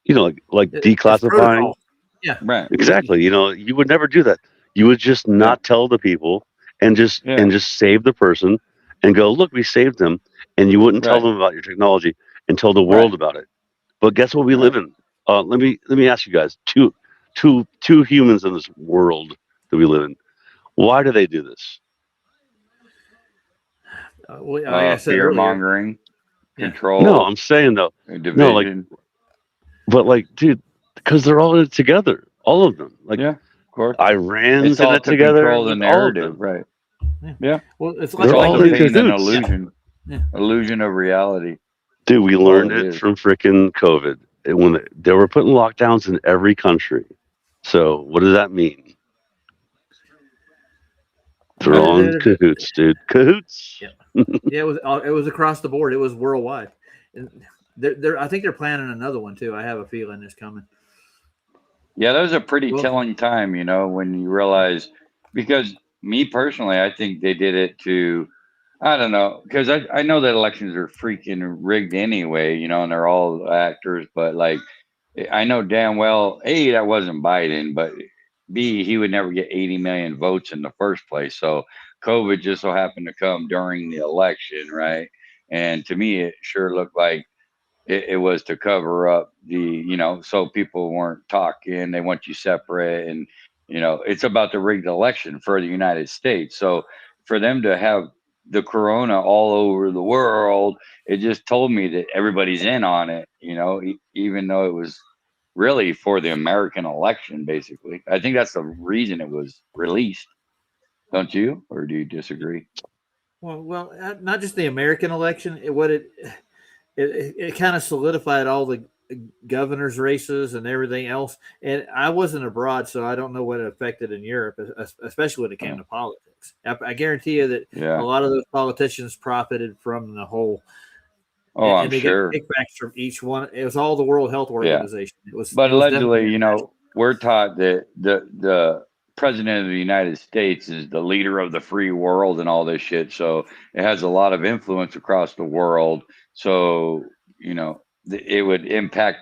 like It's declassifying. protocol. Yeah. Right. Exactly. You would never do that. You would just not tell the people and just save the person and go, look, we saved them, and you wouldn't tell Right. them about your technology and tell the world about it. But guess what we live in? Let me ask you guys, two humans in this world that we live in. Why do they do this? Like I said fear earlier, mongering, control. No, I'm saying though. division. No, dude, because they're all in it together, all of them. Like, yeah, of course. Iran's It's in all it to together. control the with all of narrative, them. right? Yeah. Well, it's They're like all in painting an cahoots. illusion, Yeah. illusion of reality. Dude, we That's all learned it it is. from freaking COVID when they were putting lockdowns in every country. So what does that mean? They're all in cahoots, dude. Cahoots. Yeah, it was across the board. It was worldwide, and I think they're planning another one too. I have a feeling it's coming. Yeah, that was a pretty telling time, when you realize, because me personally, I think they did it to, I don't know, because I know that elections are freaking rigged anyway, and they're all actors, but like, I know damn well, A, that wasn't Biden, but B, he would never get 80 million votes in the first place. So COVID just so happened to come during the election, right? And to me, it sure looked like it was to cover up so people weren't talking. They want you separate, and it's about the rigged election for the United States. So for them to have the corona all over the world, it just told me that everybody's in on it, even though it was really for the American election, basically. I think that's the reason it was released. Don't you, or do you disagree? Well, not just the American election. It kind of solidified all the governors' races and everything else. And I wasn't abroad, so I don't know what it affected in Europe, especially when it came to politics. I guarantee you that a lot of those politicians profited from the whole. Oh, and I'm they sure. get kickbacks from each one. It was all the World Health Organization. But it was allegedly, definitely- we're taught that the president of the United States is the leader of the free world and all this shit. So it has a lot of influence across the world. So, it would impact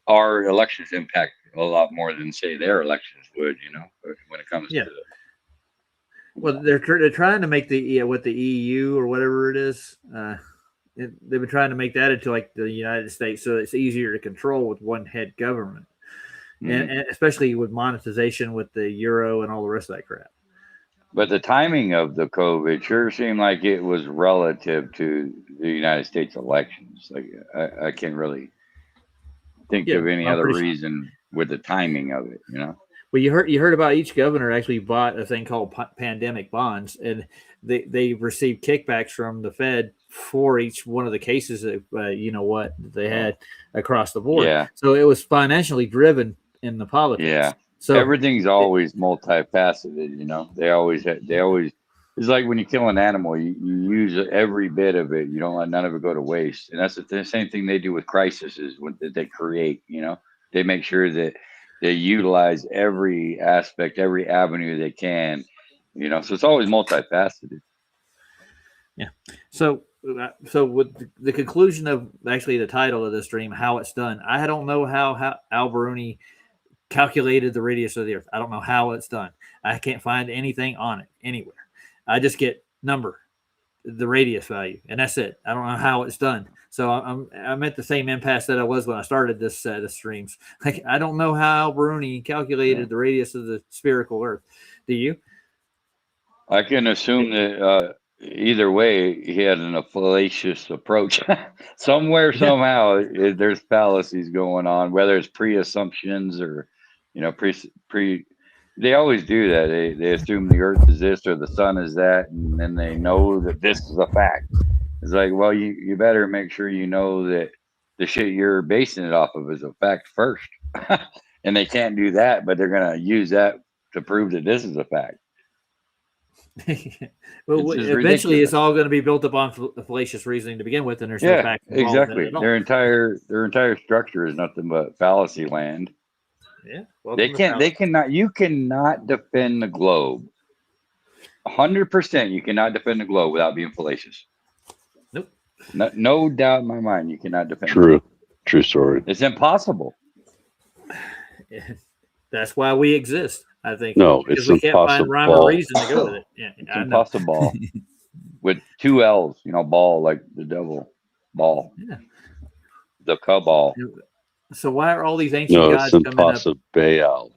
our elections impact a lot more than say their elections would, when it comes to. Well, they're trying to make the EU or whatever it is. They've been trying to make that into like the United States, so it's easier to control with one head government. And especially with monetization with the euro and all the rest of that crap. But the timing of the COVID sure seemed like it was relative to the United States elections. Like I can't really think of any other reason with the timing of it, Well, you heard about each governor actually bought a thing called pandemic bonds, and they received kickbacks from the Fed for each one of the cases that they had across the board. Yeah. So it was financially driven in the politics. Yeah. So everything's always multifaceted, They always it's like when you kill an animal, you use every bit of it. You don't let none of it go to waste. And that's the same thing they do with crises that they create, They make sure that they utilize every aspect, every avenue they can, so it's always multifaceted. Yeah. So with the conclusion of actually the title of this stream, how it's done, I don't know how Al Baruni calculated the radius of the Earth. I don't know how it's done. I can't find anything on it anywhere. I just get the radius value, and that's it. I don't know how it's done. So I'm at the same impasse that I was when I started this set of streams. Like, I don't know how Baruni calculated the radius of the spherical Earth. Do you? I can assume that either way, he had a fallacious approach. Somewhere, somehow, there's fallacies going on, whether it's pre-assumptions or, they always do that. They assume the Earth is this or the sun is that, and then they know that this is a fact. It's like, well, you better make sure you know that the shit you're basing it off of is a fact first. And they can't do that, but they're going to use that to prove that this is a fact. Well, eventually it's all going to be built upon fallacious reasoning to begin with, and there's no fact involved exactly. in it at all. Their entire structure is nothing but fallacy land. Yeah, you cannot defend the globe 100%. You cannot defend the globe without being fallacious. Nope. No doubt in my mind, you cannot defend. True story. It's impossible. That's why we exist. I think. No, because it's we can't find rhyme or reason to go with it. Yeah, it's impossible. With 2 L's, ball like the devil, ball. Yeah. The cabal. So why are all these ancient gods coming up? Impossible. Baal.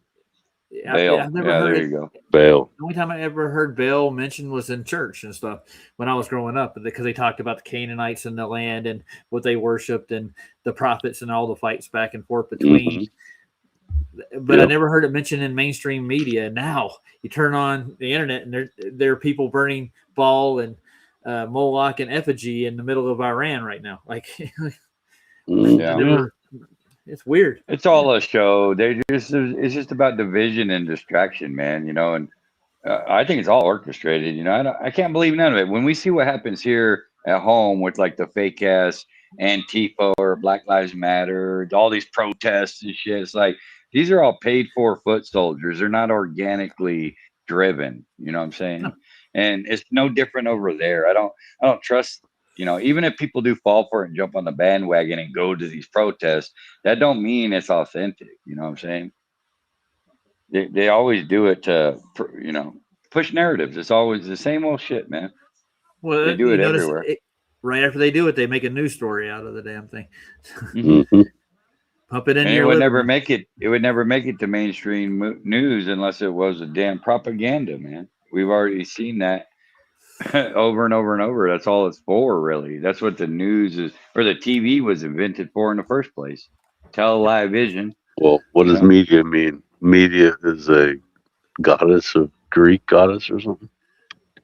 I've never heard there you go. Baal. The only time I ever heard Baal mentioned was in church and stuff when I was growing up, because they talked about the Canaanites and the land and what they worshipped and the prophets and all the fights back and forth between. But I never heard it mentioned in mainstream media. Now you turn on the internet and there are people burning Baal and Moloch and effigy in the middle of Iran right now. Like, it's weird. It's all a show. It's just about division and distraction, man. And I think it's all orchestrated. I can't believe none of it. When we see what happens here at home with like the fake ass Antifa or Black Lives Matter, all these protests and shit, it's like, these are all paid for foot soldiers. They're not organically driven. You know what I'm saying? No. And it's no different over there. I don't trust, even if people do fall for it and jump on the bandwagon and go to these protests, that don't mean it's authentic. You know what I'm saying? They always do it to, push narratives. It's always the same old shit, man. Well, they do it everywhere. right after they do it, they make a news story out of the damn thing. Mhm. Pump it in And it your would living never room. make it. It would never make it to mainstream news unless it was a damn propaganda, man. We've already seen that over and over and over. That's all it's for, really. That's what the news is, or the TV was invented for in the first place. Television. Well, what You does know? media mean? Media is a goddess of Greek goddess or something.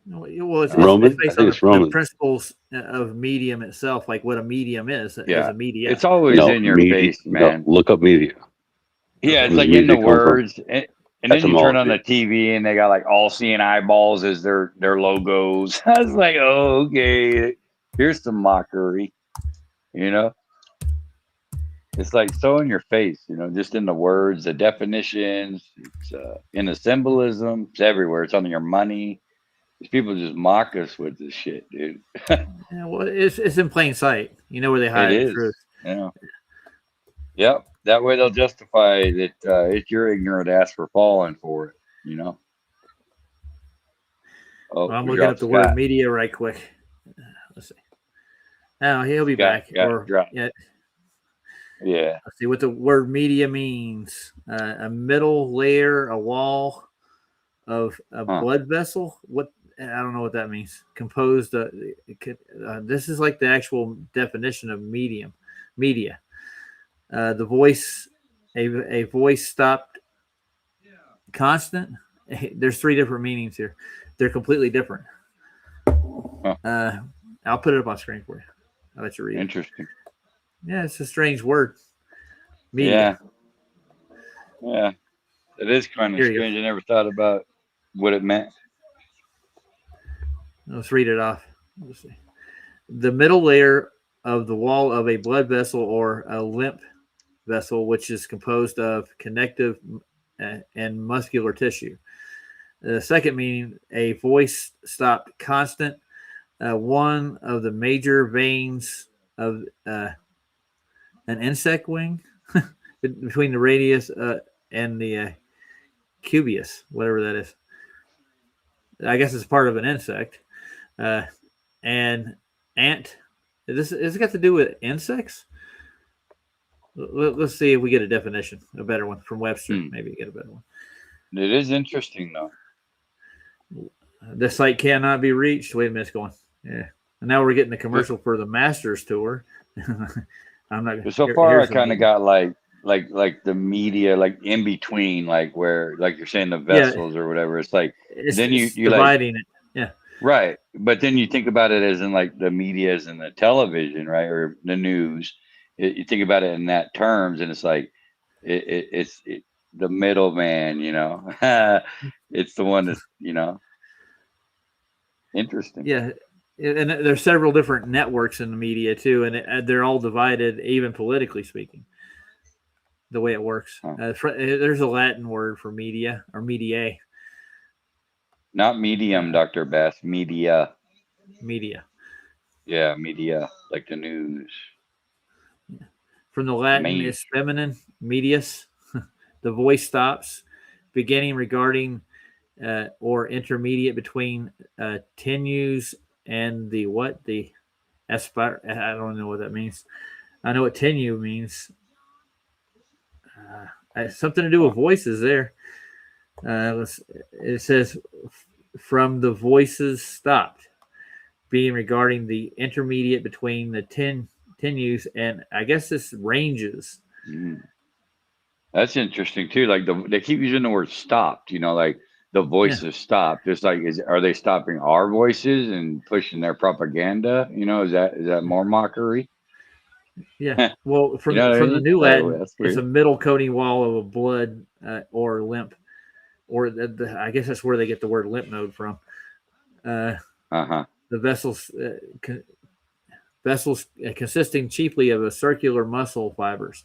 Well, it's Roman? based I think on it's the Roman. principles of medium itself, like what a medium is Yeah. a media. It's always No, in your media. face, No, man. look up media. Yeah, Where it's does like in the media come from? words, and then you turn on Etymology. the TV and they got like all seeing eyeballs as their logos. I was like, oh, okay, here's some mockery, you know. It's like so in your face, you know, just in the words, the definitions, it's in the symbolism, it's everywhere. It's on your money. These people just mock us with this shit, dude. Yeah, well, it's in plain sight. You know where they It hide the is, truth. yeah. Yep. That way they'll justify that it's your ignorant ass for falling for it, you know. Oh, Well, I'm we looking up dropped the word Scott. media right quick. Let's see. Oh, he'll be Scott back. got Or dropped. yeah, Yeah. let's see what the word media means. A middle layer, a wall of a blood vessel. What I don't know what that means. Composed. This is like the actual definition of media. The voice, a voice stopped constant. There's 3 different meanings here. They're completely different. I'll put it up on screen for you. I'll let you read. Interesting. Yeah, it's a strange word. Media. Yeah. It is kind of Here you go. strange. I never thought about what it meant. Let's read it off. Let's see. The middle layer of the wall of a blood vessel or a lymph vessel, which is composed of connective and muscular tissue. The second meaning, a voice stopped constant, one of the major veins of an insect wing between the radius and the cubeus, whatever that is. I guess it's part of an insect. And ant. Has it got to do with insects? Let's see if we get a definition, a better one from Webster. Maybe get a better one. It is interesting, though. The site cannot be reached. Wait a minute, it's going. Yeah. And now we're getting the commercial for the Masters tour. I'm not. So far, I kind of got like the media, like in between, like where, like you're saying, the vessels or whatever. It's like It's you dividing like, it. Yeah. Right. But then you think about it as in like the media as in the television, right? Or the news. You think about it in that terms, and it's like it's the middleman, you know. It's the one that's, you know, interesting. Yeah. And there's several different networks in the media too, and they're all divided, even politically speaking. The way it works. There's a Latin word for media or mediae. Not medium, Dr. Bass. Media. Media. Yeah, media, like the news. From the Latin is feminine, medius. The voice stops, beginning regarding or intermediate between tenues and the what? The aspire. I don't know what that means. I know what tenue means. Something to do with voices there. It says from the voices stopped, being regarding the intermediate between the tenues and I guess this ranges. That's interesting too. Like they keep using the word stopped, you know, like the voices stopped. It's like, are they stopping our voices and pushing their propaganda? You know, is that more mockery? Yeah. Well, from You know what I from the mean? New Like, Latin, that's it's a weird. middle coating wall of a blood or lymph, or I guess that's where they get the word lymph node from. The vessels consisting chiefly of a circular muscle fibers.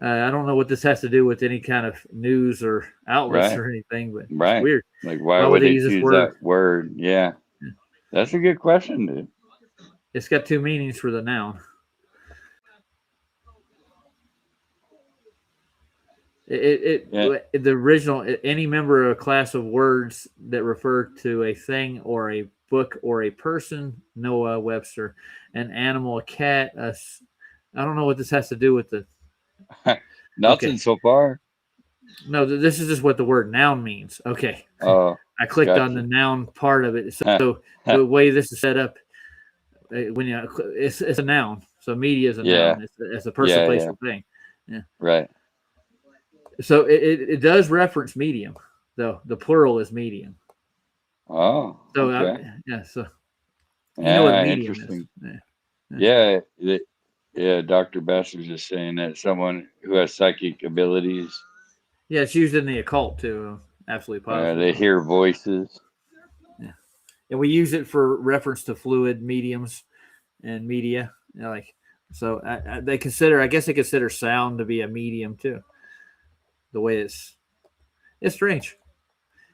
I don't know what this has to do with any kind of news or outlets or anything, but it's weird. Like, why would they use this choose word? that word? Yeah, that's a good question, dude. It's got 2 meanings for the noun. The original, any member of a class of words that refer to a thing or a book or a person, Noah Webster. An animal, a cat. I don't know what this has to do with the. Nothing so far. No, this is just what the word noun means. Okay. Oh, I clicked on gotcha. the noun part of it. So the way this is set up, when you it's a noun. So media is a Yeah. noun. It's a person, Yeah, place, yeah. or thing. Yeah. Right. So it does reference medium, though. The plural is medium. Oh. So Okay. so you know what Yeah, a medium interesting. is. Yeah. Dr. Bass was just saying that someone who has psychic abilities, Yeah, it's used in the occult too. Absolutely positive. they hear voices. And we use it for reference to fluid mediums and media. Like, so they consider, I guess they consider sound to be a medium too. The way it's strange.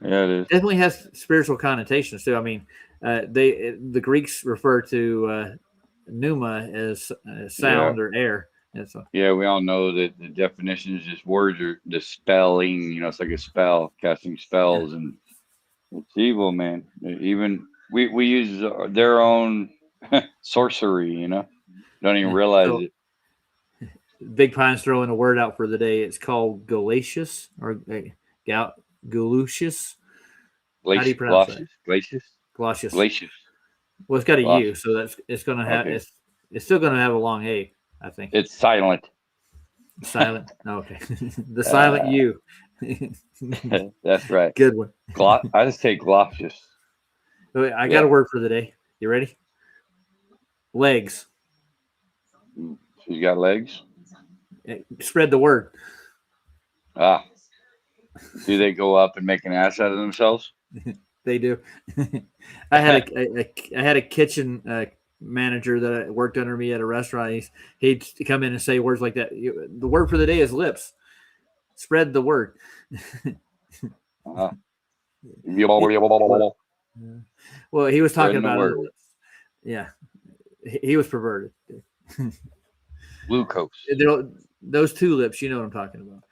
Yeah, it is. Definitely has spiritual connotations too. I mean, the Greeks refer to pneuma as sound or air. And so, Yeah, we all know that the definition is just words or dispelling. It's like a spell, casting spells, and it's evil, man. Even we use their own sorcery. Don't even realize So, it. Big Pine's throwing a word out for the day. It's called Galatius or Galutius. How do you pronounce that? Glacius. Glacius. Well, it's got a U, so it's going to have Okay. it's still going to have a long A, I think. It's silent. Silent. Okay. The silent U. That's right. Good one. I just take Glaucius. Wait, I got a word for the day. You ready? Legs. She's got legs. Spread the word. Ah. Do they go up and make an ass out of themselves? They do. I had a kitchen manager that worked under me at a restaurant. He'd come in and say words like that. The word for the day is lips. Spread the word. Uh-huh. Well, he was talking Spreading the about word. lips. Yeah, he was perverted. Glucose. Those two lips, you know what I'm talking about.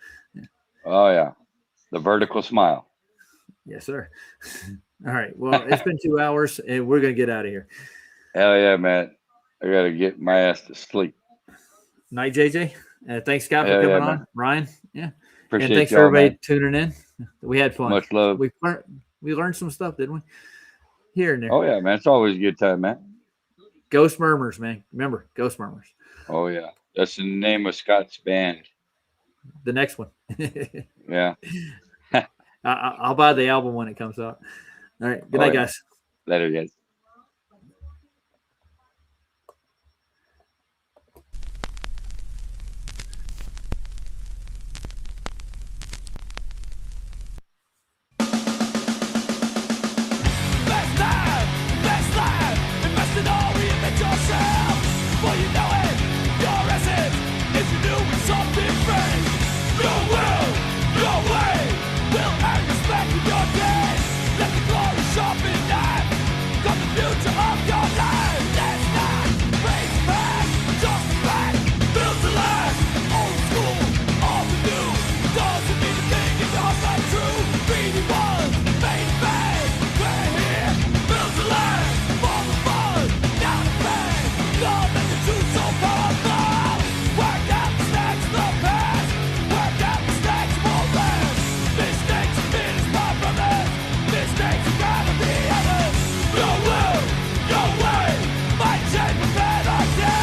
Oh yeah, the vertical smile. Yes, sir. All right. Well, it's been 2 hours, and we're gonna get out of here. Hell yeah, man. I gotta get my ass to sleep. Night, JJ. Thanks, Scott, for Hell coming yeah, on. man. Ryan, yeah. Appreciate And thanks for y'all, everybody man. tuning in. We had fun. Much love. We learned some stuff, didn't we? Here and there. Oh yeah, man. It's always a good time, man. Ghost Murmurs, man. Remember, Ghost Murmurs. Oh yeah, that's the name of Scott's band. The next one. Yeah. I'll buy the album when it comes out. All right. Good night, yeah. guys. Later, guys. Best life, invest in all, reinvent yourself. Before you know it, your essence is renewed with something fresh. Your will, your way, will earn respect in your day. Let the glory sharpen knife, got the future of your life. Let's not raise back, just back, build to last. Old school, all the new, doesn't mean a thing if your heart's not true. Greedy ones, made bad, we're here, build to last. For the fun, down the pain, love that the truth so powerful. Work out the snacks of the past, work out the snacks of all last. Mistakes have been as my brothers, mistakes have gotta be others. Your will, your way, might change the penalty.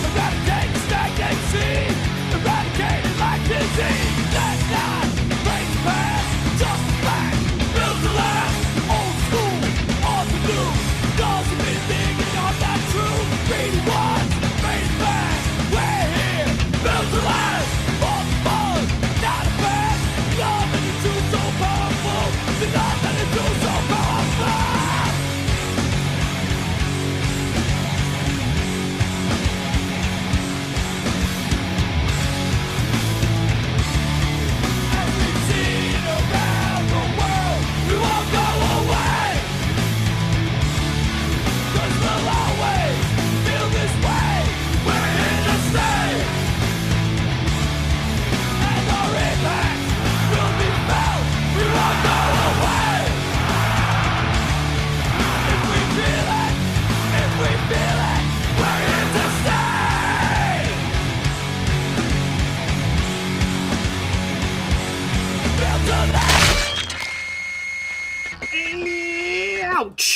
Eradicate the stagnancy, eradicate it like disease. Let's not break the past, just back, build the last. Old school, all the new, doesn't mean big and you're not true. Greedy one. Ouch!